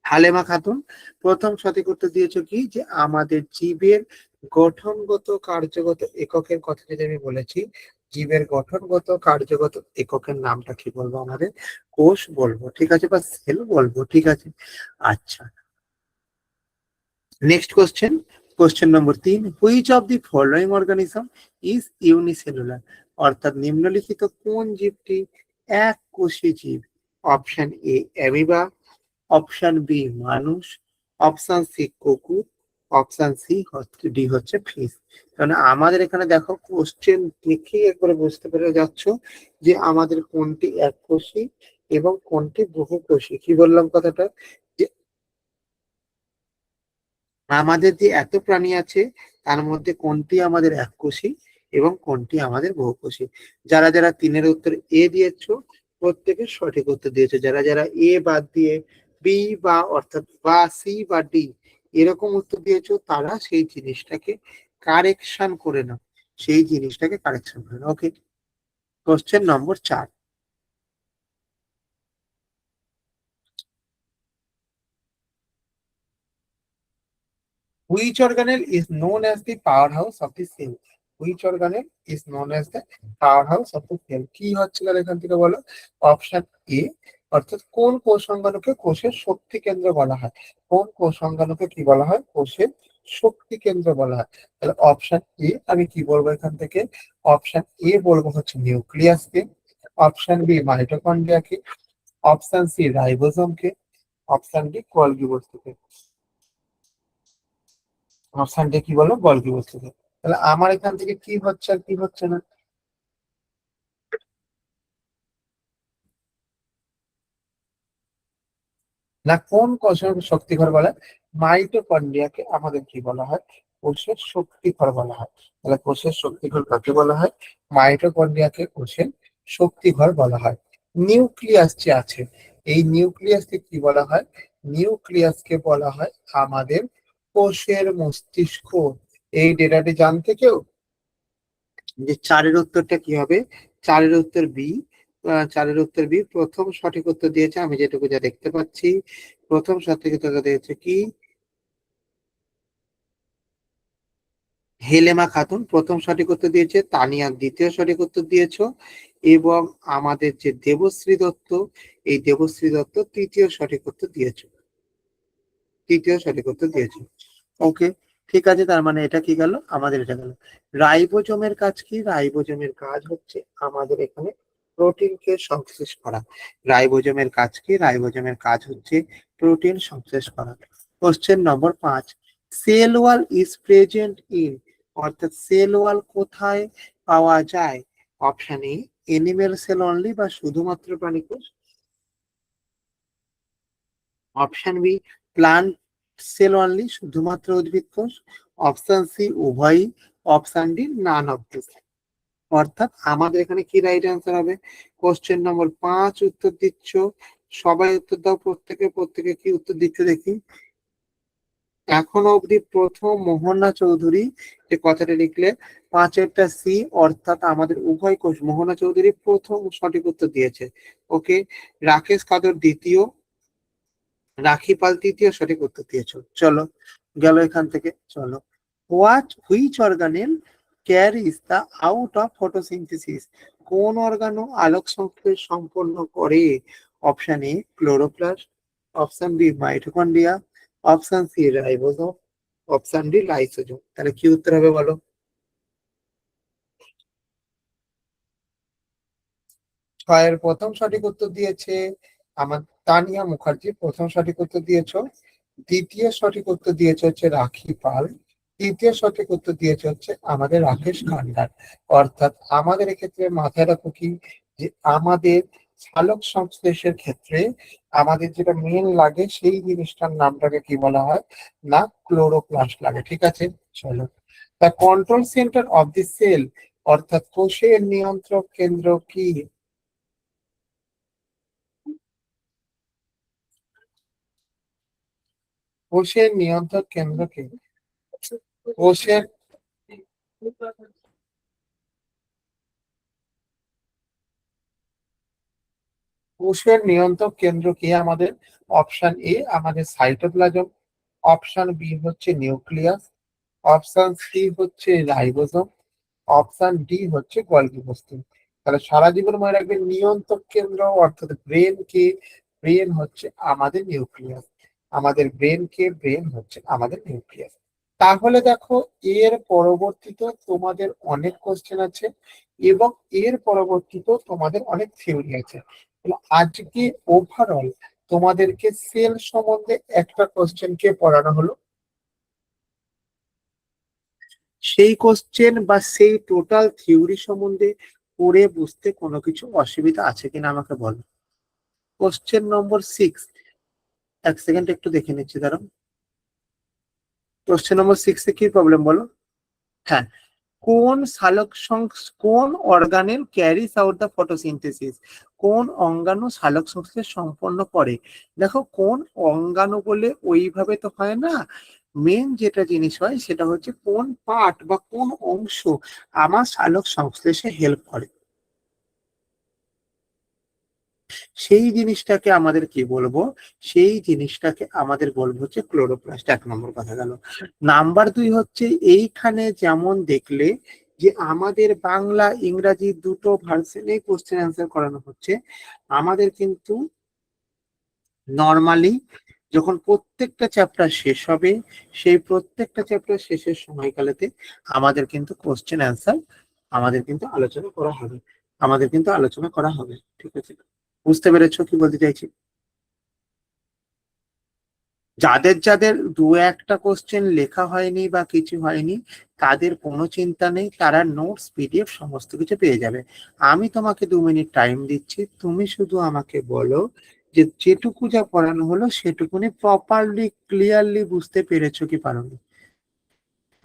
হালেমা খাতুন। প্রথম সঠিক উত্তর দিয়েছে কি, যে আমাদের জীবের গঠনগত কার্যগত এককের কথা যদি আমি বলেছি, জীবের গঠনগত কার্যগত এককের নামটা কি বলবো আমাদের? কোষ বলবো। ঠিক আছে, বা সেল বলবো। ঠিক আছে। আচ্ছা, next question, question number 3, which of the following organism is unicellular, অর্থাৎ নিম্নলিখিত কোন জীবটি এক কোষী জীব? Option A amoeba, option B মানুষ, অপশন সি কুকুর, অপশন সি হচ্ছে ডি হচ্ছে ফিশ। কারণ আমাদের এখানে দেখো কোশ্চেন দেখে একবারে বুঝতে পেরে যাচ্ছ যে আমাদের কোনটি এককোষী এবং কোনটি বহুকোষী। কি বললাম কথাটা? যে আমাদের যে এত প্রাণী আছে তার মধ্যে কোনটি আমাদের এককোষী এবং কোনটি আমাদের বহুকোষী। যারা যারা 3-এর উত্তর এ দিয়েছো প্রত্যেকে সঠিক উত্তর দিয়েছে। যারা যারা এ বাদ দিয়ে বি বা অর্থাৎ বা সি বা ডি এরকম উত্তর দিয়েছো তারা সেই জিনিসটাকে কারেকশন করে নাও, সেই জিনিসটাকে কারেকশন করে নাও। ওকে, question number 4। Which organelle is known as the powerhouse of the cell? Which organelle is known as the powerhouse of the cell? কি হচ্ছিল এখান থেকে বলো? অপশন এ, অর্থাৎ কোন কোষ অঙ্গাণুকে কোষের শক্তি কেন্দ্র বলা হয়? কোন কোষ অঙ্গাণুকে কি বলা হয়? কোষের শক্তি কেন্দ্র বলা হয়। তাহলে অপশন এ আমি কি বলবো এখান থেকে? অপশন এ বলবো হচ্ছে নিউক্লিয়াসকে, অপশন বি মাইটোকন্ড্রিয়াকে, অপশন সি রাইবোজোমকে, অপশন ডি গোলগি বস্তুকে। অপশন ডি কি বলো? গোলগি বস্তুকে। তাহলে আমার এখান থেকে কি হচ্ছে আর কি হচ্ছে না? না কোন কোষের শক্তিঘর বলা হয়? মাইটোকন্ড্রিয়াকে আমাদের কি বলা হয়? কোষের শক্তিঘর বলা হয়। তাহলে কোষের শক্তিঘর কাকে বলা হয়? মাইটোকন্ড্রিয়াকে কোষের শক্তিঘর বলা হয়। নিউক্লিয়াস যে আছে, এই নিউক্লিয়াসকে কি বলা হয়? নিউক্লিয়াসকে বলা হয় আমাদের কোষের মস্তিষ্ক। এই ডেটাটি জানতে কেউ যে 4-এর উত্তরটা কি হবে? 4-এর উত্তর বি। 4-এর উত্তর বি। প্রথম সঠিক উত্তর দিয়েছে, আমি যেটুকু যা দেখতে পাচ্ছি, প্রথম সঠিক উত্তর দিয়েছে কি হেলেমা খাতুন প্রথম সঠিক উত্তর দিয়েছে, তানিয়া দ্বিতীয় সঠিক উত্তর দিয়েছো, এবং আমাদের যে দেবশ্রী দত্ত, এই দেবশ্রী দত্ত তৃতীয় সঠিক উত্তর দিয়েছো, তৃতীয় সঠিক উত্তর দিয়েছো। ওকে, ঠিক আছে। তার মানে এটা কি গেল? আমাদের এটা গেল। রাইবোজোমের কাজ কি? রাইবোজোমের কাজ হচ্ছে আমাদের এখানে প্রোটিনকে সংশ্লেষ করা। রাইবোজোমের কাজ কি? রাইবোজোমের কাজ হচ্ছে প্রোটিন সংশ্লেষ করা। Question number 5। Cell wall is present in, অর্থাৎ সেল ওয়াল কোথায় পাওয়া যায়? Option A animal cell only বা শুধুমাত্র প্রাণী কোষ, option B plant cell only শুধুমাত্র উদ্ভিদ কোষ, অপশন সি উভয়ই, option D none of this. অর্থাৎ আমাদের এখানে কি রাইট অ্যান্সার হবে? কোশ্চেন নম্বর 5 উত্তর দিচ্ছ, সবাই উত্তর দাও, প্রত্যেকে প্রত্যেকে কি উত্তর দিচ্ছ দেখি। এখনো অবধি প্রথম মোহনা চৌধুরী যে কথাটা লিখলে 5-এরটা সি, অর্থাৎ আমাদের উভয় কোষ। মোহনা চৌধুরী প্রথম সঠিক উত্তর দিয়েছে। ওকে, রাকেশ কাদর দ্বিতীয়, রাখি পাল তৃতীয় সঠিক উত্তর দিয়েছো। চলো গেল এখান থেকে। চলো, which organelle carries the out of photosynthesis? কোন অর্গানু আলোক সংশ্লেষ সম্পন্ন করে? Option A chloroplast, option B mitochondria, option C ribosome, option D lysosome. তাহলে কি উত্তর হবে বলো? ছয়ের প্রথম সঠিক উত্তর দিয়েছে আমার তানিয়া মুখার্জি, প্রথম সঠিক উত্তর দিয়েছো। দ্বিতীয় সঠিক উত্তর দিয়েছে হচ্ছে রাখি পাল, তৃতীয় সঠিক উত্তর দিয়েছে হচ্ছে আমাদের রাকেশ খান্ডার। অর্থাৎ আমাদের এক্ষেত্রে মাথায় রাখো কি, যে আমাদের সালোক সংশ্লেষের ক্ষেত্রে আমাদের যেটা মেন লাগে সেই জিনিসটার নামটাকে কি বলা হয়? না ক্লোরোপ্লাস্ট লাগে। ঠিক আছে, চলো। The control centre of the cell, অর্থাৎ কোষের নিয়ন্ত্রক কেন্দ্র কি? কোষের নিয়ন্ত্রক কেন্দ্র কি? কোষের কোষের নিয়ন্ত্রক কেন্দ্র কি আমাদের? অপশন এ আমাদের সাইটোপ্লাজম, অপশন বি হচ্ছে নিউক্লিয়াস, অপশন সি হচ্ছে রাইবোজোম, অপশন ডি হচ্ছে গোলগি বস্তু। তাহলে সারা জীবন মনে রাখবেন নিয়ন্ত্রক কেন্দ্র অর্থাৎ ব্রেন কে, ব্রেন হচ্ছে আমাদের নিউক্লিয়াস। আমাদের ব্রেন কে, ব্রেন হচ্ছে আমাদের নিউক্লিয়াস। তাহলে দেখো, এর পরবর্তীতে তোমাদের অনেক কোশ্চেন আছে এবং এর পরবর্তীতে তোমাদের অনেক থিওরি আছে। তাহলে আজকে ওভারঅল তোমাদেরকে সেল সম্বন্ধে একটা কোশ্চেন কে পড়ানো হলো, সেই কোশ্চেন বা সেই টোটাল থিওরি সম্বন্ধে পড়ে বুঝতে কোনো কিছু অসুবিধা আছে কিনা আমাকে বলো। কোশ্চেন নম্বর 6, এক সেকেন্ড একটু দেখে নিচ্ছি, দাঁড়াও। কোশ্চেন নম্বর 6 এ কি প্রবলেম বলো? হ্যাঁ, কোন কোন অর্গানেল ক্যারিস আউট দ্য ফটোসিনথেসিস? কোন অঙ্গাণু সালোক সংশ্লেষ সম্পন্ন করে? দেখো, কোন অঙ্গাণু বলে ওইভাবে তো হয় না, মেন যেটা জিনিস হয় সেটা হচ্ছে কোন পার্ট বা কোন অংশ আমার সালোক সংশ্লেষে হেল্প করে, সেই জিনিসটাকে আমাদের কি বলবো? সেই জিনিসটাকে আমাদের বলবো হচ্ছে ক্লোরোপ্লাস্ট। 1 নম্বর কথা গেল। নাম্বার 2 হচ্ছে, এইখানে যেমন দেখলে যে আমাদের বাংলা ইংরাজি দুটো ভার্সনে কোশ্চেন অ্যান্সার করানো হচ্ছে, আমাদের কিন্তু নর্মালি যখন প্রত্যেকটা চ্যাপ্টার শেষ হবে, সেই প্রত্যেকটা চ্যাপ্টার শেষের সময়কালেতে আমাদের কিন্তু কোশ্চেন অ্যান্সার আমাদের কিন্তু আলোচনা করা হবে, ঠিক আছে? বুঝতে পেরেছো কি বলতে চাইছি? যাদের যাদের দু একটা কোশ্চেন লেখা হয়নি বা কিছু হয়নি, তাদের কোনো চিন্তা নেই, তারা নোটস পিডিএফ সমস্ত কিছু পেয়ে যাবে। আমি তোমাকে 2 মিনিট টাইম দিচ্ছি, তুমি শুধু আমাকে বলো যে যেটুকু যা পড়ানো হলো সেটুকুনি প্রপারলি ক্লিয়ারলি বুঝতে পেরেছো কি পারোনি।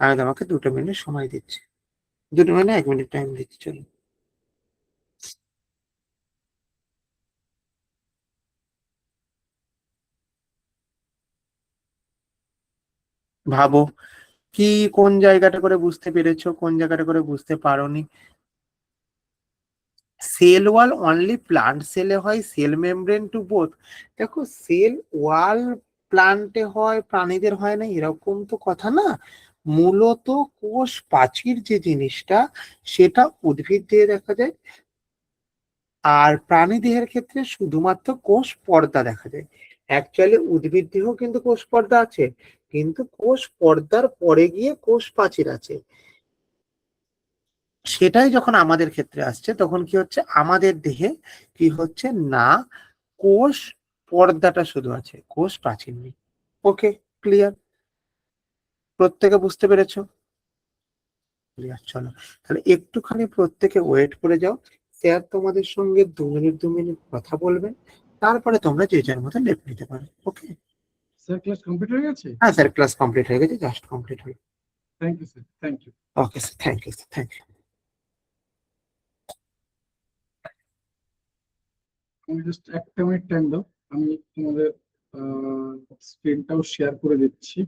আমি তোমাকে 2 মিনিট সময় দিচ্ছি, 2 মিনিট 1 মিনিট টাইম দিচ্ছি, চলো। ভাবো কি কোন জায়গাটা করে বুঝতে পেরেছো, কোন জায়গাটা করে বুঝতে পারোনি। সেল ওয়াল অনলি প্লান্ট সেলে হয়, সেল মেমব্রেন টু বোথ। দেখো, সেল ওয়াল প্লান্টে হয়, প্রাণীদের হয় না, এরকম তো কথা না। মূলত কোষ প্রাচীর যে জিনিসটা, সেটা উদ্ভিদ দিয়ে দেখা যায়, আর প্রাণী দেহের ক্ষেত্রে শুধুমাত্র কোষ পর্দা দেখা যায়। অ্যাকচুয়ালি উদ্ভিদ দেহ কিন্তু কোষ পর্দা আছে, কিন্তু কোষ পর্দার পরে গিয়ে কোষ প্রাচীর আছে। সেটাই যখন আমাদের ক্ষেত্রে আসছে, তখন কি হচ্ছে, আমাদের দেহে কি হচ্ছে না, কোষ পর্দাটা শুধু আছে, কোষ প্রাচীর নেই। ওকে, ক্লিয়ার? প্রত্যেকে বুঝতে পেরেছো? ক্লিয়ার, চলো তাহলে একটুখানি প্রত্যেকে ওয়েট করে যাও। স্যার তোমাদের সঙ্গে 2 মিনিট কথা বলবেন, তারপরে তোমরা যে যার মতো লেখ নিতে পারো। ওকে? স্যার ক্লাস কমপ্লিট হয়ে গেছে? হ্যাঁ স্যার, ক্লাস কমপ্লিট হয়ে গেছে, জাস্ট কমপ্লিট হয়ে। Thank you sir, thank you. Okay sir, thank you sir, thank you. আমি জাস্ট 1 মিনিট টাইম দাও, আমি তোমাদের স্ক্রিনটাও শেয়ার করে দিচ্ছি।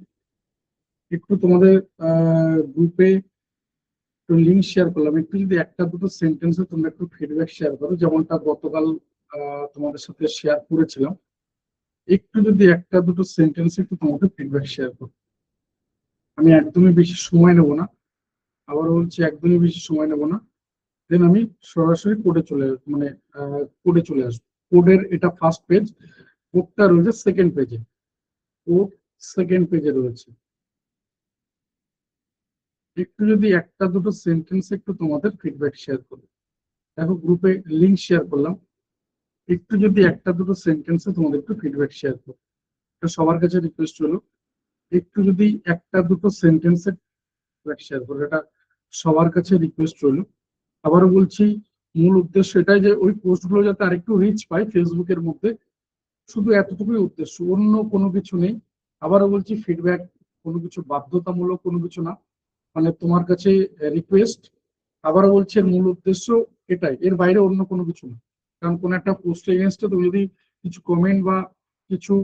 একটু তোমাদের গ্রুপে একটু লিঙ্ক শেয়ার করলাম, একটু যদি একটা দুটো সেন্টেন্সে তোমরা একটু ফিডব্যাক শেয়ার করো, যেমনটা গতকাল তোমাদের সাথে শেয়ার করেছিলাম। একটু যদি একটা দুটো সেন্টেন্সে একটু তোমাদের ফিডব্যাক শেয়ার করো। আমি একদমই বেশি সময় নেব না, আবার বলছি একদমই বেশি সময় নেব না। দেন আমি সরাসরি কোডে চলে আসবো। কোডের এটা ফার্স্ট পেজ, কোডটা রয়েছে সেকেন্ড পেজে, কোড সেকেন্ড পেজে রয়েছে। একটু যদি একটা দুটো সেন্টেন্স একটু তোমাদের ফিডব্যাক শেয়ার করো। দেখো গ্রুপে লিংক শেয়ার করলাম, একটু যদি একটা দুটো সেন্টেন্সে তোমাদের একটু ফিডব্যাক শেয়ার করো। এটা সবার কাছে রিকোয়েস্ট হলো, একটু যদি একটা দুটো সেন্টেন্সে ফিডব্যাক শেয়ার করো, এটা সবার কাছে রিকোয়েস্ট রইল। আবারও বলছি, মূল উদ্দেশ্য এটাই যে ওই পোস্টগুলো যাতে আরেকটু রিচ পায় ফেসবুকের মধ্যে, শুধু এতটুকুই উদ্দেশ্য, অন্য কোনো কিছু নেই। আবারও বলছি, ফিডব্যাক কোনো কিছু বাধ্যতামূলক কোনো কিছু না, মানে তোমার কাছে রিকোয়েস্ট। আবারও বলছি, এর মূল উদ্দেশ্য এটাই, এর বাইরে অন্য কোনো কিছু না। কারণ কোনো একটা পোস্টের এগেনস্টে তুমি যদি কিছু কমেন্ট বা কিছু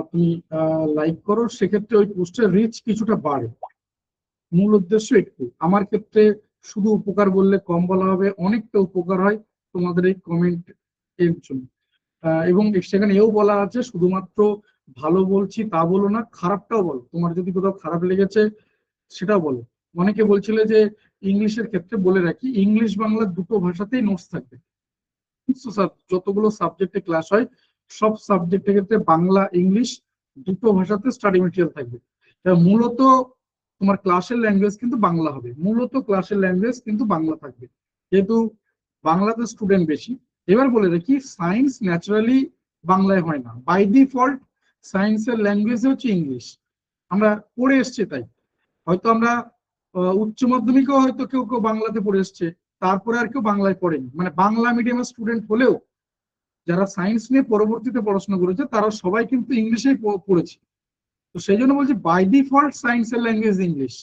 তুমি লাইক করো, সেক্ষেত্রে ওই পোস্টের রিচ কিছুটা বাড়ে। মূল উদ্দেশ্য একটু, আমার ক্ষেত্রে শুধু উপকার বললে কম বলা হবে, অনেকটা উপকার হয় তোমাদের এই কমেন্ট এর জন্য। এবং সেখানে এও বলা আছে, শুধুমাত্র ভালো বলছি তা বলো না, খারাপটাও বলো, তোমার যদি কোথাও খারাপ লেগেছে সেটাও বলো। অনেকে বলছিলে যে ইংলিশের ক্ষেত্রে বলে রাখি, ইংলিশ বাংলা দুটো ভাষাতেই নোটস থাকবে। যতগুলো সাবজেক্টে ক্লাস হয়, সব সাবজেক্টের ক্ষেত্রে বাংলা ইংলিশ দুটো ভাষাতে স্টাডি মেটেরিয়াল থাকবে। মূলত তোমার ক্লাসের ল্যাঙ্গুয়েজ কিন্তু বাংলা হবে, মূলত ক্লাসের ল্যাঙ্গুয়েজ কিন্তু বাংলা থাকবে, যেহেতু বাংলাতে স্টুডেন্ট বেশি। এবার বলে রাখি, সায়েন্স ন্যাচারালি বাংলায় হয় না, বাই ডিফল্ট সায়েন্সের ল্যাঙ্গুয়েজ হচ্ছে ইংলিশ। আমরা পড়ে এসছি তাই, হয়তো আমরা উচ্চ মাধ্যমিকেও হয়তো কেউ কেউ বাংলাতে পড়ে এসছে, তারপরে আর কেউ বাংলায় পড়েনি, মানে বাংলা মিডিয়ামের স্টুডেন্ট হলেও যারা সায়েন্স নিয়ে পরবর্তীতে পড়াশোনা করেছে তারা সবাই কিন্তু ইংলিশেই পড়েছে। তো সেই জন্য বলছি বাই ডিফল্ট সায়েন্সের ল্যাঙ্গুয়েজ ইংলিশ,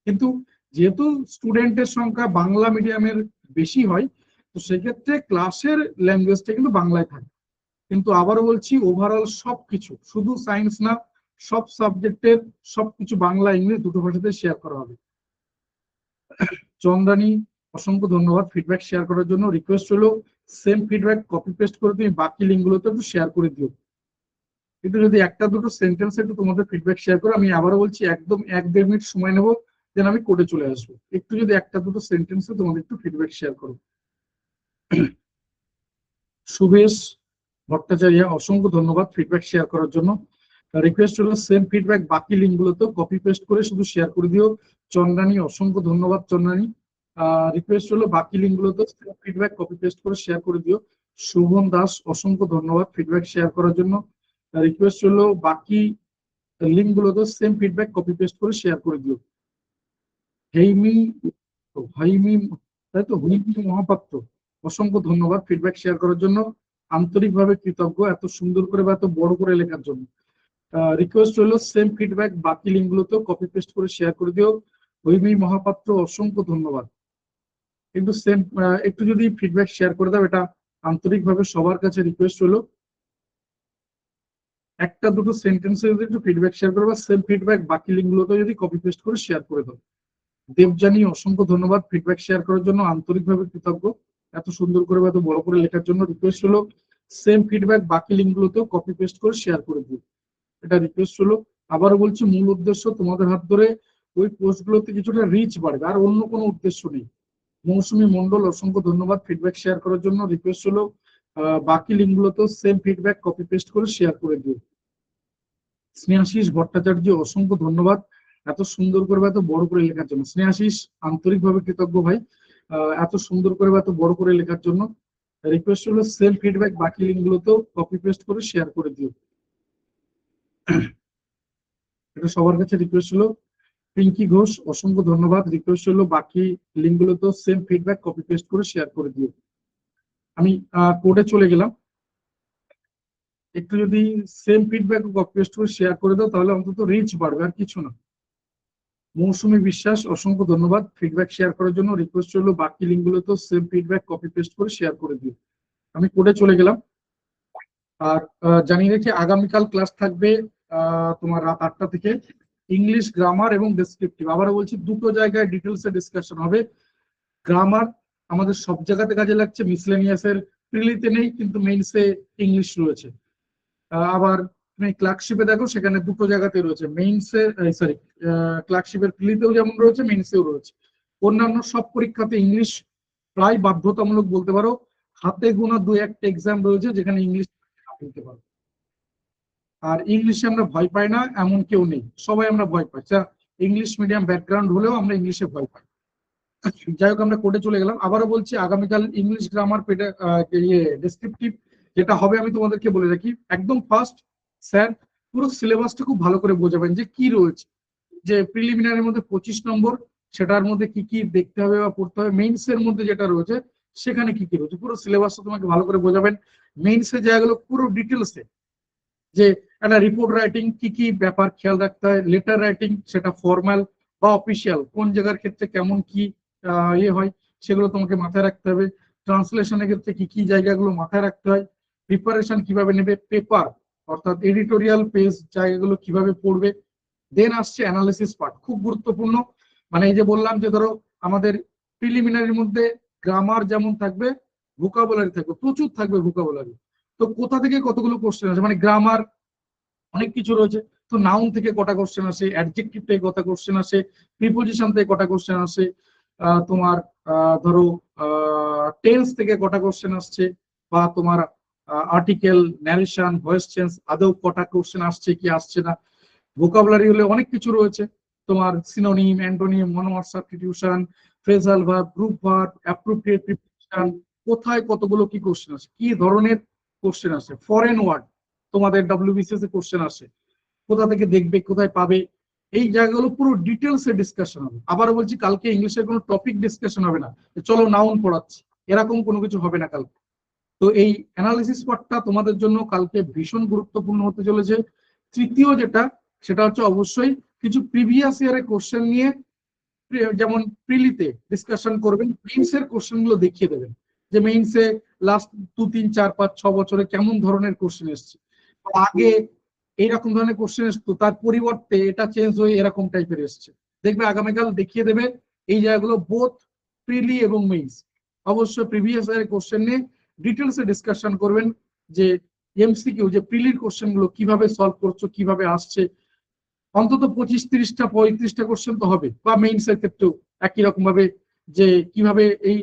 কিন্তু যেহেতু স্টুডেন্টের সংখ্যা বাংলা মিডিয়ামের বেশি হয়, তো সেক্ষেত্রে ক্লাসের ল্যাঙ্গুয়েজটা কিন্তু বাংলায় থাকে। কিন্তু আবারও বলছি ওভারঅল সবকিছু, শুধু সায়েন্স না, সব সাবজেক্টের সবকিছু বাংলা ইংলিশ দুটো ভাষাতে শেয়ার করা হবে। চন্দ্রানী, অসংখ্য ধন্যবাদ ফিডব্যাক শেয়ার করার জন্য। রিকোয়েস্ট হলো সেম ফিডব্যাক কপি পেস্ট করে তুমি বাকি লিঙ্কগুলোতে একটু শেয়ার করে দিও। কিন্তু যদি একটা দুটো সেন্টেন্স একটু তোমাদের ফিডব্যাক শেয়ার করো, আমি আবারও বলছি একদম 1-1.5 মিনিট সময় নেবো, দেন আমি কোডে চলে আসবো। একটু যদি একটা দুটো সেন্টেন্সে তোমাদের একটু ফিডব্যাক শেয়ার করো। সুবেশ ভট্টাচার্য, অসংখ্য ধন্যবাদ ফিডব্যাক শেয়ার করার জন্য। রিকোয়েস্ট হলো সেম ফিডব্যাক বাকি লিঙ্কগুলোতে কপি পেস্ট করে শুধু শেয়ার করে দিও। চন্দ্রানী, অসংখ্য ধন্যবাদ চন্দ্রানী। রিকোয়েস্ট হলো বাকি লিঙ্কগুলোতে সেম ফিডব্যাক কপি পেস্ট করে শেয়ার করে দিও। শুভন দাস, অসংখ্য ধন্যবাদ ফিডব্যাক শেয়ার করার জন্য। রিকোয়েস্ট হলো বাকি লিঙ্কগুলোতে সেম ফিডব্যাক কপি পেস্ট করে শেয়ার করে দিও। হেইমি হাইমি তাই তো, হুইমি মহাপাত্র, অসংখ্য ধন্যবাদ ফিডব্যাক শেয়ার করার জন্য। আন্তরিকভাবে কৃতজ্ঞ এত সুন্দর করে বা এত বড় করে লেখার জন্য। রিকোয়েস্ট হলো সেম ফিডব্যাক বাকি লিঙ্কগুলোতে কপি পেস্ট করে শেয়ার করে দিও। হুইমি মহাপাত্র, অসংখ্য ধন্যবাদ। কিন্তু সেম একটু যদি ফিডব্যাক শেয়ার করে দাও, এটা আন্তরিকভাবে সবার কাছে রিকোয়েস্ট হলো। একটা দুটো সেন্টেন্সে যদি একটু ফিডব্যাক শেয়ার করবে, সেম ফিডব্যাক বাকি লিঙ্কগুলোতে যদি কপি পেস্ট করে শেয়ার করে দাও। দেবজানী, অসংখ্য ধন্যবাদ ফিডব্যাক শেয়ার করার জন্য, আন্তরিকভাবে কৃতজ্ঞ এত সুন্দর করে বা এত বড় করে লেখার জন্য। রিকোয়েস্ট হলো সেম ফিডব্যাক বাকি লিঙ্কগুলোতেও কপি পেস্ট করে শেয়ার করে দিও, এটা রিকোয়েস্ট হলো। আবারও বলছি মূল উদ্দেশ্য তোমাদের হাত ধরে ওই পোস্টগুলোতে কিছুটা রিচ বাড়বে, আর অন্য কোনো উদ্দেশ্য নেই। মৌসুমী মন্ডল, অসংখ্য ধন্যবাদ ফিডব্যাক শেয়ার করার জন্য। রিকোয়েস্ট হলো বাকি লিঙ্কগুলোতেও সেম ফিডব্যাক কপি পেস্ট করে শেয়ার করে দিও। স্নেহাশিস ভট্টাচার্য, অসংখ্য ধন্যবাদ এত সুন্দর করে এত বড় করে লেখার জন্য। স্নেহাশিস, আন্তরিকভাবে কৃতজ্ঞ ভাই এত সুন্দর করে এত বড় করে লেখার জন্য। রিকোয়েস্ট হলো সেম ফিডব্যাক বাকি লিঙ্কগুলোতেও কপি পেস্ট করে শেয়ার করে দিও, এটা সবার কাছে রিকোয়েস্ট হলো। পিঙ্কি ঘোষ, অসংখ্য ধন্যবাদ। রিকোয়েস্ট হলো বাকি লিঙ্কগুলোতেও সেম ফিডব্যাক কপি পেস্ট করে শেয়ার করে দিও। আমি কোডে চলে গেলাম, একটু যদি সেম ফিডব্যাক কপি পেস্ট করে শেয়ার করে দাও তাহলে অন্তত রিচ বাড়বে, আর কিছু না। মৌসুমী বিশ্বাস, অসংখ্য ধন্যবাদ ফিডব্যাক শেয়ার করার জন্য। রিকোয়েস্ট হলো বাকি লিঙ্কগুলোতেও সেম ফিডব্যাক কপি পেস্ট করে শেয়ার করে দিও। আমি কোডে চলে গেলাম। আর জানিয়ে রেখে আগামীকাল ক্লাস থাকবে তোমার রাত 8টা থেকে, ইংলিশ গ্রামার এবং ডেসক্রিপটিভ। আবারও বলছি দুটো জায়গায় ডিটেলসে ডিসকাশন হবে। গ্রামার আমাদের সব জায়গাতে কাজে লাগছে, মিসলেনিয়াসের প্রিলিতে নেই কিন্তু মেইনসে ইংলিশ রয়েছে। আবার তুমি ক্লার্কশিপে দেখো সেখানে দুটো জায়গাতে রয়েছে, মেইনসে সরি ক্লার্কশিপের প্রিলিতেও যেমন রয়েছে মেইনসেও রয়েছে। অন্যান্য সব পরীক্ষাতে ইংলিশ প্রায় বাধ্যতামূলক বলতে পারো, হাতে গোনা 2-1টা এক্সাম রয়েছে যেখানে ইংলিশ বলতে পারো। আর ইংলিশে আমরা ভয় পাই না এমন কেউ নেই, সবাই আমরা ভয় পাই, ইংলিশ মিডিয়াম ব্যাকগ্রাউন্ড হলেও আমরা ইংলিশে ভয় পাই। যাই হোক, আমরা কোডে চলে গেলাম। আবারও বলছি আগামীকাল ইংলিশ গ্রামার ডেসক্রিপটিভ যেটা হবে, আমি তোমাদেরকে বলে রাখি একদম ফার্স্ট স্যার পুরো সিলেবাসটা খুব ভালো করে বোঝাবেন যে কি রয়েছে। যে প্রিলিমিনারির মধ্যে 25 নম্বর, সেটার মধ্যে কি কি দেখতে হবে বা পড়তে হবে, মেইনস এর মধ্যে যেটা রয়েছে সেখানে কি কি রয়েছে, পুরো সিলেবাসটা তোমাকে ভালো করে বোঝাবেন। মেইনসের জায়গাগুলো পুরো ডিটেলসে, যে একটা রিপোর্ট রাইটিং কি কি ব্যাপার খেয়াল রাখতে হয়, লেটার রাইটিং সেটা ফর্মাল বা অফিসিয়াল কোন জায়গার ক্ষেত্রে কেমন কি ইয়ে হয় সেগুলো তোমাকে মাথায় রাখতে হবে। ট্রান্সলেশনের ক্ষেত্রে কি কি জায়গাগুলো মাথায় রাখতে হয়, প্রিপারেশন কিভাবে নেবে, পেপার অর্থাৎ এডিটোরিয়াল পেজ জায়গাগুলো কিভাবে পড়বে। দেন আসছে অ্যানালিসিস পার্ট, খুব গুরুত্বপূর্ণ। মানে এই যে বললাম যে ধরো আমাদের প্রিলিমিনারির মধ্যে গ্রামার যেমন থাকবে, ভোকাবুলারি থাকবে, প্রচুর থাকবে ভোকাবুলারি। তো কোথা থেকে কতগুলো কোশ্চেন আছে, মানে গ্রামার অনেক কিছু রয়েছে, তো নাউন থেকে কটা কোশ্চেন আসে, অ্যাডজেক্টিভ থেকে কটা কোশ্চেন আসে, প্রিপোজিশন থেকে কটা কোশ্চেন আসে, তোমার ধরো টেন্স থেকে কটা কোশ্চেন আসছে, বা তোমার আর্টিকেল, ন্যারেশন, ভয়েস চেঞ্জ আদৌ কটা কোশ্চেন আসছে কি আসছে না। ভোকাবুলারি হলে অনেক কিছু রয়েছে, তোমার synonym, antonym, monomorph substitution, phrasal verb, group verb, appropriate preposition, কোথায় কতগুলো কি কোশ্চেন আসে, কি ধরনের কোশ্চেন আসে, ফরেন ওয়ার্ড তোমাদের ডব্লিউবিসিএস এ কোশ্চেন আসে, কোথা থেকে দেখবে, কোথায় পাবে, এই জায়গাগুলো পুরো ডিটেলস এ ডিসকাশন হবে। আবারও বলছি কালকে ইংলিশের কোনো টপিক ডিসকাশন হবে না, চলো নাউন পড়াচ্ছি, এরকম কোনো কিছু হবে না কালকে। তো এই অ্যানালিসিস পার্টটা তোমাদের জন্য কালকে ভীষণ গুরুত্বপূর্ণ হতে চলেছে। তৃতীয় যেটা সেটা হচ্ছে অবশ্যই কিছু প্রিভিয়াস ইয়ারের কোশ্চেন নিয়ে, যেমন প্রিলিতে ডিসকাশন করবেন, মেইনসের কোশ্চেন গুলো দেখিয়ে দেবেন যে মেইনসে লাস্ট 2, 3, 4, 5, 6 বছরে কেমন ধরনের কোশ্চেন এসছে, আগে এইরকম ধরনের কোশ্চেন এসতো, তার পরিবর্তে এটা চেঞ্জ হয়ে এরকম টাইপের এসছে, দেখবে আগামীকাল দেখিয়ে দেবে এই জায়গাগুলো, বোথ প্রিলি এবং মেইনস। অবশ্যই প্রিভিয়াস ইয়ারের কোশ্চেন নিয়ে ডিটেলসে ডিসকাশন করবেন, যে এমসিকিউ যে প্রিলির কোশ্চেন গুলো কিভাবে সলভ করছো, কিভাবে আসছে, অন্তত 25, 30টা 35টা কোশ্চেন তো হবে, বা মেইনস এর ক্ষেত্রেও একই রকম ভাবে, যে কিভাবে এই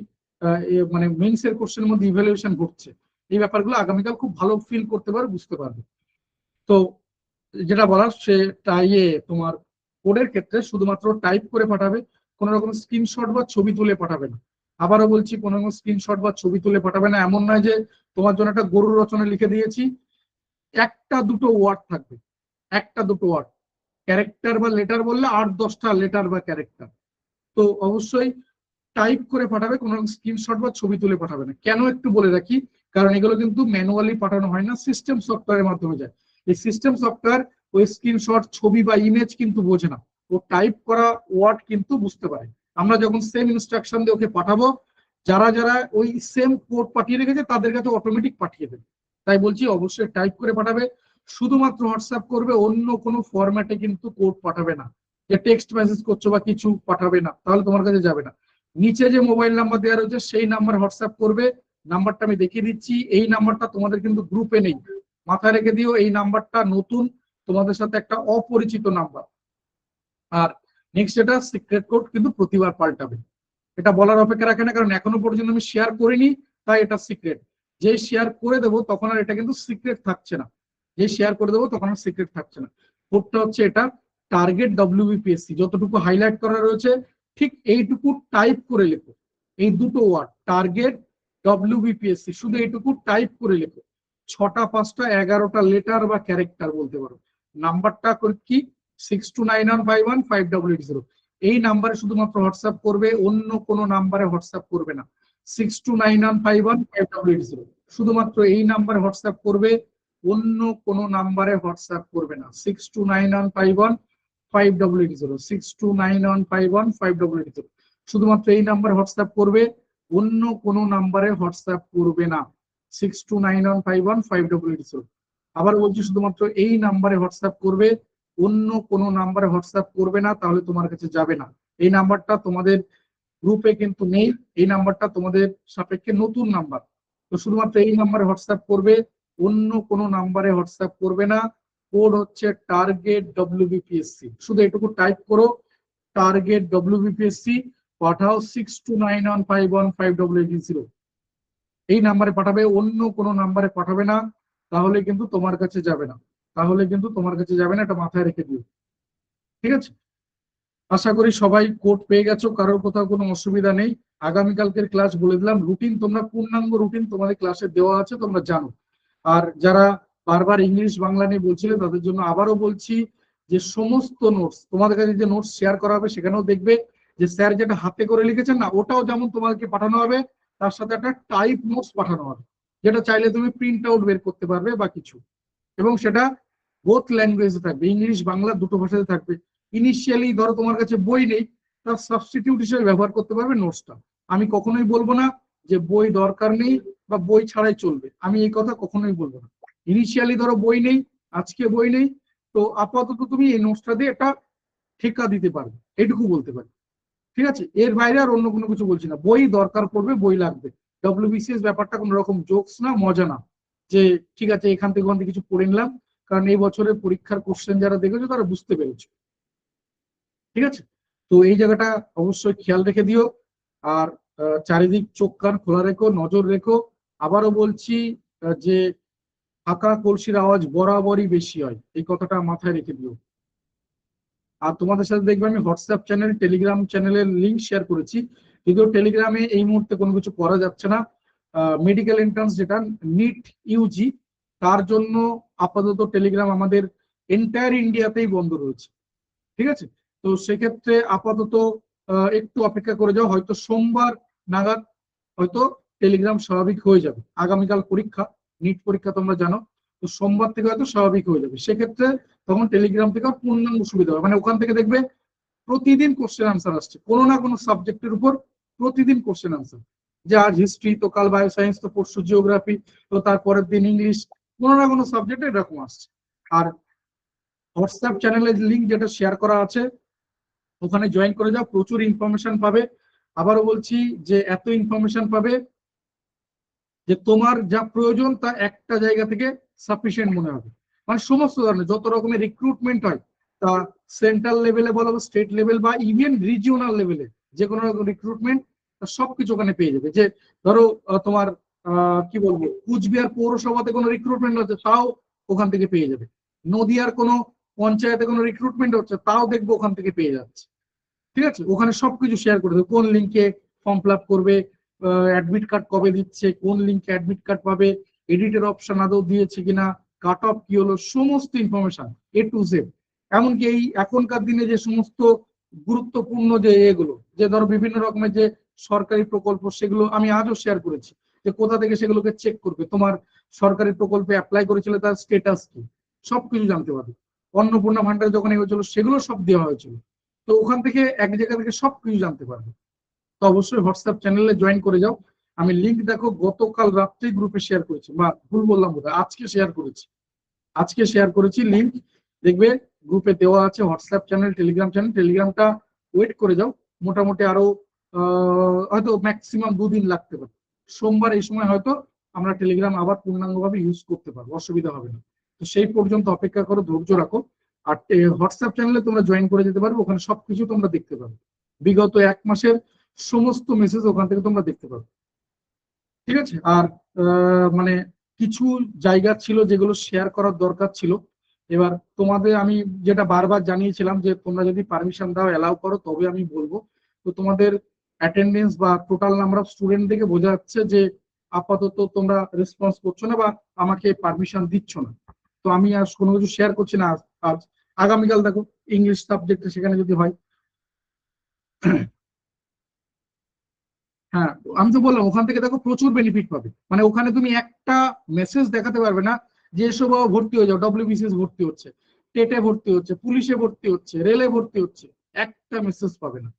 মানে মেইনস এর কোশ্চেনের মধ্যে ইভ্যালুয়েশন ঘটছে, এই ব্যাপারগুলো আগামীকাল খুব ভালো ফিল করতে পারবে, বুঝতে পারবে। তো যেটা বলার, সেটা তোমার কোডের ক্ষেত্রে শুধুমাত্র টাইপ করে পাঠাবে, কোনো রকম স্ক্রিনশট বা ছবি তুলে পাঠাবে না। আবারও বলছি, কোনো রকম স্ক্রিনশট বা ছবি তুলে পাঠাবে না। এমন নয় যে তোমার জন্য একটা গরুর রচনা লিখে দিয়েছি, একটা দুটো ওয়ার্ড থাকবে, একটা দুটো ওয়ার্ড, ক্যারেক্টার বা লেটার বললে 8-10টা লেটার বা ক্যারেক্টার। তো অবশ্যই টাইপ করে পাঠাবে, কোনো স্ক্রিনশট বা ছবি তুলে পাঠাবে না। কেন একটু বলে রাখি, কারণ এগুলো কিন্তু ম্যানুয়ালি পাঠানো হয় না, সিস্টেম সফটওয়্যারের মাধ্যমে যায়। এই সিস্টেম সফটওয়্যার ওই স্ক্রিনশট, ছবি বা ইমেজ কিন্তু বোঝে না, ও টাইপ করা ওয়ার্ড কিন্তু বুঝতে পারে। আমরা যখন সেম ইনস্ট্রাকশন দিয়ে ওকে পাঠাবো, যারা যারা ওই সেম কোড পাঠিয়ে রেখেছে তাদের কাছে অটোমেটিক পাঠিয়ে দেবে। তাই বলছি অবশ্যই টাইপ করে পাঠাবে, শুধুমাত্র হোয়াটসঅ্যাপ করবে, অন্য কোনো ফরম্যাটে কিন্তু কোড পাঠাবে না, যে টেক্সট মেসেজ করছো বা কিছু পাঠাবে না, তাহলে তোমার কাছে যাবে না। নিচে যে মোবাইল নাম্বার দেওয়া রয়েছে সেই নাম্বার হোয়াটসঅ্যাপ করবে। নাম্বারটা আমি দেখিয়ে দিচ্ছি, এই নাম্বারটা তোমাদের কিন্তু গ্রুপে নেই, মাথায় রেখে দিও, এই নাম্বারটা নতুন, তোমাদের সাথে একটা অপরিচিত নাম্বার। আর নেক্সট, এটা সিক্রেট কোড কিন্তু প্রতিবার পাল্টাবে, এটা বলার অপেক্ষা রাখে না, কারণ এখনো পর্যন্ত আমি শেয়ার করিনি, তাই এটা সিক্রেট। যে শেয়ার করে দেবো তখন আর এটা কিন্তু সিক্রেট থাকছে না, যে শেয়ার করে দেবো তখন আর সিক্রেট থাকছে না। কোডটা হচ্ছে এটা, টার্গেট WBPSC, যতটুকু হাইলাইট করা রয়েছে ঠিক এইটুকু টাইপ করে লেখো, এই দুটো ওয়ার্ড টার্গেট WBPSC, শুধু এইটুকু টাইপ করে লেখো, 6টা 5টা 11টা লেটার বা ক্যারেক্টার বলতে পারো। নাম্বারটা কি, 6291515880, এই নাম্বারে শুধুমাত্র হোয়াটসঅ্যাপ করবে, অন্য কোনো নাম্বারে হোয়াটসঅ্যাপ করবে না। 6291515880, শুধুমাত্র এই নাম্বারে হোয়াটসঅ্যাপ করবে, অন্য কোনো নাম্বারে হোয়াটসঅ্যাপ করবে না। 6291515880, 6291515880, শুধুমাত্র এই নাম্বারে হোয়াটসঅ্যাপ করবে, অন্য কোনো নাম্বারে হোয়াটসঅ্যাপ করবে না। 6291515880, আবার বলছি, শুধুমাত্র এই নাম্বারে হোয়াটসঅ্যাপ করবে, অন্য কোনো নাম্বারে হোয়াটসঅ্যাপ করবে না, তাহলে তোমার কাছে যাবে না। এই নাম্বারটা তোমাদের গ্রুপে কিন্তু নেই, এই নাম্বারটা তোমাদের সাপেক্ষে নতুন নাম্বার। তো শুধুমাত্র এই নাম্বারে হোয়াটসঅ্যাপ করবে, অন্য কোনো নাম্বারে হোয়াটসঅ্যাপ করবে না। কোড হচ্ছে টার্গেট WBPSC, শুধু এটুকু টাইপ করো, টার্গেট WBPSC, পাঠাও 6291515880, এই নাম্বারে পাঠাবে, অন্য কোনো নাম্বারে পাঠাবে না, তাহলে কিন্তু তোমার কাছে যাবে না, তাহলে কিন্তু তোমার কাছে যাবে না, এটা মাথায় রেখে দিও, ঠিক আছে? আশা করি সবাই কোড পেয়ে গেছো, কারোর কোথাও কোনো অসুবিধা নেই। আগামীকালকের ক্লাস বলে দিলাম, রুটিন তোমরা, পূর্ণাঙ্গ রুটিন তোমাদের ক্লাসে দেওয়া আছে, তোমরা জানো। আর যারা বারবার ইংলিশ বাংলা নিয়ে বলছিলে তাদের জন্য আবারও বলছি, যে সমস্ত নোটস তোমাদের কাছে যে নোটস শেয়ার করা হবে, সেখানেও দেখবে যে স্যার যেটা হাতে করে লিখেছেন না, ওটাও যেমন তোমাদেরকে পাঠানো হবে, তার সাথে একটা টাইপ নোটস পাঠানো হবে, যেটা চাইলে তুমি প্রিন্ট আউট বের করতে পারবে বা কিছু, এবং সেটা বোথ ল্যাঙ্গুয়েজে থাকবে, ইংলিশ বাংলা দুটো ভাষাতে থাকবে। ইনিশিয়ালি ধরো তোমার কাছে বই নেই, তার সাবস্টিটিউট হিসেবে ব্যবহার করতে পারবে নোটসটা। আমি কখনোই বলবো না যে বই দরকার নেই বা বই ছাড়াই চলবে, আমি এই কথা কখনোই বলবো না। ইনিশিয়ালি ধরো বই নেই, আজকে বই নেই, তো আপাতত তুমি এই নোটসটা দিয়ে একটা ঠেকা দিতে পারবে, এটুকু বলতে পারি, ঠিক আছে? এর বাইরে আর অন্য কোনো কিছু বলছি না। বই দরকার পড়বে, বই লাগবে। WBCS ব্যাপারটা কোনো রকম জোকস না, মজা না, যে ঠিক আছে এখান থেকে ওখান থেকে কিছু পড়ে নিলাম, কারণ এই বছরের পরীক্ষার কোশ্চেন যারা দেখেছো তারা বুঝতে পেরেছো, ঠিক আছে? তো এই জায়গাটা অবশ্যই খেয়াল রেখে দিও। আর চারিদিক চোখ কান খোলা রেখো, নজর রেখো। আবারও বলছি, যে ফাঁকা কলসির আওয়াজ বরাবরই বেশি হয়, এই কথাটা মাথায় রেখে দিও। আর তোমাদের সাথে দেখবে আমি হোয়াটসঅ্যাপ চ্যানেল, টেলিগ্রাম চ্যানেলের লিঙ্ক শেয়ার করেছি, যদিও টেলিগ্রামে এই মুহূর্তে কোনো কিছু করা যাচ্ছে না। মেডিকেল এন্ট্রান্স যেটা নিট ইউজি, তার জন্য আপাতত টেলিগ্রাম আমাদের এন্টায়ার ইন্ডিয়াতেই বন্ধ রয়েছে, ঠিক আছে? তো সেক্ষেত্রে আপাতত একটু অপেক্ষা করে যাও, হয়তো সোমবার নাগাদ হয়তো টেলিগ্রাম স্বাভাবিক হয়ে যাবে। আগামীকাল পরীক্ষা, নিট পরীক্ষা তোমরা জানো, তো সোমবার থেকে হয়তো স্বাভাবিক হয়ে যাবে, সেক্ষেত্রে তখন টেলিগ্রাম থেকে পূর্ণাঙ্গ সুবিধা হবে। মানে ওখান থেকে দেখবে প্রতিদিন কোশ্চেন আনসার আসছে কোনো না কোনো সাবজেক্টের উপর, প্রতিদিন কোশ্চেন আনসার। যে আজ হিস্ট্রি, তো কাল বায়ো সায়েন্স, তো পরশু জিওগ্রাফি, তো তারপরের দিন ইংলিশ, কোনো না কোনো সাবজেক্টে এরকম আসছে। আর হোয়াটসঅ্যাপ চ্যানেলের লিঙ্ক যেটা শেয়ার করা আছে ওখানে জয়েন করে যাও, প্রচুর ইনফরমেশন পাবে। আবারও বলছি যে এত ইনফরমেশন পাবে যে তোমার যা প্রয়োজন তা একটা জায়গা থেকে সাফিসিয়েন্ট মনে হবে। মানে সমস্ত ধরনের যত রকমের রিক্রুটমেন্ট হয়, তা সেন্ট্রাল লেভেলে বলো, স্টেট লেভেল বা ইভেন রিজিওনাল লেভেলে যে কোনো রিক্রুটমেন্ট সবকিছু ওখানে পেয়ে যাবে। যে ধরো তোমার কি বলবো, কুচবিহার পৌরসভাতে কোনো রিক্রুটমেন্ট হচ্ছে তাও ওখান থেকে পেয়ে যাবে, নদিয়ার কোনো পঞ্চায়েতে কোনো রিক্রুটমেন্ট হচ্ছে তাও দেখবো ওখান থেকে পেয়ে যাচ্ছে। ঠিক আছে, ওখানে সবকিছু শেয়ার করে দেবে, কোন লিঙ্কে ফর্ম ফিল আপ করবে, অ্যাডমিট কার্ড কবে দিচ্ছে, কোন লিঙ্কে অ্যাডমিট কার্ড পাবে, এডিটের অপশন আদৌ দিয়েছে কিনা, কাট অফ কি হলো, সমস্ত ইনফরমেশন A to Z। এমনকি এই এখনকার দিনে যে সমস্ত গুরুত্বপূর্ণ যে এগুলো, যে ধরো বিভিন্ন রকমের যে সরকারি প্রকল্প, সেগুলো আমি আজও শেয়ার করেছি, যে কোথা থেকে সেগুলোকে চেক করবে, তোমার সরকারি প্রকল্পে অ্যাপ্লাই করেছিল তার স্টেটাস কি, সবকিছু জানতে পারবে। অন্নপূর্ণা ভান্ডারে যখন এগোছিল সেগুলো সব দেওয়া হয়েছিল, তো ওখান থেকে এক জায়গা থেকে সবকিছু জানতে পারবে। তো অবশ্যই হোয়াটসঅ্যাপ চ্যানেলে জয়েন করে যাও। আমি লিঙ্ক দেখো গতকাল রাত্রেই গ্রুপে শেয়ার করেছি, বা ভুল বললাম বোধহয়, আজকে শেয়ার করেছি লিঙ্ক, দেখবে গ্রুপে দেওয়া আছে। হোয়াটসঅ্যাপ চ্যানেল, টেলিগ্রাম চ্যানেল, টেলিগ্রামটা ওয়েট করে যাও, মোটামুটি আরো হয়তো ম্যাক্সিমাম 2 দিন লাগতে পারে। সোমবার এই সময় হয়তো আমরা টেলিগ্রাম আবার পূর্ণাঙ্গভাবে ইউজ করতে পারবো, অসুবিধা হবে না। তো সেই পর্যন্ত অপেক্ষা করো, ধৈর্য রাখো। আর হোয়াটসঅ্যাপ চ্যানেলে তোমরা জয়েন করে যেতে পারবে, ওখানে সবকিছু তোমরা দেখতে পাবে, বিগত 1 মাসের সমস্ত মেসেজ ওখান থেকে তোমরা দেখতে পাবে। ঠিক আছে, আর মানে কিছু জায়গা ছিল যেগুলো শেয়ার করার দরকার ছিল। এবার তোমাদের আমি যেটা বারবার জানিয়েছিলাম যে তোমরা যদি পারমিশন দাও, অ্যালাউ করো, তবে আমি বলবো। তো তোমাদের অ্যাটেন্ডেন্স বা টোটাল নাম্বার অফ স্টুডেন্ট থেকে বোঝা যাচ্ছে যে আপাতত তোমরা রেসপন্স করছো না বা আমাকে পারমিশন দিচ্ছ না। তো আমি আর কোনো কিছু শেয়ার করছি না আজ। আগামীকাল দেখো ইংলিশ সাবজেক্টে সেখানে যদি হয়। হ্যাঁ, আমি তো বললাম ওখান থেকে দেখো প্রচুর বেনিফিট পাবে। মানে ওখানে তুমি একটা মেসেজ দেখাতে পারবে না যে এসব ভর্তি হয়ে যাও, WBCS ভর্তি হচ্ছে, টেটে ভর্তি হচ্ছে, পুলিশে ভর্তি হচ্ছে, রেলে ভর্তি হচ্ছে, একটা মেসেজ পাবে না।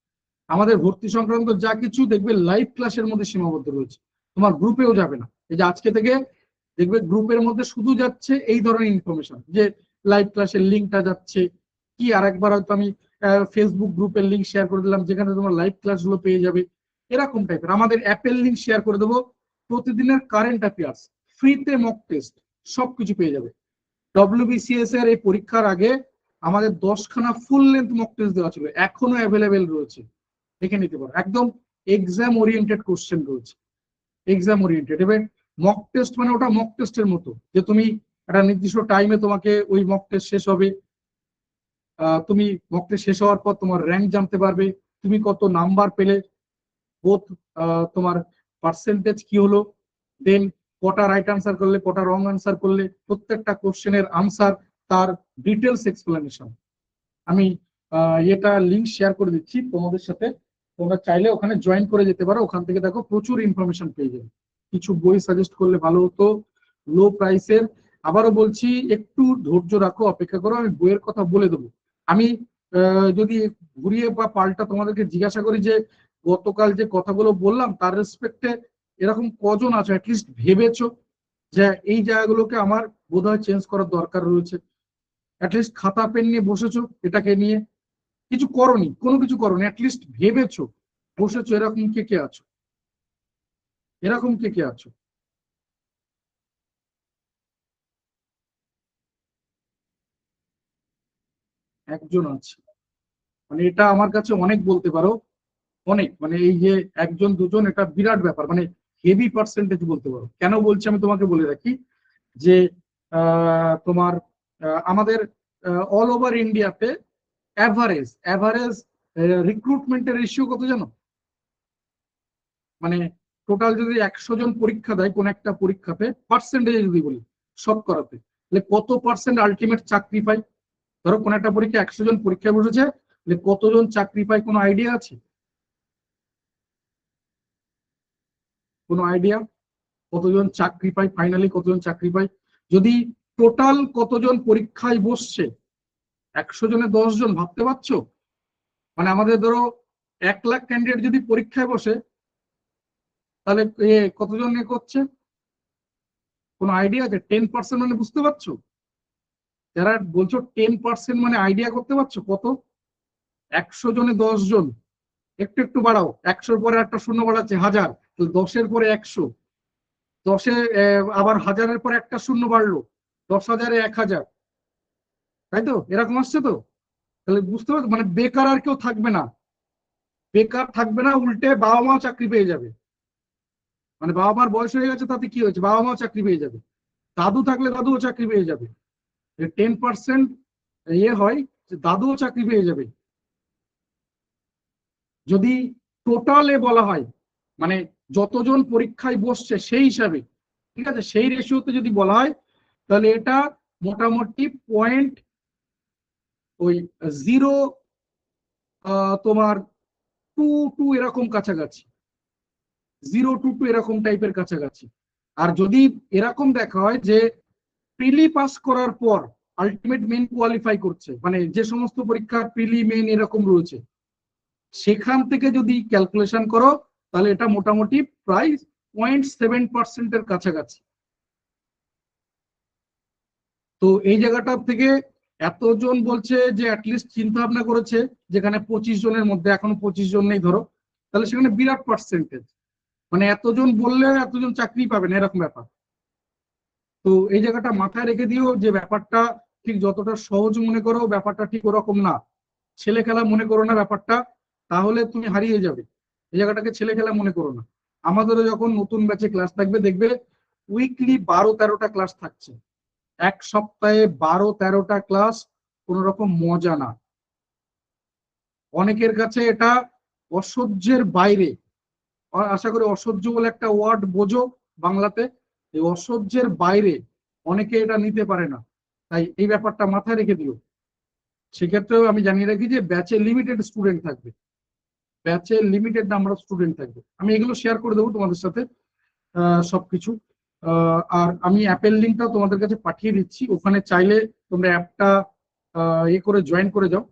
আমাদের ভর্তি সংক্রান্ত যা কিছু দেখবে লাইভ ক্লাসের মধ্যে সীমাবদ্ধ রয়েছে, তোমার গ্রুপেও যাবে না। এই যে আজকে থেকে দেখবে গ্রুপের মধ্যে শুধু যাচ্ছে এই ধরনের ইনফরমেশন, যে লাইভ ক্লাসের লিঙ্কটা যাচ্ছে কি, আরেকবার হয়তো আমি ফেসবুক গ্রুপের লিঙ্ক শেয়ার করে দিলাম যেখানে তোমার লাইভ ক্লাসগুলো পেয়ে যাবে, এরকম টাইপের। আমাদের অ্যাপের লিঙ্ক শেয়ার করে দেবো, প্রতিদিনের কারেন্ট অ্যাফেয়ার্স, ফ্রিতে মক টেস্ট, সবকিছু পেয়ে যাবে। WBCS এর এই পরীক্ষার আগে আমাদের 10খানা ফুল লেন্থ মক টেস্ট দেওয়া ছিল, এখনো অ্যাভেলেবেল রয়েছে, দেখে নিতে পারো। একদম এক্সাম ওরিয়েন্টেড কোশ্চেন রয়েছে, এক্সাম ওরিয়েন্টেড। এবার মক টেস্ট মানে ওটা মক টেস্টের মতো, যে তুমি একটা নির্দিষ্ট টাইমে তোমাকে ওই মক টেস্ট শেষ হবে, তুমি মক টেস্ট শেষ হওয়ার পর তোমার র্যাঙ্ক জানতে পারবে, তুমি কত নাম্বার পেলে, বোথ তোমার পার্সেন্টেজ কি হলো, দেন কটা রাইট আনসার করলে, কটা রং আনসার করলে, প্রত্যেকটা কোশ্চেনের আনসার, তার ডিটেলস এক্সপ্লেনেশন। আমি এটা লিঙ্ক শেয়ার করে দিচ্ছি তোমাদের সাথে, তোমরা চাইলে ওখানে জয়েন করে যেতে পারো। ওখান থেকে দেখো প্রচুর ইনফরমেশন পেয়ে যাবে। কিছু বই সাজেস্ট করলে ভালো হতো, লো প্রাইসের। আবারও বলছি একটু ধৈর্য রাখো, অপেক্ষা করো, আমি বইয়ের কথা বলে দেবো। আমি যদি ঘুরিয়ে বা পাল্টা তোমাদেরকে জিজ্ঞাসা করি যে গতকাল যে কথাগুলো বললাম তার রেসপেক্টে এরকম কজন আছো অ্যাটলিস্ট ভেবেছো যে এই জায়গাগুলোকে আমার বোধহয় চেঞ্জ করার দরকার রয়েছে, অ্যাটলিস্ট খাতা পেন নিয়ে বসেছো, এটাকে নিয়ে কিছু করনি, কোনো কিছু করনি, অ্যাটলিস্ট ভেবেছো, বসেছো, এরকম কে কে আছো, এরকম কে কে আছো? একজন আছে, মানে এটা আমার কাছে অনেক বলতে পারো, অনেক। মানে এই যে একজন দুজন, এটা বিরাট ব্যাপার, মানে হেভি পার্সেন্টেজ বলতে পারো। কেন বলছি আমি তোমাকে বলে রাখি, যে তোমার আমাদের অল ওভার ইন্ডিয়াতে অ্যাভারেজ অ্যাভারেজ রিক্রুটমেন্টের রেশিও কত জানো? মানে টোটাল যদি 100 জন পরীক্ষা দেয় কোন একটা পরীক্ষাতে, পার্সেন্টেজে যদি বলি সব করাতে, তাহলে কত পার্সেন্ট আলটিমেট চাকরি পায়? ধরো কোন একটা পরীক্ষা 100 জন পরীক্ষায় বসেছে, তাহলে কতজন চাকরি পায়, কোনো আইডিয়া আছে? কোনো আইডিয়া কতজন চাকরি পায়, ফাইনালি কতজন চাকরি পায়? যদি টোটাল কতজন পরীক্ষায় বসছে? 100 জনে 10 জন, ভাবতে পারছো? মানে আমাদের ধরো 1 লাখ ক্যান্ডিডেট যদি পরীক্ষায় বসে, তাহলে কতজন করছে? কোনো আইডিয়া আছে? 10% মানে বুঝতে পারছো? যারা বলছো 10% মানে আইডিয়া করতে পারছো কত? 100 জনে 10 জন, একটু একটু বাড়াও, 100-র পরে একটা শূন্য বাড়াচ্ছে 1000, 10-এর পরে 100, 10-এ আবার 1000-এর পরে একটা শূন্য বাড়লো, 10,000-এ 1000, তাই তো? এরকম আসছে তো? তাহলে বুঝতে পারছো, মানে বেকার আর কেউ থাকবে না, বেকার থাকবে না, উল্টে বাবা মাও চাকরি পেয়ে যাবে। মানে বাবা মার বয়স হয়ে গেছে, তাতে কি হয়েছে, বাবা মাও চাকরি পেয়ে যাবে, দাদু থাকলে দাদুও চাকরি পেয়ে যাবে। 10% হয় যে দাদুও চাকরি পেয়ে যাবে। যদি টোটালে বলা হয়, মানে যতজন পরীক্ষায় বসছে সেই হিসাবে, ঠিক আছে, সেই রেশিওতে যদি বলা হয়, তাহলে এটা মোটামুটি পয়েন্ট ওই 0 তোমার 2 এরকম কাছাকাছি, 0.22 এরকম টাইপের কাছাকাছি। আর যদি এরকম দেখা হয় যে প্রিলি পাস করার পর আলটিমেট মেন কোয়ালিফাই করছে, মানে যে সমস্ত পরীক্ষা প্রিলি মেন এরকম রয়েছে, সেখান থেকে যদি ক্যালকুলেশন করো, তাহলে এটা মোটামুটি প্রায় 0.7%-এর কাছাকাছি। তো এই জায়গাটা থেকে এতজন বলছে যে অ্যাটলিস্ট চিন্তা ভাবনা করেছে, যেখানে 25 জনের মধ্যে এখনো 25 জন নেই ধরো, তাহলে সেখানে বিরাট পার্সেন্টেজ, মানে এতজন বললে এতজন চাকরি পাবে না, এরকম ব্যাপার। তো এই জায়গাটা মাথায় রেখে দিও যে ব্যাপারটা ঠিক যতটা সহজ মনে করো, ব্যাপারটা ঠিক ওরকম না। ছেলে খেলা মনে করো না ব্যাপারটা, তাহলে তুমি হারিয়ে যাবে। এই জায়গাটাকে ছেলে খেলা মনে করো না। আমাদেরও যখন নতুন ব্যাচে ক্লাস থাকবে, দেখবে উইকলি 12-13টা ক্লাস থাকছে, এক সপ্তাহে 12-13টা ক্লাস, কোন রকম মজা না। অনেকের কাছে এটা অসহ্যের বাইরে, আশা করি অসহ্য বলে একটা ওয়ার্ড বোঝো বাংলাতে, এই অসহ্যের বাইরে অনেকে এটা নিতে পারে না। তাই এই ব্যাপারটা মাথায় রেখে দিও। সেক্ষেত্রেও আমি জানিয়ে রাখি যে ব্যাচে লিমিটেড স্টুডেন্ট থাকবে, ব্যাচে লিমিটেড নাম্বার অফ স্টুডেন্ট থাকবে। আমি এগুলো শেয়ার করে দেবো তোমাদের সাথে সবকিছু। আর আমি অ্যাপের লিঙ্কটাও তোমাদের কাছে পাঠিয়ে দিচ্ছি, ওখানে চাইলে তোমরা অ্যাপটা করে জয়েন করে যাও।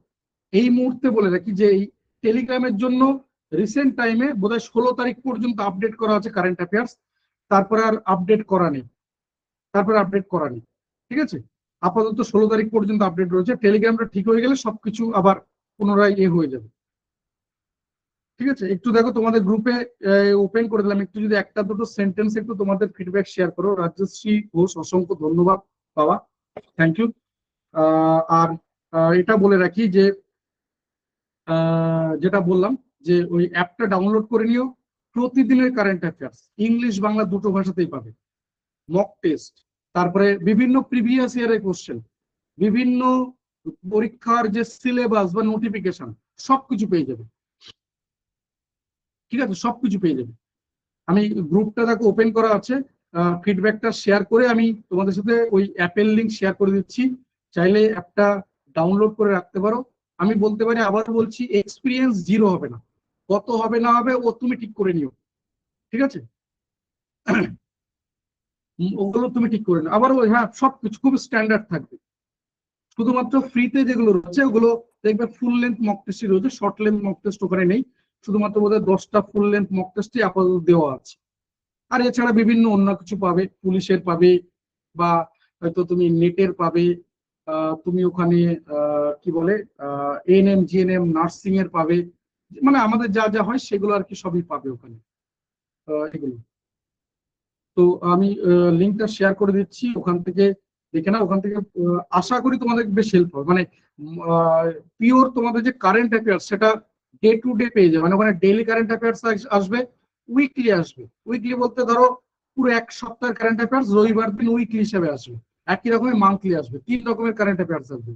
এই মুহূর্তে বলে রাখি যে এই টেলিগ্রামের জন্য রিসেন্ট টাইমে বোধহয় 16 তারিখ পর্যন্ত আপডেট করা আছে কারেন্ট অ্যাফেয়ার্স, তারপরে আর আপডেট করা নেই, ঠিক আছে? আপাতত 16 তারিখ পর্যন্ত আপডেট রয়েছে। টেলিগ্রামটা ঠিক হয়ে গেলে সবকিছু আবার পুনরায় হয়ে যাবে, ঠিক আছে? একটু দেখো তোমাদের গ্রুপে ওপেন করে দিলাম, একটু যদি একটা দুটো সেন্টেন্স একটু তোমাদের ফিডব্যাক শেয়ার করো। রাজশ্রী ঘোষ, অসংখ্য ধন্যবাদ বাবা, থ্যাংক ইউ। আর এটা বলে রাখি যে যেটা বললাম যে ওই অ্যাপটা ডাউনলোড করে নিও, প্রতিদিনের কারেন্ট অ্যাফেয়ার্স ইংলিশ বাংলা দুটো ভাষাতেই পাবে, মক টেস্ট, তারপরে বিভিন্ন প্রিভিয়াস ইয়ারের কোশ্চেন, বিভিন্ন পরীক্ষার যে সিলেবাস বা নোটিফিকেশন, সবকিছু পেয়ে যাবে, ঠিক আছে? সবকিছু পেয়ে যাবে। আমি গ্রুপটা দেখো ওপেন করা আছে, ফিডব্যাকটা শেয়ার করে আমি তোমাদের সাথে ওই অ্যাপের লিঙ্ক শেয়ার করে দিচ্ছি, চাইলে অ্যাপটা ডাউনলোড করে রাখতে পারো। আমি বলতে পারি, আবার বলছি, এক্সপিরিয়েন্স জিরো হবে না, কত হবে না হবে ও তুমি ঠিক করে নিও, ঠিক আছে? ওগুলো তুমি ঠিক করে নিও। আবার ওই হ্যাঁ, সবকিছু খুব স্ট্যান্ডার্ড থাকবে। শুধুমাত্র ফ্রিতে যেগুলো রয়েছে ওগুলো দেখবে ফুল লেন্থ মক টেস্টই রয়েছে, শর্ট লেন্থ মক টেস্ট ওখানে নেই। শুধুমাত্র বোধহয় 10টা ফুল লেন্থ মক টেস্টই আপাতত দেওয়া আছে। আর এছাড়া বিভিন্ন অন্য কিছু পাবে, পুলিশের পাবে, বা হয়তো তুমি নেটের পাবে, তুমি ওখানে কি বলে এএনএম জিএনএম নার্সিং এর পাবে, মানে আমাদের যা যা হয় সেগুলো আর কি সবই পাবে ওখানে, এগুলো। তো আমি লিঙ্কটা শেয়ার করে দিচ্ছি, ওখান থেকে দেখে না, ওখান থেকে আশা করি তোমাদের বেশ হেল্প হবে। মানে পিওর তোমাদের যে কারেন্ট অ্যাফেয়ার্স সেটা ডে টু ডে পেয়ে যাবে, মানে ওখানে ডেইলি কারেন্ট অ্যাফেয়ার্স আসবে, উইকলি আসবে। উইকলি বলতে ধরো পুরো এক সপ্তাহের কারেন্ট অ্যাফেয়ার্স রবিবার দিন উইকলি হিসেবে আসবে, একই রকমের মান্থলি আসবে, 3 রকমের কারেন্ট অ্যাফেয়ার্স আসবে,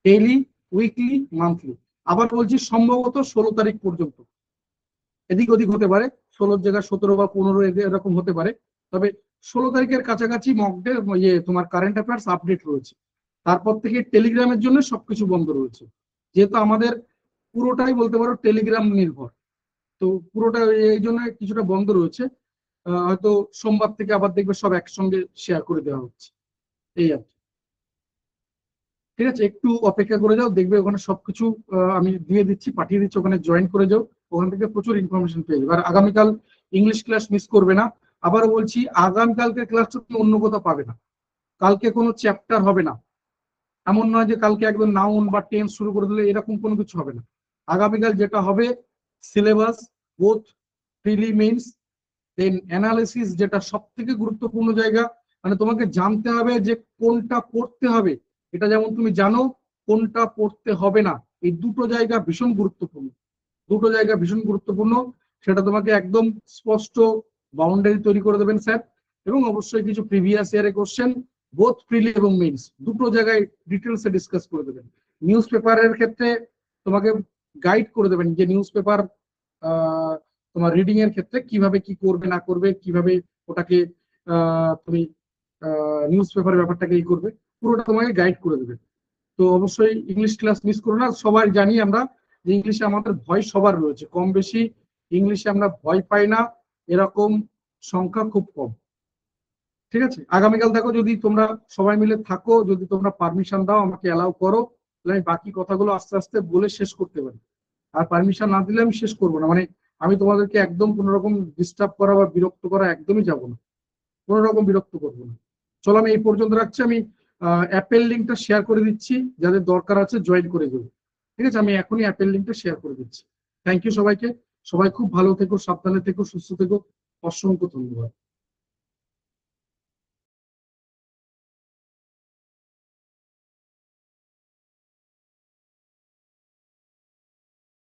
ডেইলি, উইকলি, মান্থলি। আবার বলছি সম্ভবত 16 তারিখ পর্যন্ত, এদিক ওদিক হতে পারে, 16 জায়গায় 17 বা 15 এরকম হতে পারে, তবে 16 তারিখের কাছাকাছি মকডে তোমার কারেন্ট অ্যাফেয়ার্স আপডেট রয়েছে। তারপর থেকে টেলিগ্রামের জন্য সবকিছু বন্ধ রয়েছে, যেহেতু আমাদের পুরোটাই বলতে পারো টেলিগ্রাম নির্ভর, তো পুরোটা এই জন্য কিছুটা বন্ধ রয়েছে। হয়তো সোমবার থেকে আবার দেখবে সব একসঙ্গে শেয়ার করে দেওয়া হচ্ছে, এই আর কি। ঠিক আছে, একটু অপেক্ষা করে যাও, দেখবে ওখানে সবকিছু আমি দিয়ে দিচ্ছি, পাঠিয়ে দিচ্ছি, ওখানে জয়েন করে যাও, ওখান থেকে প্রচুর ইনফরমেশন পেয়ে যাবে। আর আগামীকাল ইংলিশ ক্লাস মিস করবে না। আবারও বলছি, আগামীকালকে ক্লাসটা তুমি অন্য কোথাও পাবে না। কালকে কোনো চ্যাপ্টার হবে না, এমন নয় যে কালকে একদম নাউন বা টেন্স শুরু করে দিলে, এরকম কোনো কিছু হবে না। আগামীকাল যেটা হবে, সিলেবাস, বোথ প্রিলিমিনস, দেন অ্যানালিসিস, যেটা সব থেকে গুরুত্বপূর্ণ জায়গা, মানে তোমাকে জানতে হবে যে কোনটা পড়তে হবে, এটা যেমন তুমি জানো কোনটা পড়তে হবে না। এই দুটো জায়গা ভীষণ গুরুত্বপূর্ণ, দুটো জায়গা ভীষণ গুরুত্বপূর্ণ, সেটা তোমাকে একদম স্পষ্ট বাউন্ডারি তৈরি করে দেবেন স্যার। এবং অবশ্যই কিছু প্রিভিয়াস ইয়ারে কোশ্চেন, বোথ প্রিলি এবং মেইনস, দুটো জায়গায় ডিটেলসে ডিসকাস করে দেবেন। নিউজ পেপারের ক্ষেত্রে তোমাকে গাইড করে দেবেন যে নিউজ পেপার তোমার রিডিং এর ক্ষেত্রে কিভাবে কি করবে না করবে, কিভাবে ওটাকে তুমি নিউজ পেপারের ব্যাপারটাকে ই করবে, পুরোটা তোমাকে গাইড করে দেবে। তো অবশ্যই ইংলিশ ক্লাস মিস করো না। সবাই জানি আমরা যে ইংলিশে আমাদের ভয় সবার রয়েছে, কম বেশি ইংলিশে আমরা ভয় পাই না এরকম সংখ্যা খুব কম। ঠিক আছে, আগামীকাল দেখো, যদি তোমরা সবাই মিলে থাকো, যদি তোমরা পারমিশন দাও, আমাকে অ্যালাউ করো, তাহলে আমি বাকি কথাগুলো আস্তে আস্তে বলে শেষ করতে পারি। আর পারমিশন না দিলে আমি শেষ করবো না, মানে আমি তোমাদেরকে একদম কোনো রকম ডিস্টার্ব করা বা বিরক্ত করা একদমই যাবো না, কোনো রকম বিরক্ত করবো না। চলো আমি এই পর্যন্ত রাখছি। আমি অ্যাপের লিঙ্কটা শেয়ার করে দিচ্ছি, যাদের দরকার আছে জয়েন করে দেবো। ঠিক আছে, আমি এখনই অ্যাপের লিঙ্কটা শেয়ার করে দিচ্ছি। থ্যাংক ইউ সবাইকে, সবাই খুব ভালো থেকো, সাবধানে থেকো, সুস্থ থেকো, অসংখ্য ধন্যবাদ।